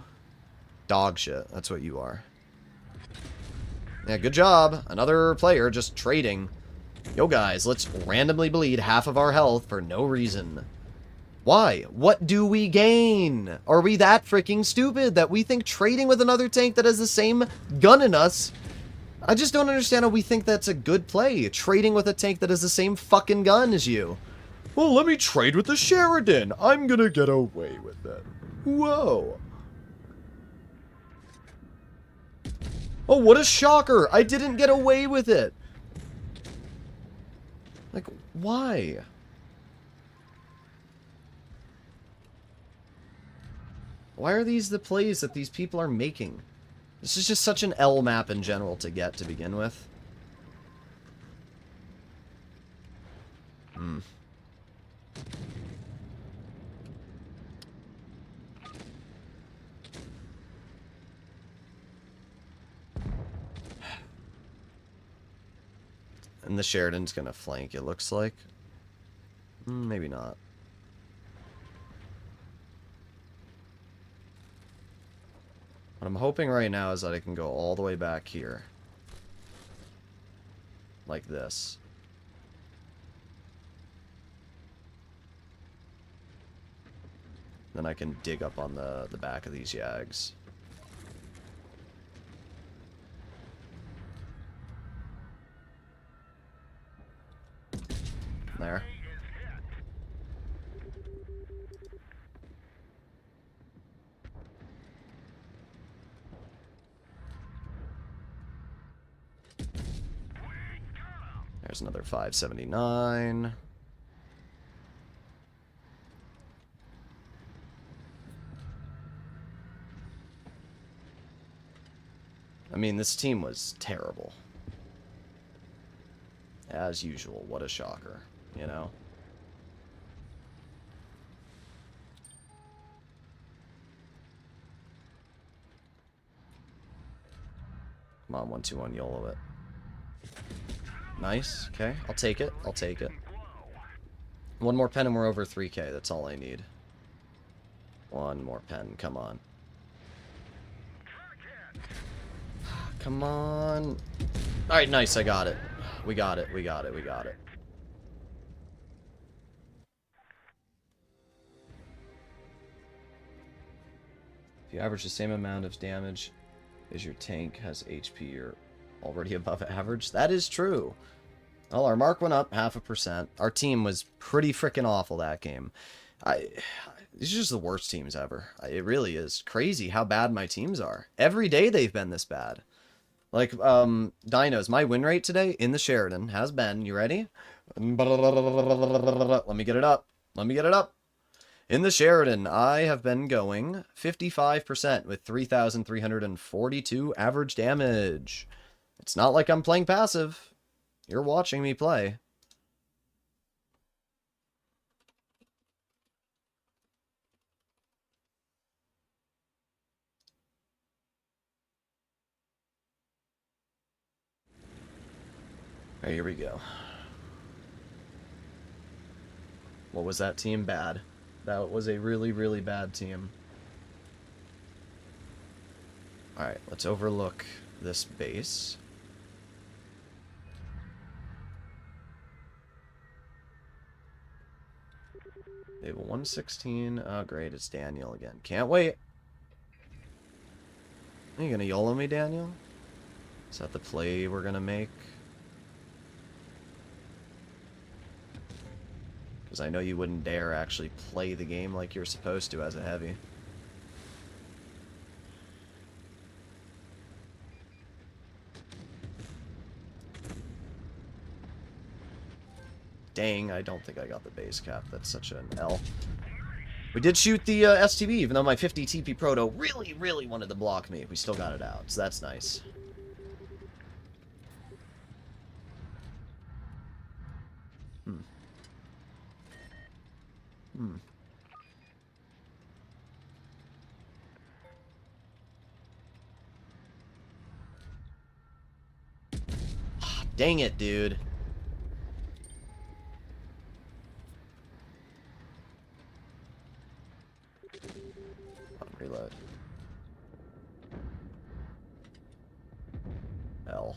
[SPEAKER 1] Dog shit. That's what you are. Yeah, good job. Another player just trading. Yo, guys, let's randomly bleed half of our health for no reason. Why? What do we gain? Are we that freaking stupid that we think trading with another tank that has the same gun in us? I just don't understand how we think that's a good play. Trading with a tank that has the same fucking gun as you. Well, let me trade with the Sheridan. I'm gonna get away with it. Whoa. Oh, what a shocker. I didn't get away with it. Like, why? Why are these the plays that these people are making? This is just such an L map in general to get to begin with. And the Sheridan's gonna flank, it looks like. Maybe not. What I'm hoping right now is that I can go all the way back here. Like this. Then I can dig up on the back of these Yags. There. There's another 579. I mean, this team was terrible. As usual, what a shocker, you know? Come on, 1-2-1 YOLO it. Nice, okay, I'll take it, I'll take it. One more pen and we're over 3K, that's all I need. One more pen, come on. Come on. Alright, nice, I got it. We got it, we got it, we got it. If you average the same amount of damage as your tank has HP, you're already above average. That is true. Well, our mark went up 0.5%. Our team was pretty freaking awful that game. These are just the worst teams ever. It really is crazy how bad my teams are. Every day they've been this bad. Like, Dinos, my win rate today in the Sheridan has been, you ready? Let me get it up. Let me get it up. In the Sheridan, I have been going 55% with 3,342 average damage. It's not like I'm playing passive. You're watching me play. Alright, here we go. What was that team? Bad. That was a really, really bad team. Alright, let's overlook this base. They have a 116. Oh, great, it's Daniel again. Can't wait. Are you gonna YOLO me, Daniel? Is that the play we're gonna make? Because I know you wouldn't dare actually play the game like you're supposed to as a heavy. Dang, I don't think I got the base cap. That's such an L. We did shoot the STB, even though my 50 TP Proto really, really wanted to block me. We still got it out, so that's nice. Dang it, dude. Reload. L.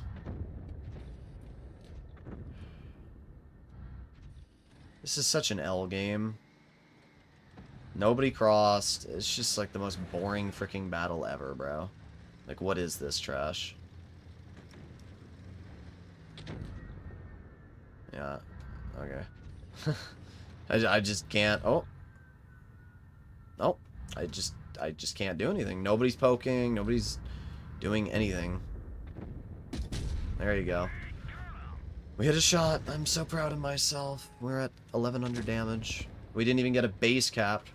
[SPEAKER 1] This is such an L game. Nobody crossed. It's just like the most boring freaking battle ever, bro. Like, what is this trash? Yeah. Okay. I just can't. Oh. Nope. I just can't do anything. Nobody's poking. Nobody's doing anything. There you go. We hit a shot. I'm so proud of myself. We're at 1,100 damage. We didn't even get a base cap.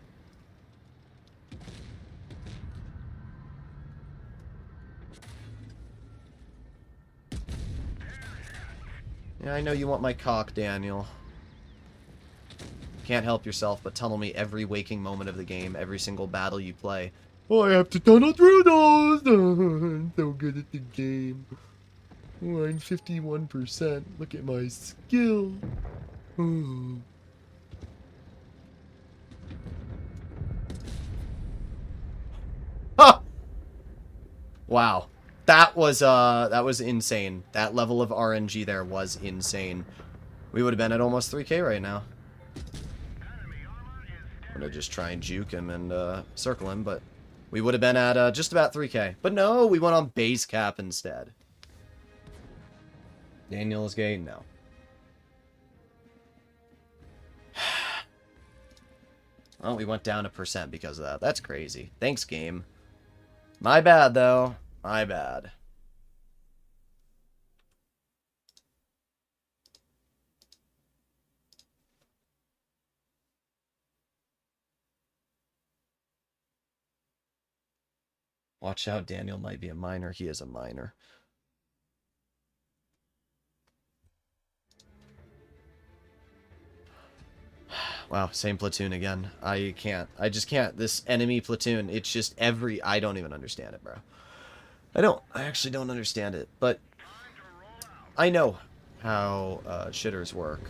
[SPEAKER 1] Yeah, I know you want my cock, Daniel. Can't help yourself but tunnel me every waking moment of the game, every single battle you play. Oh, I have to tunnel Droodles! I'm so good at the game. Oh, I'm 51%. Look at my skill. Oh. Ha! Wow. That was insane. That level of RNG there was insane. We would have been at almost 3K right now. I'm gonna just try and juke him and circle him, but we would have been at just about 3K. But no, we went on base cap instead. Daniel is gay? No. Well, we went down 1% because of that. That's crazy. Thanks, game. My bad, though. My bad. Watch out, Daniel might be a minor. He is a minor. Wow, same platoon again. I can't. I just can't. This enemy platoon, it's just every... I don't even understand it, bro. I don't. I actually don't understand it. But I know how shitters work.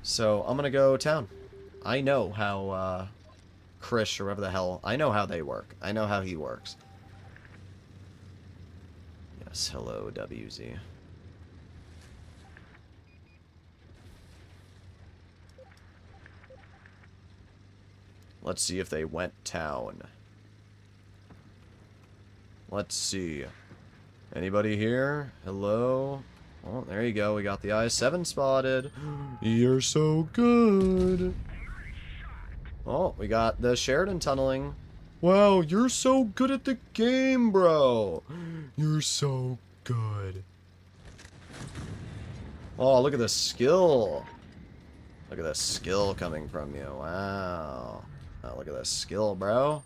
[SPEAKER 1] So I'm gonna go town. I know how Krish or whatever the hell, I know how they work. I know how he works. Yes, hello, WZ. Let's see if they went town. Let's see. Anybody here? Hello? Oh, there you go. We got the I-7 spotted. You're so good. Oh, we got the Sheridan tunneling. Wow, you're so good at the game, bro. You're so good. Oh, look at the skill. Look at the skill coming from you. Wow. Oh, look at the skill, bro.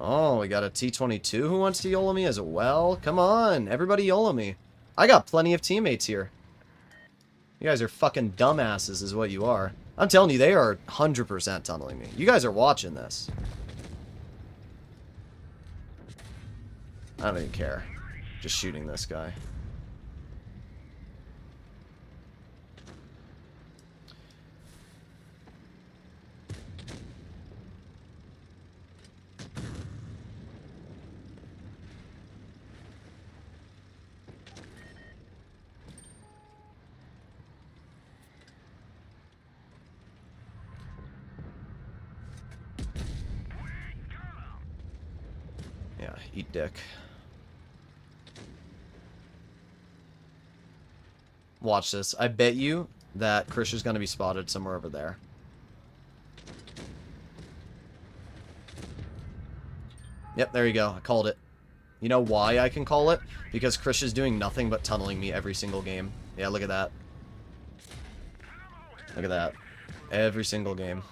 [SPEAKER 1] Oh, we got a T-22 who wants to YOLO me as well? Come on, everybody YOLO me. I got plenty of teammates here. You guys are fucking dumbasses is what you are. I'm telling you, they are 100% tunneling me. You guys are watching this. I don't even care. Just shooting this guy. Yeah, eat dick. Watch this. I bet you that Krish is going to be spotted somewhere over there. Yep, there you go. I called it. You know why I can call it? Because Krish is doing nothing but tunneling me every single game. Yeah, look at that. Look at that. Every single game.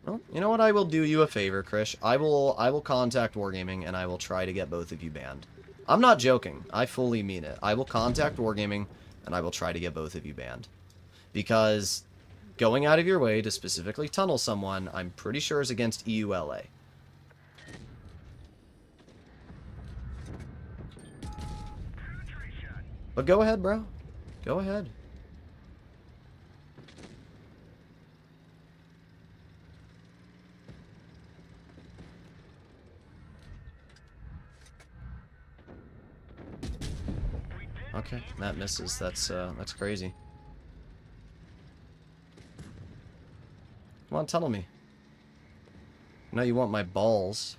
[SPEAKER 1] Well, you know what? I will do you a favor, Krish. I will contact Wargaming and I will try to get both of you banned. I'm not joking. I fully mean it. I will contact Wargaming and I will try to get both of you banned. Because going out of your way to specifically tunnel someone, I'm pretty sure is against EULA. But go ahead, bro. Go ahead. Okay, that misses. That's crazy. Come on, tunnel me. No, you want my balls.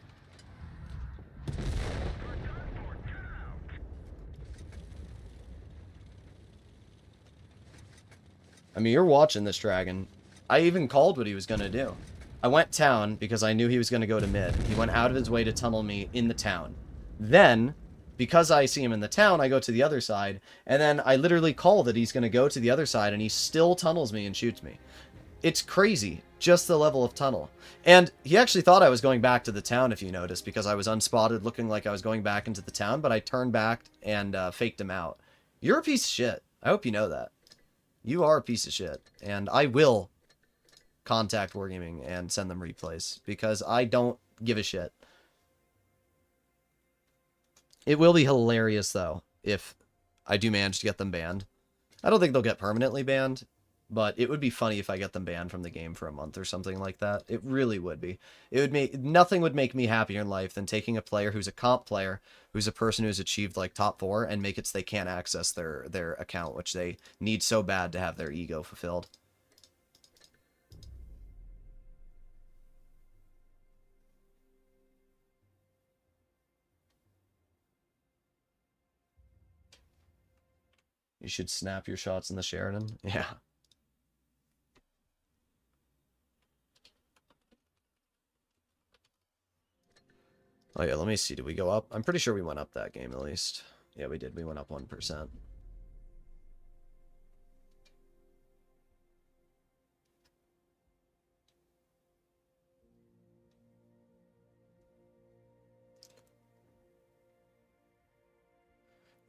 [SPEAKER 1] I mean, you're watching this dragon. I even called what he was going to do. I went town because I knew he was going to go to mid. He went out of his way to tunnel me in the town. Then, because I see him in the town, I go to the other side. And then I literally call that he's going to go to the other side, and he still tunnels me and shoots me. It's crazy, just the level of tunnel. And he actually thought I was going back to the town, if you noticed, because I was unspotted looking like I was going back into the town, but I turned back and faked him out. You're a piece of shit. I hope you know that. You are a piece of shit, and I will contact Wargaming and send them replays, because I don't give a shit. It will be hilarious, though, if I do manage to get them banned. I don't think they'll get permanently banned, but it would be funny if I get them banned from the game for a month or something like that. It really would be. It would make nothing would make me happier in life than taking a player who's a comp player, who's a person who's achieved like top 4, and make it so they can't access their account, which they need so bad to have their ego fulfilled. You should snap your shots in the Sheridan. Yeah. Oh yeah, let me see. Did we go up? I'm pretty sure we went up that game at least. Yeah, we did. We went up 1%.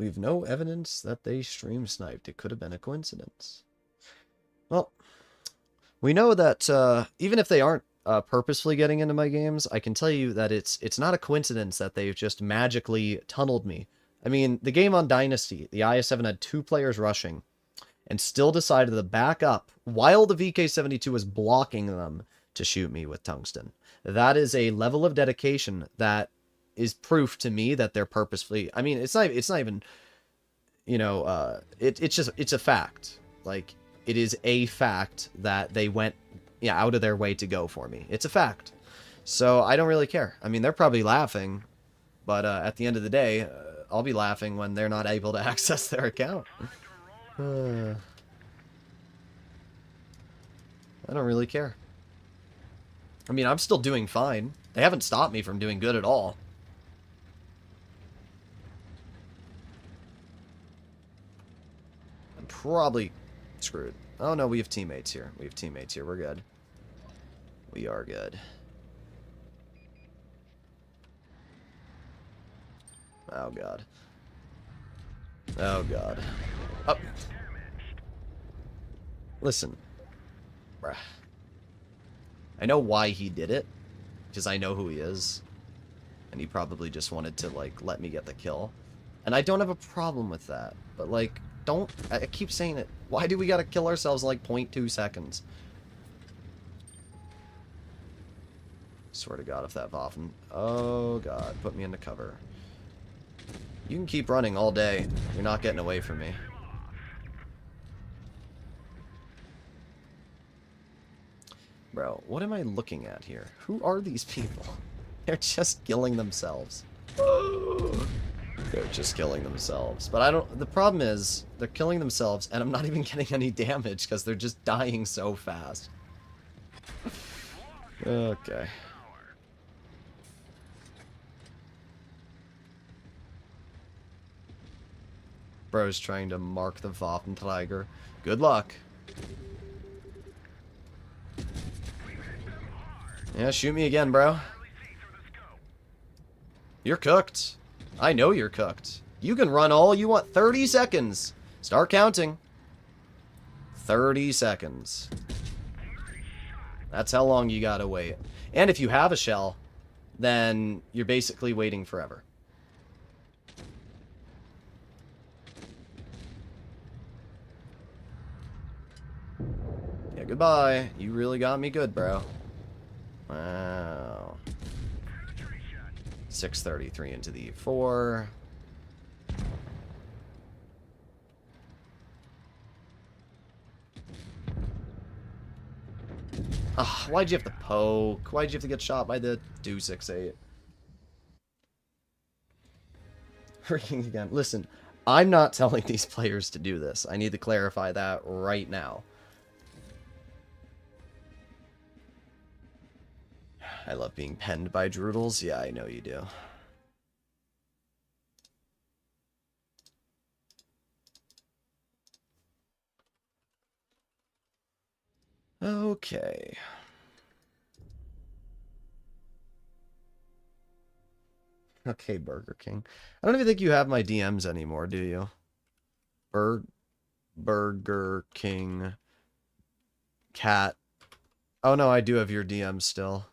[SPEAKER 1] We've no evidence that they stream sniped. It could have been a coincidence. Well, we know that even if they aren't purposefully getting into my games, I can tell you that it's not a coincidence that they've just magically tunneled me. I mean, the game on Dynasty, the IS-7 had 2 players rushing and still decided to back up while the VK-72 was blocking them to shoot me with tungsten. That is a level of dedication that is proof to me that they're purposefully... I mean, it's not even, you know, it's a fact. Like, it is a fact that they went out of their way to go for me. It's a fact. So I don't really care. I mean, they're probably laughing, but at the end of the day, I'll be laughing when they're not able to access their account. I don't really care. I mean, I'm still doing fine. They haven't stopped me from doing good at all. I'm probably screwed. Oh no, we have teammates here. We have teammates here. We're good. We are good. Oh god. Oh god. Oh. Listen. Bruh. I know why he did it. Because I know who he is. And he probably just wanted to, like, let me get the kill. And I don't have a problem with that. But, like, don't... I keep saying it. Why do we gotta kill ourselves in, like, 0.2 seconds? Swear to God, if that Waffen... Oh, God. Put me into cover. You can keep running all day. You're not getting away from me. Bro, what am I looking at here? Who are these people? They're just killing themselves. They're just killing themselves. But I don't... The problem is, they're killing themselves, and I'm not even getting any damage, because they're just dying so fast. Okay. Bro's trying to mark the Waffenträger. Good luck. Yeah, shoot me again, bro. You're cooked. I know you're cooked. You can run all you want. 30 seconds. Start counting. 30 seconds. That's how long you gotta wait. And if you have a shell, then you're basically waiting forever. Yeah, goodbye. You really got me good, bro. Wow. 633 into the E4. Ah, why'd you have to poke? Why'd you have to get shot by the 268? Freaking again. Listen, I'm not telling these players to do this. I need to clarify that right now. I love being penned by Droodles. Yeah, I know you do. Okay. Okay, Burger King. I don't even think you have my DMs anymore, do you? Burger King. Cat. Oh no, I do have your DMs still.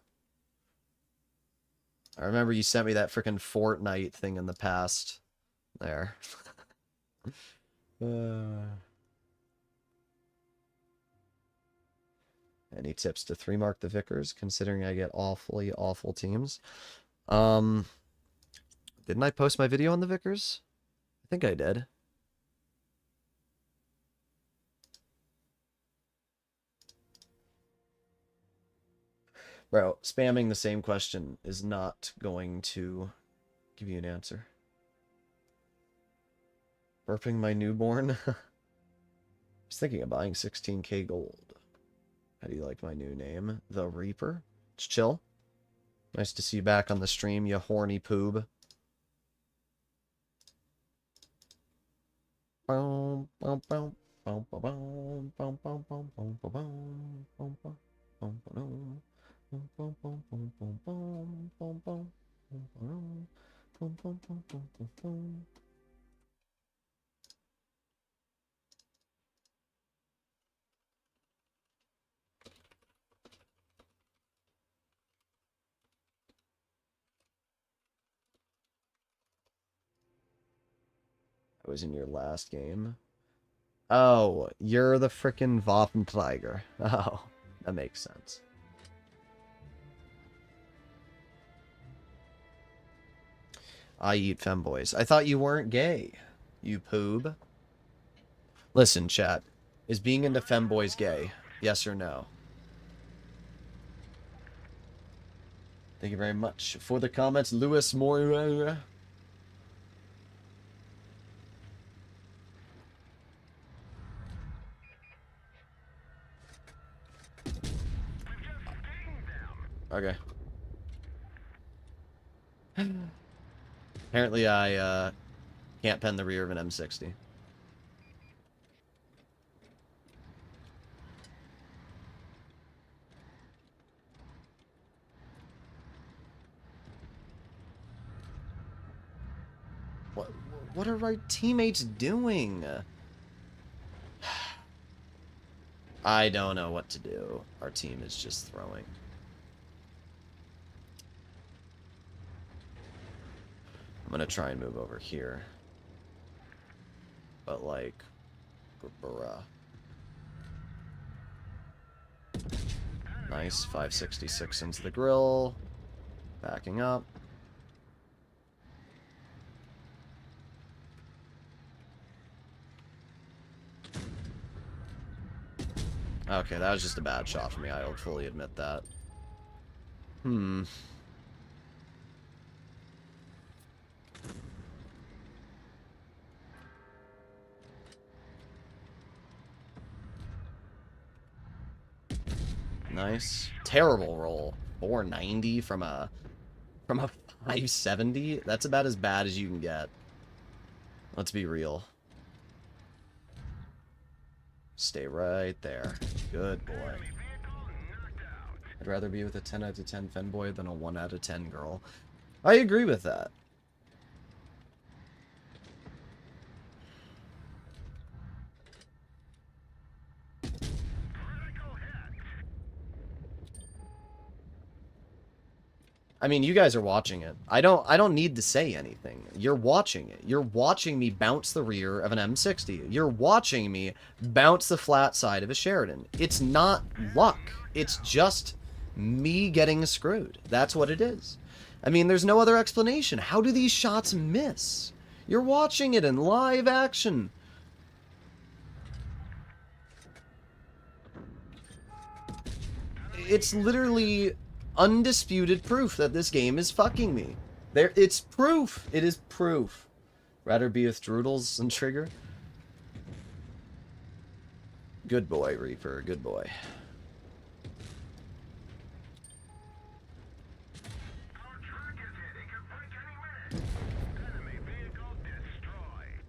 [SPEAKER 1] I remember you sent me that frickin' Fortnite thing in the past. There. Any tips to 3-mark the Vickers, considering I get awfully awful teams? Didn't I post my video on the Vickers? I think I did. Bro, spamming the same question is not going to give you an answer. Burping my newborn? I was thinking of buying 16k gold. How do you like my new name? The Reaper? It's chill. Nice to see you back on the stream, you horny poob. I was in your last game. Oh, you're the frickin' Waffentiger. Oh, that makes sense. I eat femboys. I thought you weren't gay, you poob. Listen, chat. Is being into femboys gay? Yes or no? Thank you very much for the comments, Louis Moira. Okay. Apparently I can't pen the rear of an M60. What are our teammates doing? I don't know what to do. Our team is just throwing. I'm gonna try and move over here. But like, bruh. Nice, 566 into the grill. Backing up. Okay, that was just a bad shot for me. I'll fully admit that. Nice. Terrible roll. 490 from a 570. That's about as bad as you can get. Let's be real. Stay right there. Good boy. I'd rather be with a 10 out of 10 femboy than a 1 out of 10 girl. I agree with that. I mean, you guys are watching it. I don't need to say anything. You're watching it. You're watching me bounce the rear of an M60. You're watching me bounce the flat side of a Sheridan. It's not luck. It's just me getting screwed. That's what it is. I mean, there's no other explanation. How do these shots miss? You're watching it in live action. It's literally undisputed proof that this game is fucking me. It's proof. It is proof. Rather be with Droodles and Trigger. Good boy, Reaper. Good boy.
[SPEAKER 3] Our truck is hit. It could break any minute. Enemy vehicle destroyed.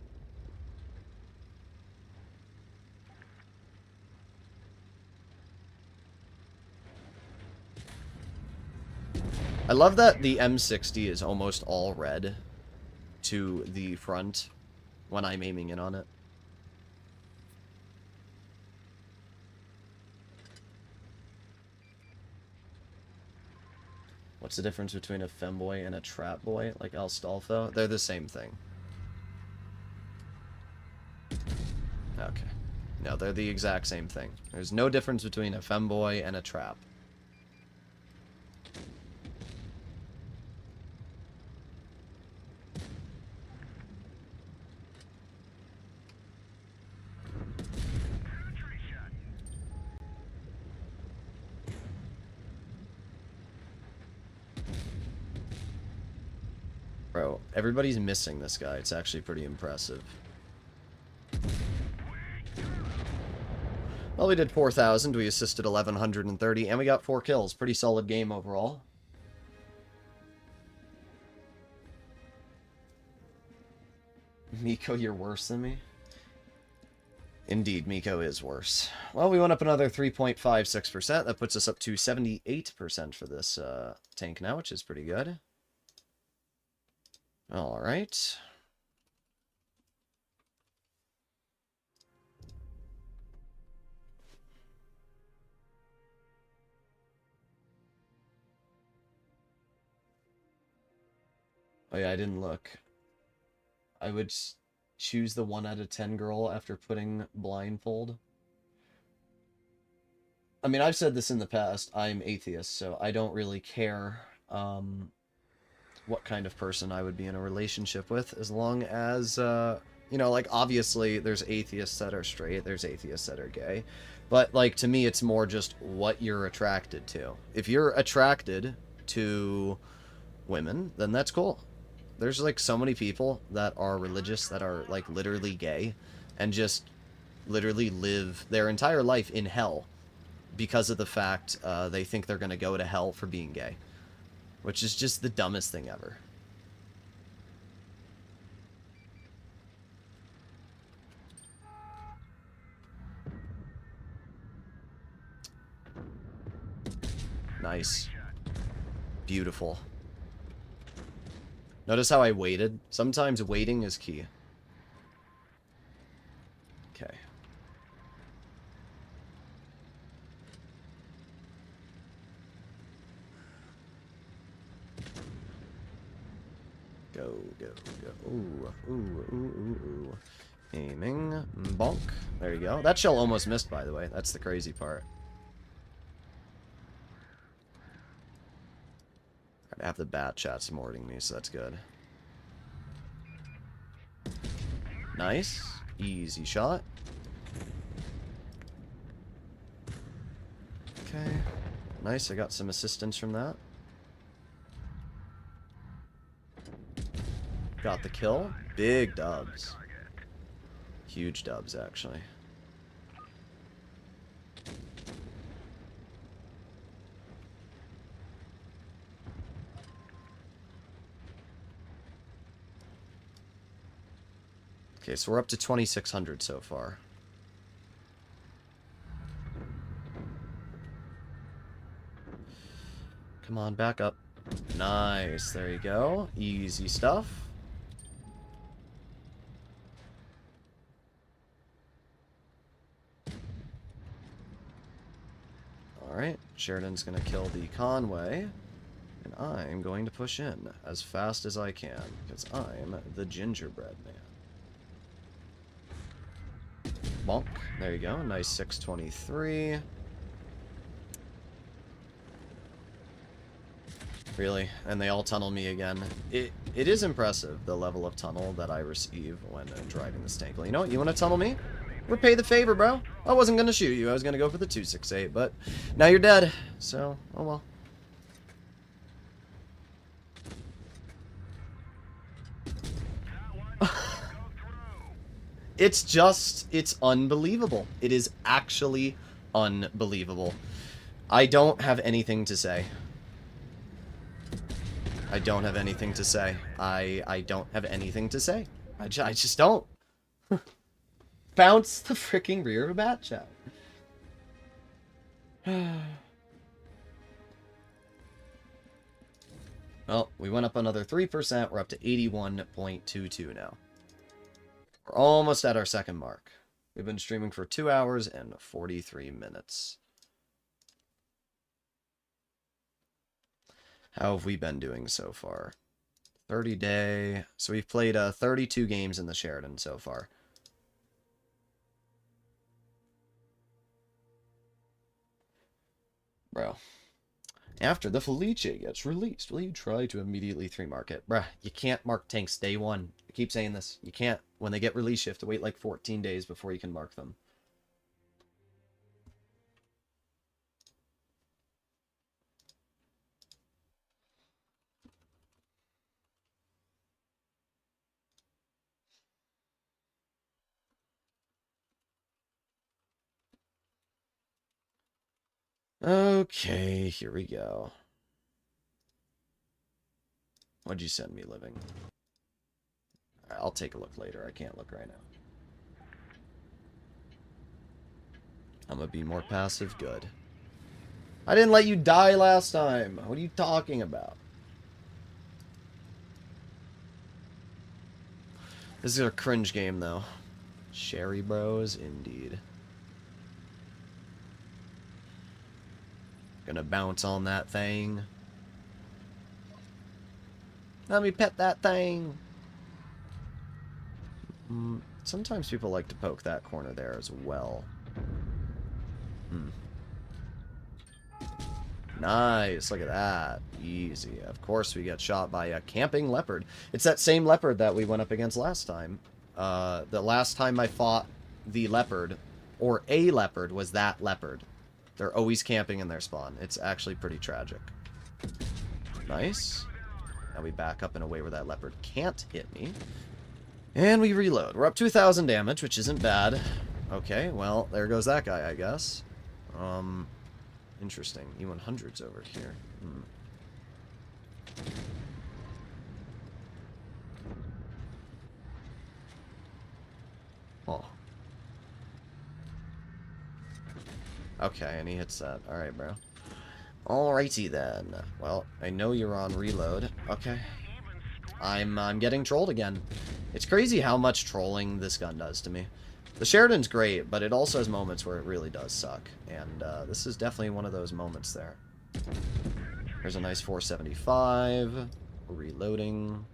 [SPEAKER 1] I love that the M60 is almost all red to the front when I'm aiming in on it. What's the difference between a femboy and a trap boy, like Astolfo? They're the same thing. Okay. No, they're the exact same thing. There's no difference between a femboy and a trap. Bro, everybody's missing this guy. It's actually pretty impressive. Well, we did 4,000. We assisted 1,130, and we got 4 kills. Pretty solid game overall. Miko, you're worse than me? Indeed, Miko is worse. Well, we went up another 3.56%. That puts us up to 78% for this tank now, which is pretty good. All right. Oh yeah, I didn't look. I would choose the 1 out of 10 girl after putting blindfold. I mean, I've said this in the past. I'm atheist, so I don't really care what kind of person I would be in a relationship with, as long as, you know, like, obviously, there's atheists that are straight, there's atheists that are gay, but, like, to me, it's more just what you're attracted to. If you're attracted to women, then that's cool. There's, like, so many people that are religious that are, like, literally gay, and just literally live their entire life in hell because of the fact they think they're going to go to hell for being gay. Which is just the dumbest thing ever. Nice. Beautiful. Notice how I waited? Sometimes waiting is key. Okay. Go, go, go. Ooh, ooh, ooh, ooh, ooh. Aiming. Bonk. There you go. That shell almost missed, by the way. That's the crazy part. I have the bat chat supporting me, so that's good. Nice. Easy shot. Okay. Nice, I got some assistance from that. Got the kill. Big dubs. Huge dubs, actually. Okay, so we're up to 2,600 so far. Come on, back up. Nice, there you go. Easy stuff. Alright, Sheridan's gonna kill the Conway. And I'm going to push in as fast as I can, because I'm the gingerbread man. Bonk. There you go. Nice 623. Really? And they all tunnel me again. It is impressive, the level of tunnel that I receive when driving this tank. Well, you know what? You want to tunnel me? Repay the favor, bro. I wasn't going to shoot you. I was going to go for the 268, but now you're dead. So, oh well. It's unbelievable. It is actually unbelievable. I don't have anything to say. I don't have anything to say. I don't have anything to say. I just don't. Bounce the freaking rear of a bat chat. Well, we went up another 3%. We're up to 81.22 now. We're almost at our second mark. We've been streaming for 2 hours and 43 minutes. How have we been doing so far? 30 day. So we've played 32 games in the Sheridan so far. Bro. After the Felice gets released, will you try to immediately 3-mark it? Bruh, you can't mark tanks day one. I keep saying this. You can't. When they get released, you have to wait like 14 days before you can mark them. Okay, here we go. What'd you send me, Living? Alright, I'll take a look later. I can't look right now. I'm gonna be more passive. Good. I didn't let you die last time. What are you talking about? This is a cringe game, though. Sherry Bros, indeed. Gonna bounce on that thing. Let me pet that thing. Sometimes people like to poke that corner there as well. Nice, look at that. Easy. Of course we get shot by a camping leopard. It's that same leopard that we went up against last time. The last time I fought the leopard, or a leopard, was that leopard. They're always camping in their spawn. It's actually pretty tragic. Nice. Now we back up in a way where that leopard can't hit me. And we reload. We're up 2,000 damage, which isn't bad. Okay, well, there goes that guy, I guess. Interesting. E100's over here. Oh. Okay, and he hits that. Alright, bro. Alrighty then. Well, I know you're on reload. Okay. I'm getting trolled again. It's crazy how much trolling this gun does to me. The Sheridan's great, but it also has moments where it really does suck. And this is definitely one of those moments there. There's a nice 475. Reloading.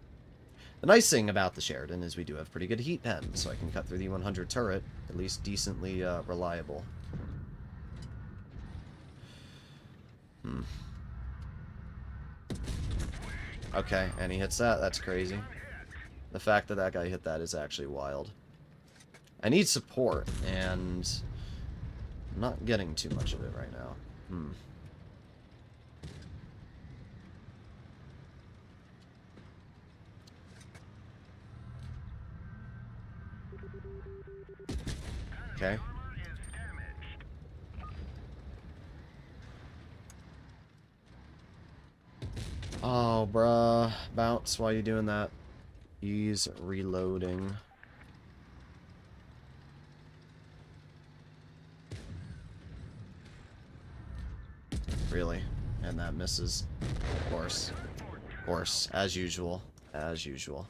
[SPEAKER 1] The nice thing about the Sheridan is we do have pretty good heat pen, so I can cut through the 100 turret, at least decently reliable. Okay, and he hits that. That's crazy. The fact that that guy hit that is actually wild. I need support, and I'm not getting too much of it right now. Okay. Oh, bruh. Bounce, why are you doing that? He's reloading. Really? And that misses. Of course. Of course. As usual. As usual.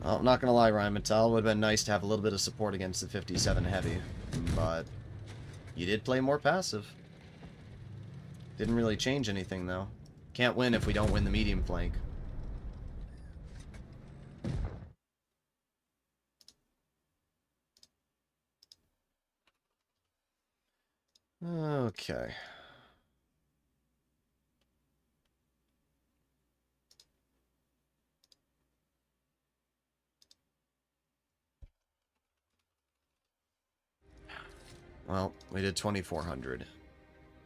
[SPEAKER 1] Well, I'm not gonna lie, Ryan Mattel. Would have been nice to have a little bit of support against the 57 heavy. But you did play more passive. Didn't really change anything, though. Can't win if we don't win the medium flank. Okay. Well, we did 2,400.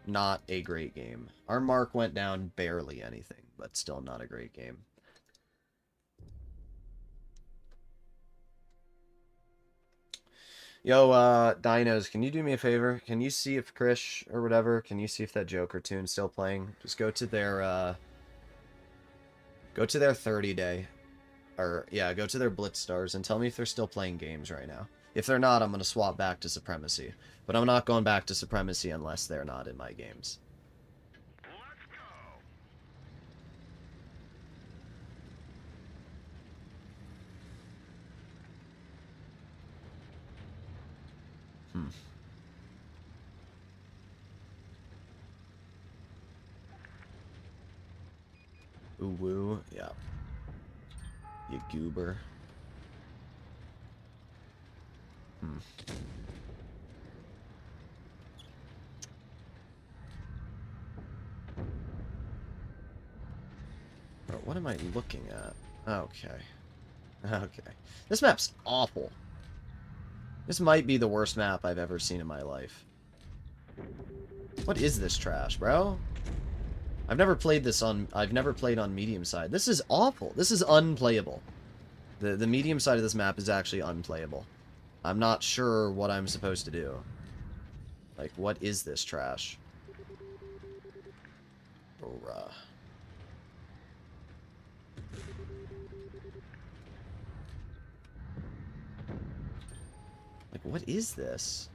[SPEAKER 1] Not a great game. Our mark went down barely anything, but still not a great game. Yo, Dinos, can you do me a favor? Can you see if Krish, or whatever, can you see if that Joker tune's still playing? Just go to their 30-day. Or, yeah, go to their Blitz Stars and tell me if they're still playing games right now. If they're not, I'm going to swap back to Supremacy. But I'm not going back to Supremacy unless they're not in my games. Ooh woo, yeah. You goober. But what am I looking at? Okay. Okay. This map's awful. This might be the worst map I've ever seen in my life. What is this trash, bro? I've never played on medium side. This is awful. This is unplayable. The medium side of this map is actually unplayable. I'm not sure what I'm supposed to do. Like, what is this trash? Bruh. Like, what is this?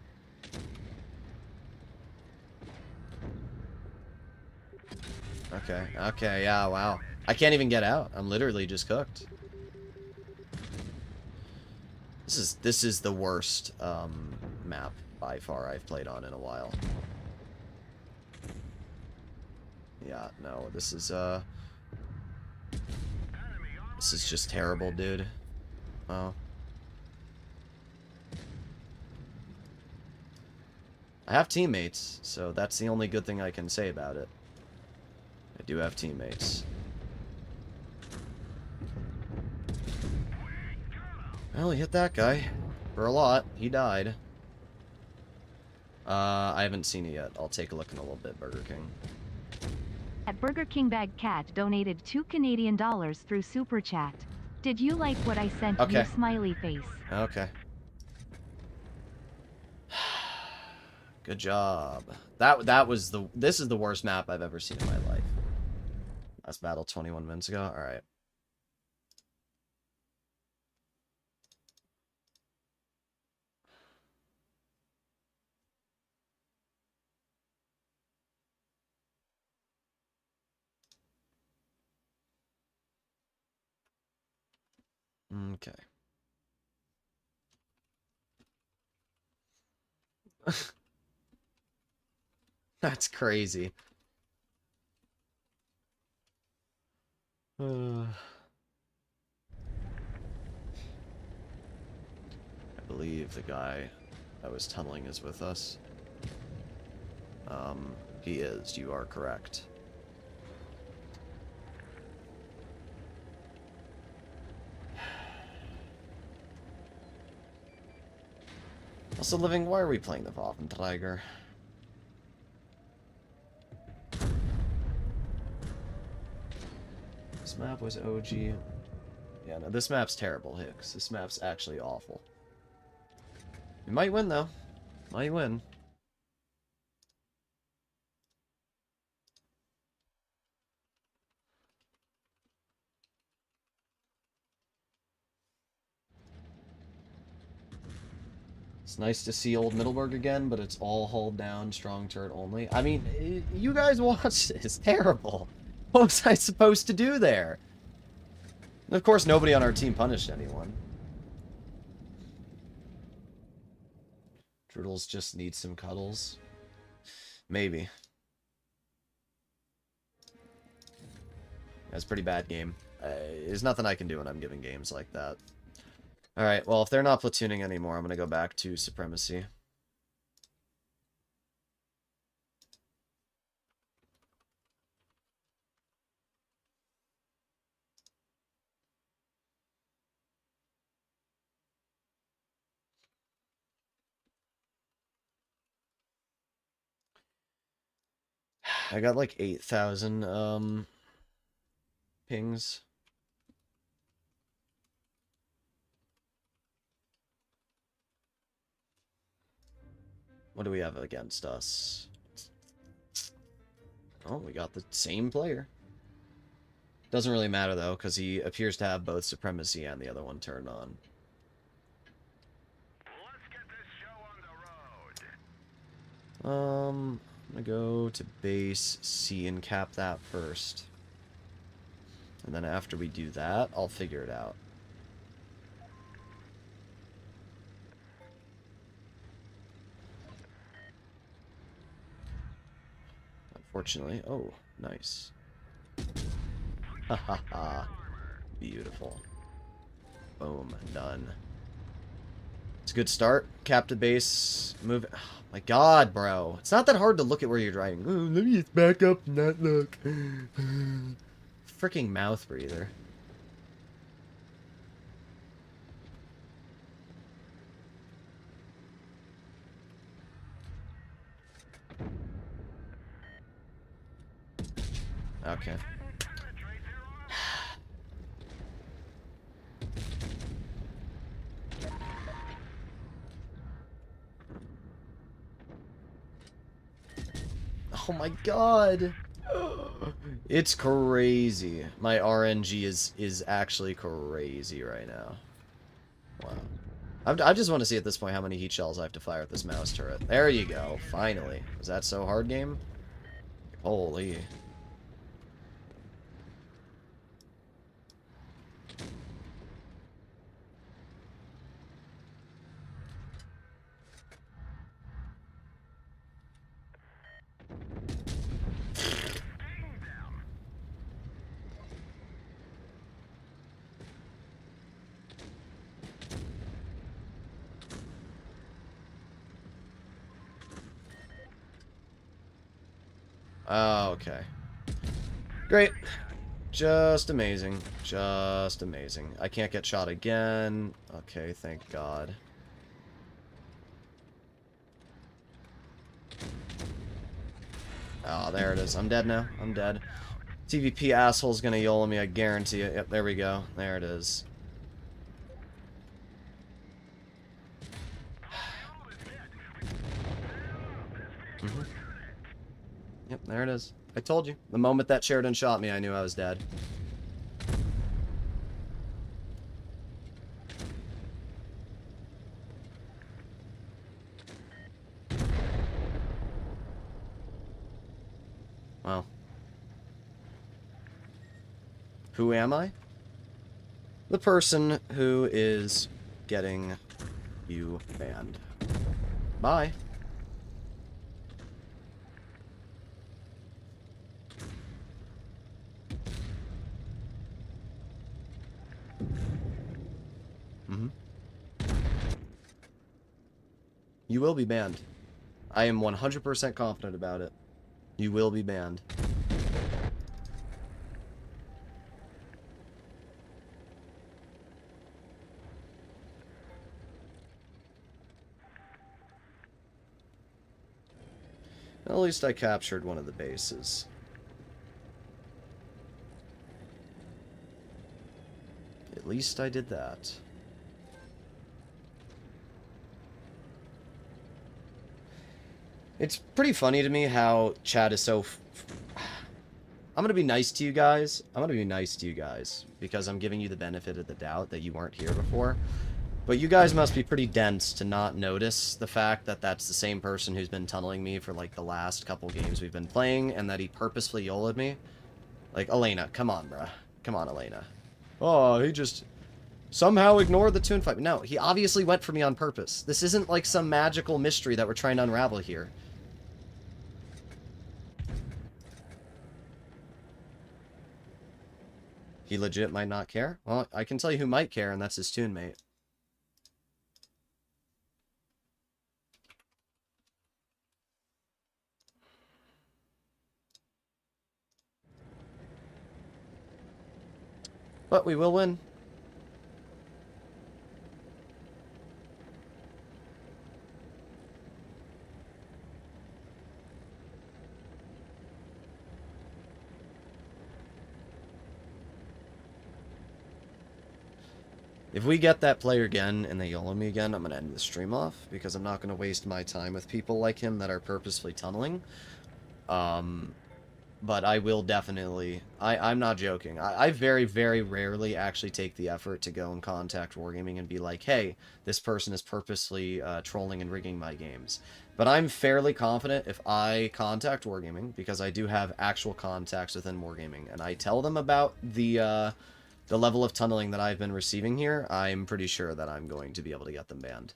[SPEAKER 1] Okay, okay, yeah, wow. I can't even get out. I'm literally just cooked. This is the worst map by far I've played on in a while. Yeah, no, this is This is just terrible, dude. Oh. I have teammates, so that's the only good thing I can say about it. I do have teammates. Well, he hit that guy. For a lot. He died. I haven't seen it yet. I'll take a look in a little bit, Burger King.
[SPEAKER 2] At Burger King Bag Cat donated $2 Canadian through Super Chat. Did you like what I sent
[SPEAKER 1] Okay.
[SPEAKER 2] you, smiley face?
[SPEAKER 1] Okay. Good job. That was the... This is the worst map I've ever seen in my life. Last battle 21 minutes ago. Alright. Okay. That's crazy. I believe the guy that was tunneling is with us. He is. You are correct. Also, Living, why are we playing the Waffenträger? This map was OG. Yeah, no, this map's terrible, Hicks. This map's actually awful. We might win, though. Might win. It's nice to see old Middleburg again, but it's all hulled down, strong turret only. I mean, you guys watched it. It's terrible. What was I supposed to do there? And of course, nobody on our team punished anyone. Droodles just need some cuddles. Maybe. That's a pretty bad game. There's nothing I can do when I'm giving games like that. Alright, well, if they're not platooning anymore, I'm going to go back to Supremacy. I got like 8,000 pings. What do we have against us? Oh, we got the same player. Doesn't really matter, though, because he appears to have both Supremacy and the other one turned on.
[SPEAKER 3] Let's get this show on the road.
[SPEAKER 1] I'm gonna go to base C and cap that first. And then after we do that, I'll figure it out. Unfortunately, oh, nice. Ha ha ha. Beautiful. Boom, done. It's a good start. Cap to base, move. Oh my god, bro. It's not that hard to look at where you're driving. Oh, let me just back up and not look. Freaking mouth breather. Okay. Oh my god. It's crazy. My RNG is actually crazy right now. Wow. I just want to see at this point how many heat shells I have to fire at this mouse turret. There you go. Finally. Was that so hard, game? Holy. Oh, okay. Great. Just amazing. Just amazing. I can't get shot again. Okay, thank God. Oh, there it is. I'm dead now. I'm dead. TVP asshole's gonna YOLO me, I guarantee it. Yep, there we go. There it is. Mhm. Yep, there it is. I told you. The moment that Sheridan shot me, I knew I was dead. Well. Who am I? The person who is getting you banned. Bye. Mm-hmm. You will be banned. I am 100% confident about it. You will be banned. At least I captured one of the bases. At least I did that. It's pretty funny to me how chat is so... I'm going to be nice to you guys. I'm going to be nice to you guys because I'm giving you the benefit of the doubt that you weren't here before. But you guys must be pretty dense to not notice the fact that that's the same person who's been tunneling me for like the last couple games we've been playing and that he purposefully YOLO'd me. Like, Elena, come on, bruh. Come on, Elena. Oh, he just somehow ignored the 2-5. No, he obviously went for me on purpose. This isn't like some magical mystery that we're trying to unravel here. He legit might not care? Well, I can tell you who might care, and that's his tune mate. But we will win. If we get that player again and they YOLO me again, I'm going to end the stream off because I'm not going to waste my time with people like him that are purposefully tunneling. But I will definitely... I'm not joking. I very, very rarely actually take the effort to go and contact Wargaming and be like, hey, this person is purposely trolling and rigging my games. But I'm fairly confident if I contact Wargaming, because I do have actual contacts within Wargaming, and I tell them about the level of tunneling that I've been receiving here, I'm pretty sure that I'm going to be able to get them banned.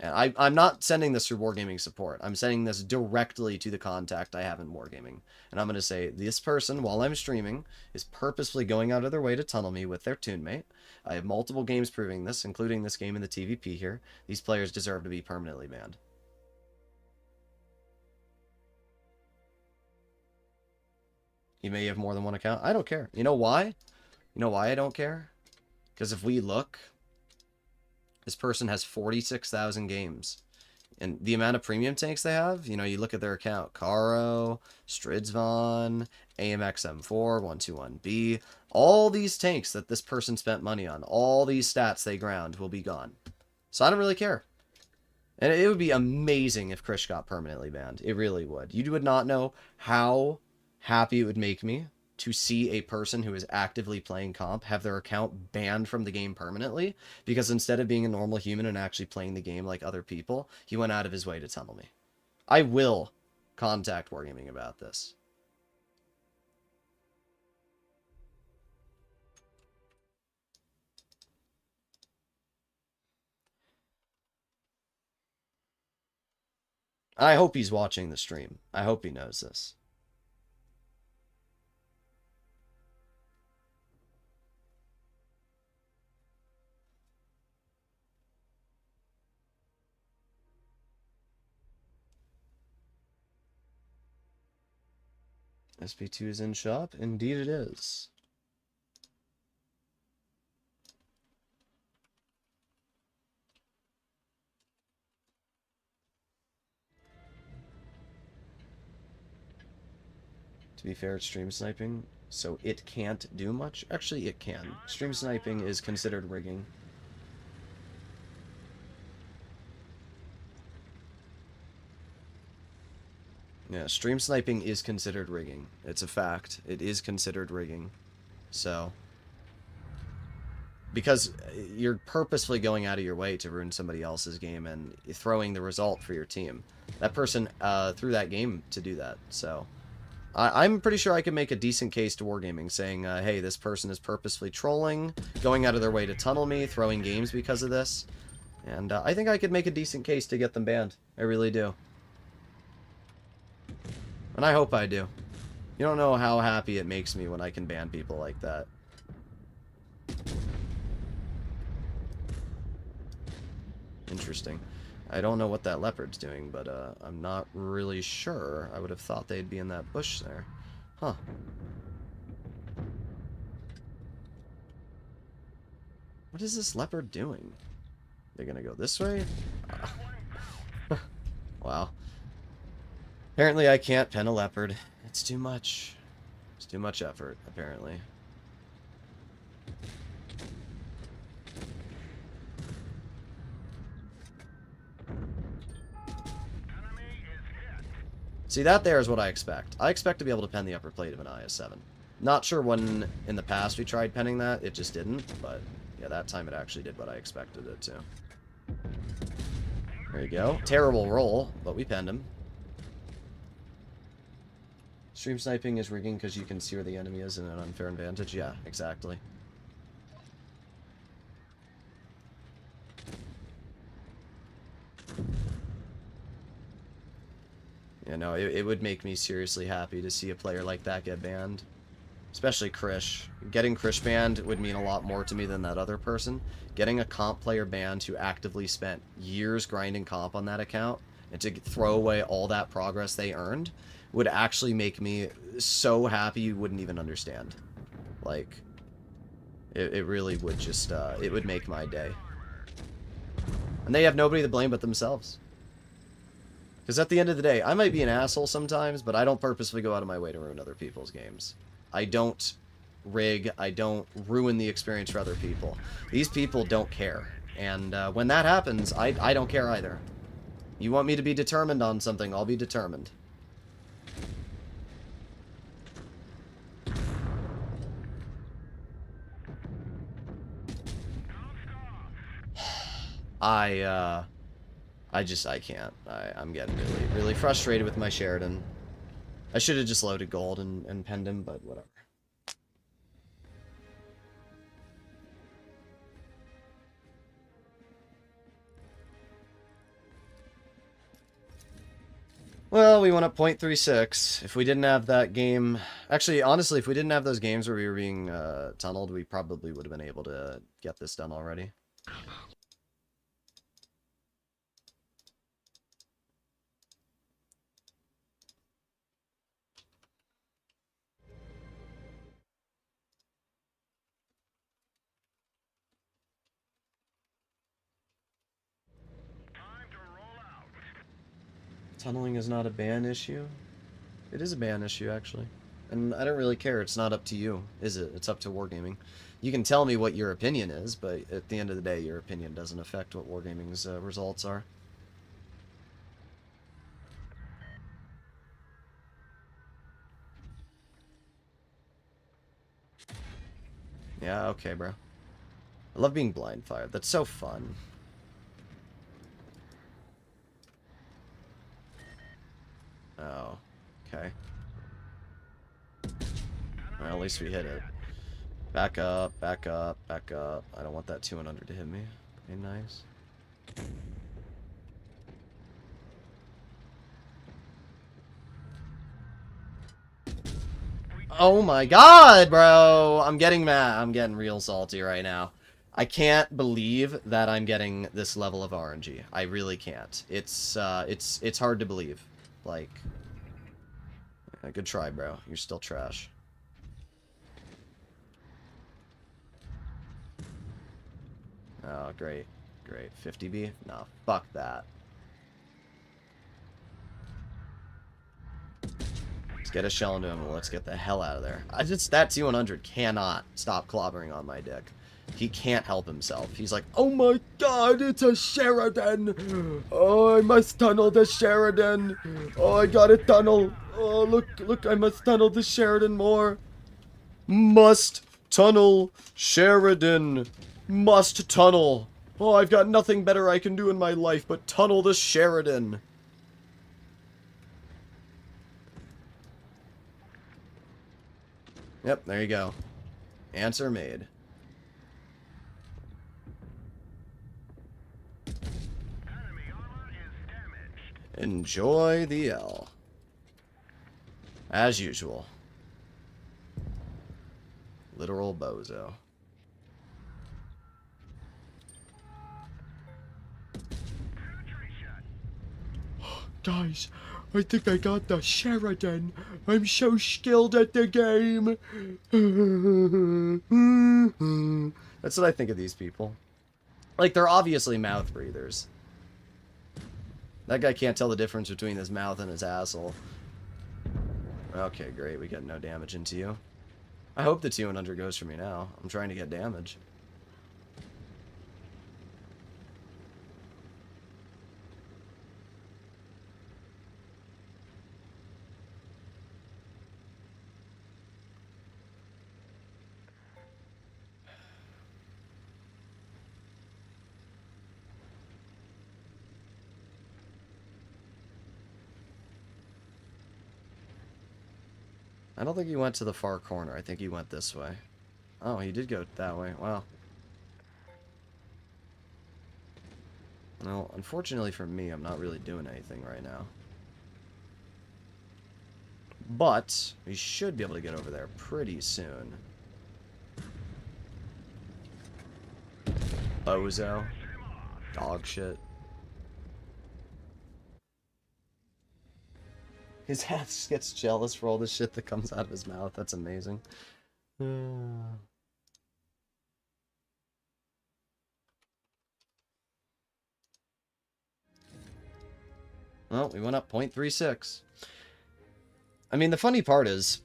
[SPEAKER 1] And I'm not sending this through Wargaming support. I'm sending this directly to the contact I have in Wargaming. And I'm going to say, this person, while I'm streaming, is purposefully going out of their way to tunnel me with their tune mate. I have multiple games proving this, including this game in the TVP here. These players deserve to be permanently banned. He may have more than one account. I don't care. You know why? You know why I don't care? Because if we look... This person has 46,000 games. And the amount of premium tanks they have, you know, you look at their account. Caro, Stridsvon, AMX M4, 121B. All these tanks that this person spent money on, all these stats they ground will be gone. So I don't really care. And it would be amazing if Krish got permanently banned. It really would. You would not know how happy it would make me to see a person who is actively playing comp have their account banned from the game permanently, because instead of being a normal human and actually playing the game like other people, he went out of his way to tunnel me. I will contact Wargaming about this. I hope he's watching the stream. I hope he knows this. SP2 is in shop. Indeed it is. To be fair, it's stream sniping, so it can't do much. Actually, it can. Stream sniping is considered rigging. Yeah, stream sniping is considered rigging. It's a fact. It is considered rigging. So, because you're purposefully going out of your way to ruin somebody else's game and throwing the result for your team. That person threw that game to do that. So, I'm pretty sure I can make a decent case to Wargaming saying, hey, this person is purposefully trolling, going out of their way to tunnel me, throwing games because of this. And I think I could make a decent case to get them banned. I really do. And I hope I do. You don't know how happy it makes me when I can ban people like that. Interesting. I don't know what that leopard's doing, but I'm not really sure. I would have thought they'd be in that bush there. Huh. What is this leopard doing? They're gonna go this way? Wow. Apparently I can't pen a leopard. It's too much. It's too much effort, apparently. See, that there is what I expect. I expect to be able to pen the upper plate of an IS-7. Not sure when in the past we tried penning that. It just didn't, but yeah, that time it actually did what I expected it to. There you go. Terrible roll, but we penned him. Stream sniping is rigging because you can see where the enemy is in an unfair advantage. Yeah, exactly. You know, it would make me seriously happy to see a player like that get banned. Especially Krish. Getting Krish banned would mean a lot more to me than that other person. Getting a comp player banned who actively spent years grinding comp on that account and to throw away all that progress they earned would actually make me so happy you wouldn't even understand. Like, it really would just, it would make my day. And they have nobody to blame but themselves. Because at the end of the day, I might be an asshole sometimes, but I don't purposefully go out of my way to ruin other people's games. I don't rig, I don't ruin the experience for other people. These people don't care. And when that happens, I don't care either. You want me to be determined on something, I'll be determined. I can't. I'm getting really frustrated with my Sheridan. I should have just loaded gold and penned him, but whatever. Well, we went up 0.36. If we didn't have that game... Actually, honestly, if we didn't have those games where we were being tunneled, we probably would have been able to get this done already. Tunneling is not a ban issue? It is a ban issue, actually. And I don't really care. It's not up to you, is it? It's up to Wargaming. You can tell me what your opinion is, but at the end of the day, your opinion doesn't affect what Wargaming's results are. Yeah, okay, bro. I love being blind fired. That's so fun. Oh, okay. Well, at least we hit it. Back up, back up, back up. I don't want that 200 to hit me. Okay, nice. Oh my god, bro! I'm getting mad. I'm getting real salty right now. I can't believe that I'm getting this level of RNG. I really can't. It's hard to believe. Like, Good try, bro. You're still trash. Oh, great. Great. 50B? No, fuck that. Let's get a shell into him and let's get the hell out of there. That T100 cannot stop clobbering on my dick. He can't help himself. He's like, oh my god, it's a Sheridan! Oh, I must tunnel the Sheridan! Oh, I gotta tunnel! Oh, look, I must tunnel the Sheridan more! Must tunnel Sheridan! Must tunnel! Oh, I've got nothing better I can do in my life but tunnel the Sheridan! Yep, there you go. Answer made.
[SPEAKER 3] Enemy armor is damaged.
[SPEAKER 1] Enjoy the L. As usual. Literal bozo. Guys, I think I got the Sheridan. I'm so skilled at the game. That's what I think of these people. Like, they're obviously mouth breathers. That guy can't tell the difference between his mouth and his asshole. Okay, great. We get no damage into you. I hope the T100 goes for me now. I'm trying to get damage. I don't think he went to the far corner. I think he went this way. Oh, he did go that way. Wow. Well, unfortunately for me, I'm not really doing anything right now. But we should be able to get over there pretty soon. Bozo. Dog shit. His ass gets jealous for all the shit that comes out of his mouth. That's amazing. Well, we went up 0.36. I mean, the funny part is,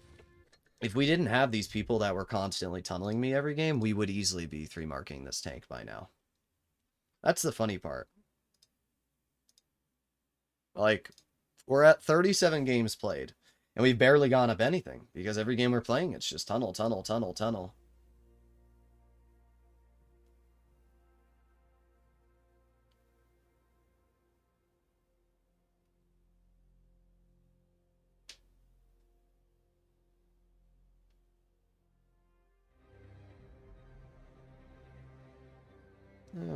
[SPEAKER 1] if we didn't have these people that were constantly tunneling me every game, we would easily be 3-marking this tank by now. That's the funny part. Like, we're at 37 games played, and we've barely gone up anything, because every game we're playing, it's just tunnel, tunnel, tunnel, tunnel.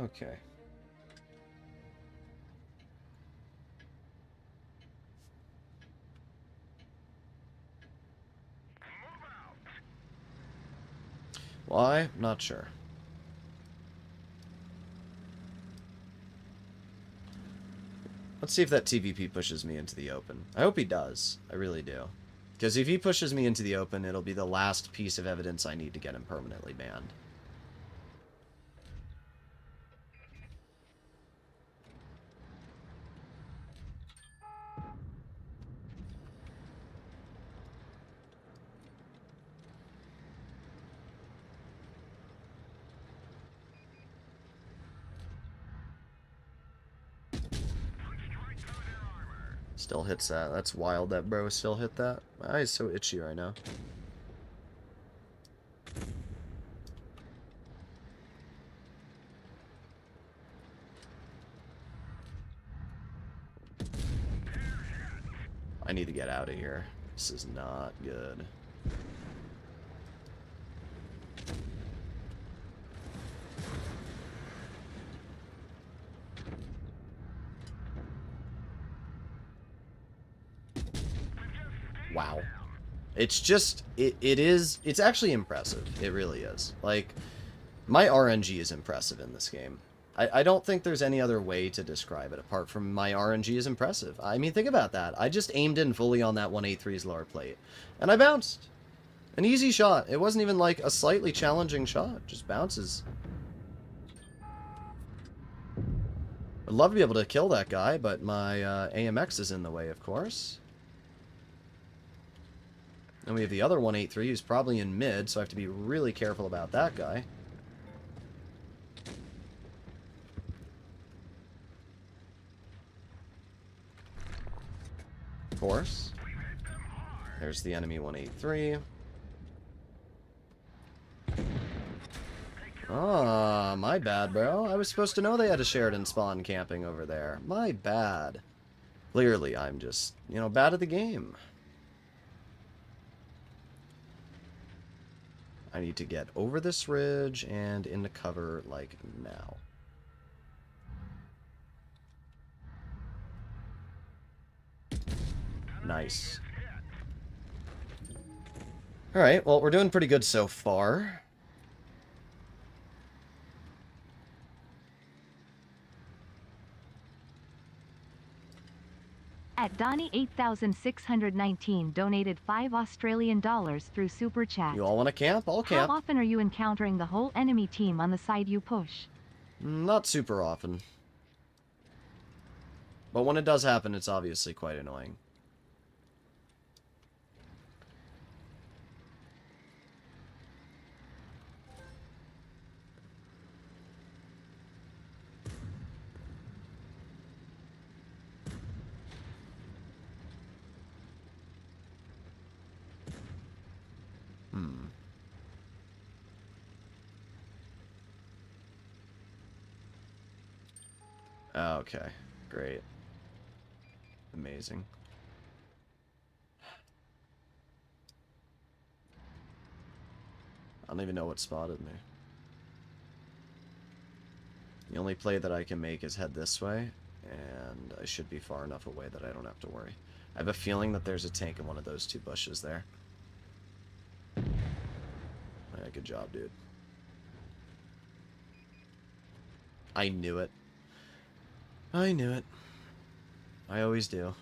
[SPEAKER 1] Okay. Why? Not sure. Let's see if that TVP pushes me into the open. I hope he does. I really do. Because if he pushes me into the open, it'll be the last piece of evidence I need to get him permanently banned. Still hits that. That's wild that bro still hit that. My eye is so itchy right now. I need to get out of here. This is not good. Wow. It's just, it's actually impressive. It really is. Like, my RNG is impressive in this game. I don't think there's any other way to describe it apart from my RNG is impressive. I mean, think about that. I just aimed in fully on that 183's lower plate, and I bounced. An easy shot. It wasn't even like a slightly challenging shot. It just bounces. I'd love to be able to kill that guy, but my AMX is in the way, of course. And we have the other 183 who's probably in mid, so I have to be really careful about that guy. Of course. There's the enemy 183. Ah, my bad, bro. I was supposed to know they had a Sheridan spawn camping over there. My bad. Clearly, I'm just, you know, bad at the game. I need to get over this ridge and into cover, like, now. Nice. Alright, well, we're doing pretty good so far.
[SPEAKER 2] At Donnie 8619 donated $5 through Super Chat.
[SPEAKER 1] You all want to camp? I'll camp.
[SPEAKER 2] How often are you encountering the whole enemy team on the side you push?
[SPEAKER 1] Not super often. But when it does happen, it's obviously quite annoying. Okay, great. Amazing. I don't even know what spotted me. The only play that I can make is head this way, and I should be far enough away that I don't have to worry. I have a feeling that there's a tank in one of those two bushes there. Yeah, good job, dude. I knew it. I knew it. I always do.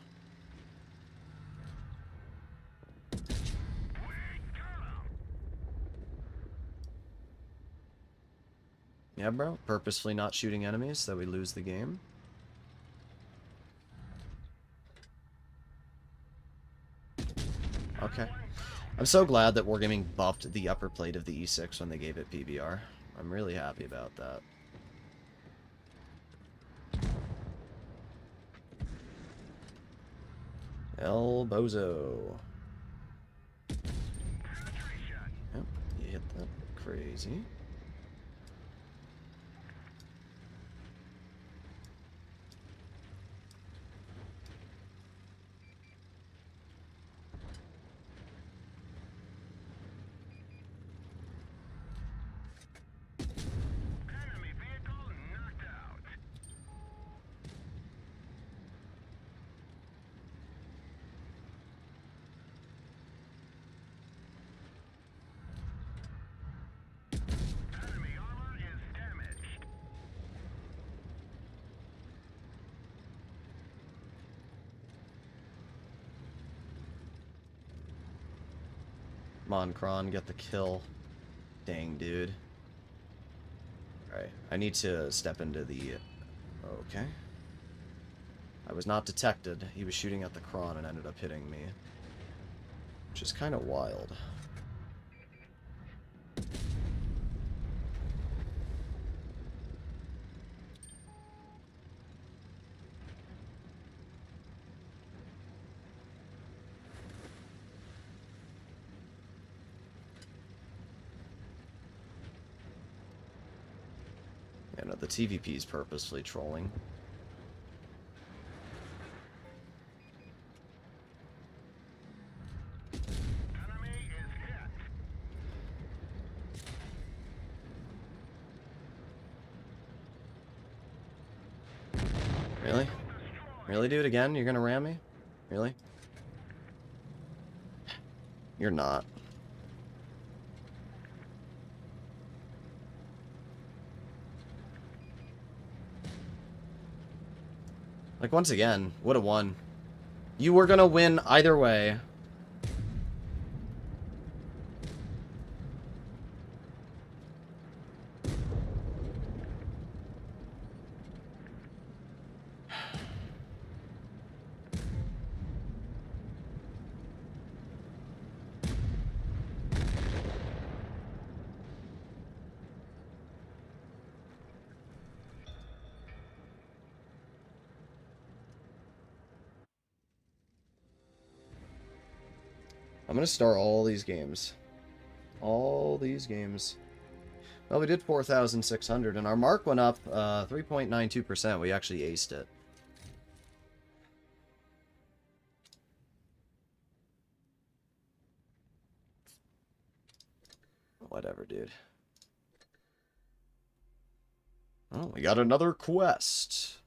[SPEAKER 1] Yeah, bro. Purposefully not shooting enemies so we lose the game. Okay. I'm so glad that Wargaming buffed the upper plate of the E6 when they gave it PBR. I'm really happy about that. El Bozo. Yep, you hit that crazy.
[SPEAKER 3] Enemy vehicle knocked out. Enemy armor is damaged.
[SPEAKER 1] Come on, Kron, get the kill. Dang, dude. Alright, I need to step into the... Okay. I was not detected. He was shooting at the Kron and ended up hitting me. Which is kind of wild. Yeah, no, the TVP is purposefully trolling.
[SPEAKER 3] Enemy is hit.
[SPEAKER 1] Really? Really, dude? Again? You're gonna ram me? Really? You're not. Like, once again, would have won. You were gonna win either way. I'm gonna start all these games. All these games. Well, we did 4,600, and our mark went up 3.92%. We actually aced it. Whatever, dude. Oh, we got another quest.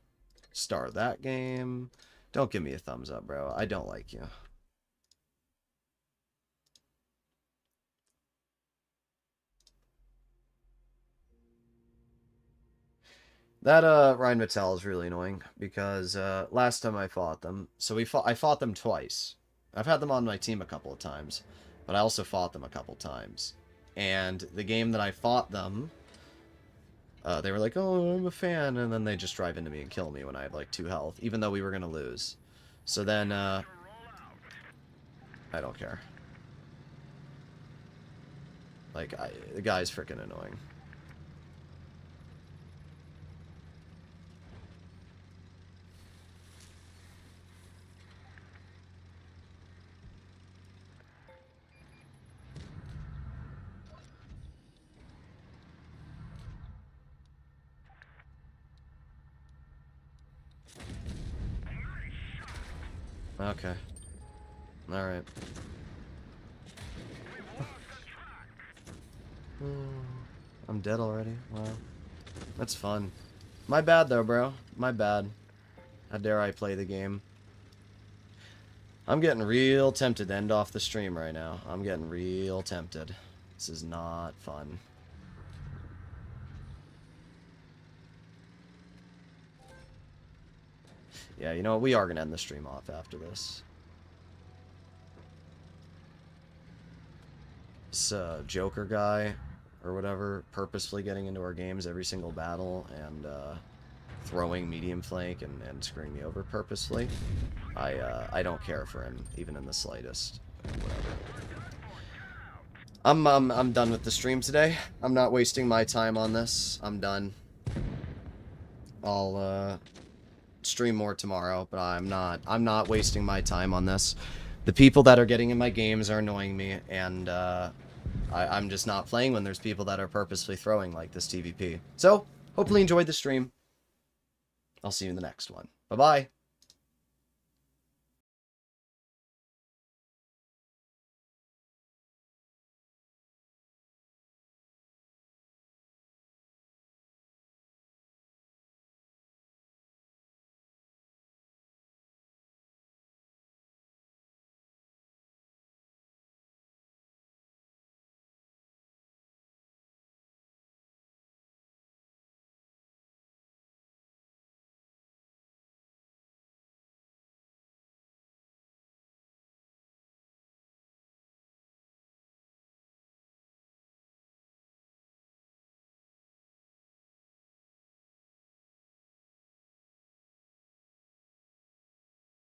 [SPEAKER 1] Start that game. Don't give me a thumbs up, bro. I don't like you. That Ryan Mattel is really annoying because last time I fought them, so I fought them twice. I've had them on my team a couple of times, but I also fought them a couple times. And the game that I fought them, they were like, "Oh, I'm a fan," and then they just drive into me and kill me when I have like 2 health, even though we were gonna lose. So then, I don't care. Like, the guy's freaking annoying. Okay. Alright. I'm dead already? Wow. That's fun. My bad though, bro. My bad. How dare I play the game? I'm getting real tempted to end off the stream right now. I'm getting real tempted. This is not fun. Yeah, you know what? We are going to end the stream off after this. This Joker guy, or whatever, purposefully getting into our games every single battle and throwing medium flank and screwing me over purposefully. I don't care for him, even in the slightest. Whatever. I'm done with the stream today. I'm not wasting my time on this. I'm done. I'll stream more tomorrow, but I'm not wasting my time on this. The people that are getting in my games are annoying me, and I'm just not playing when there's people that are purposely throwing like this TVP. So, hopefully you enjoyed the stream. I'll see you in the next one. Bye-bye.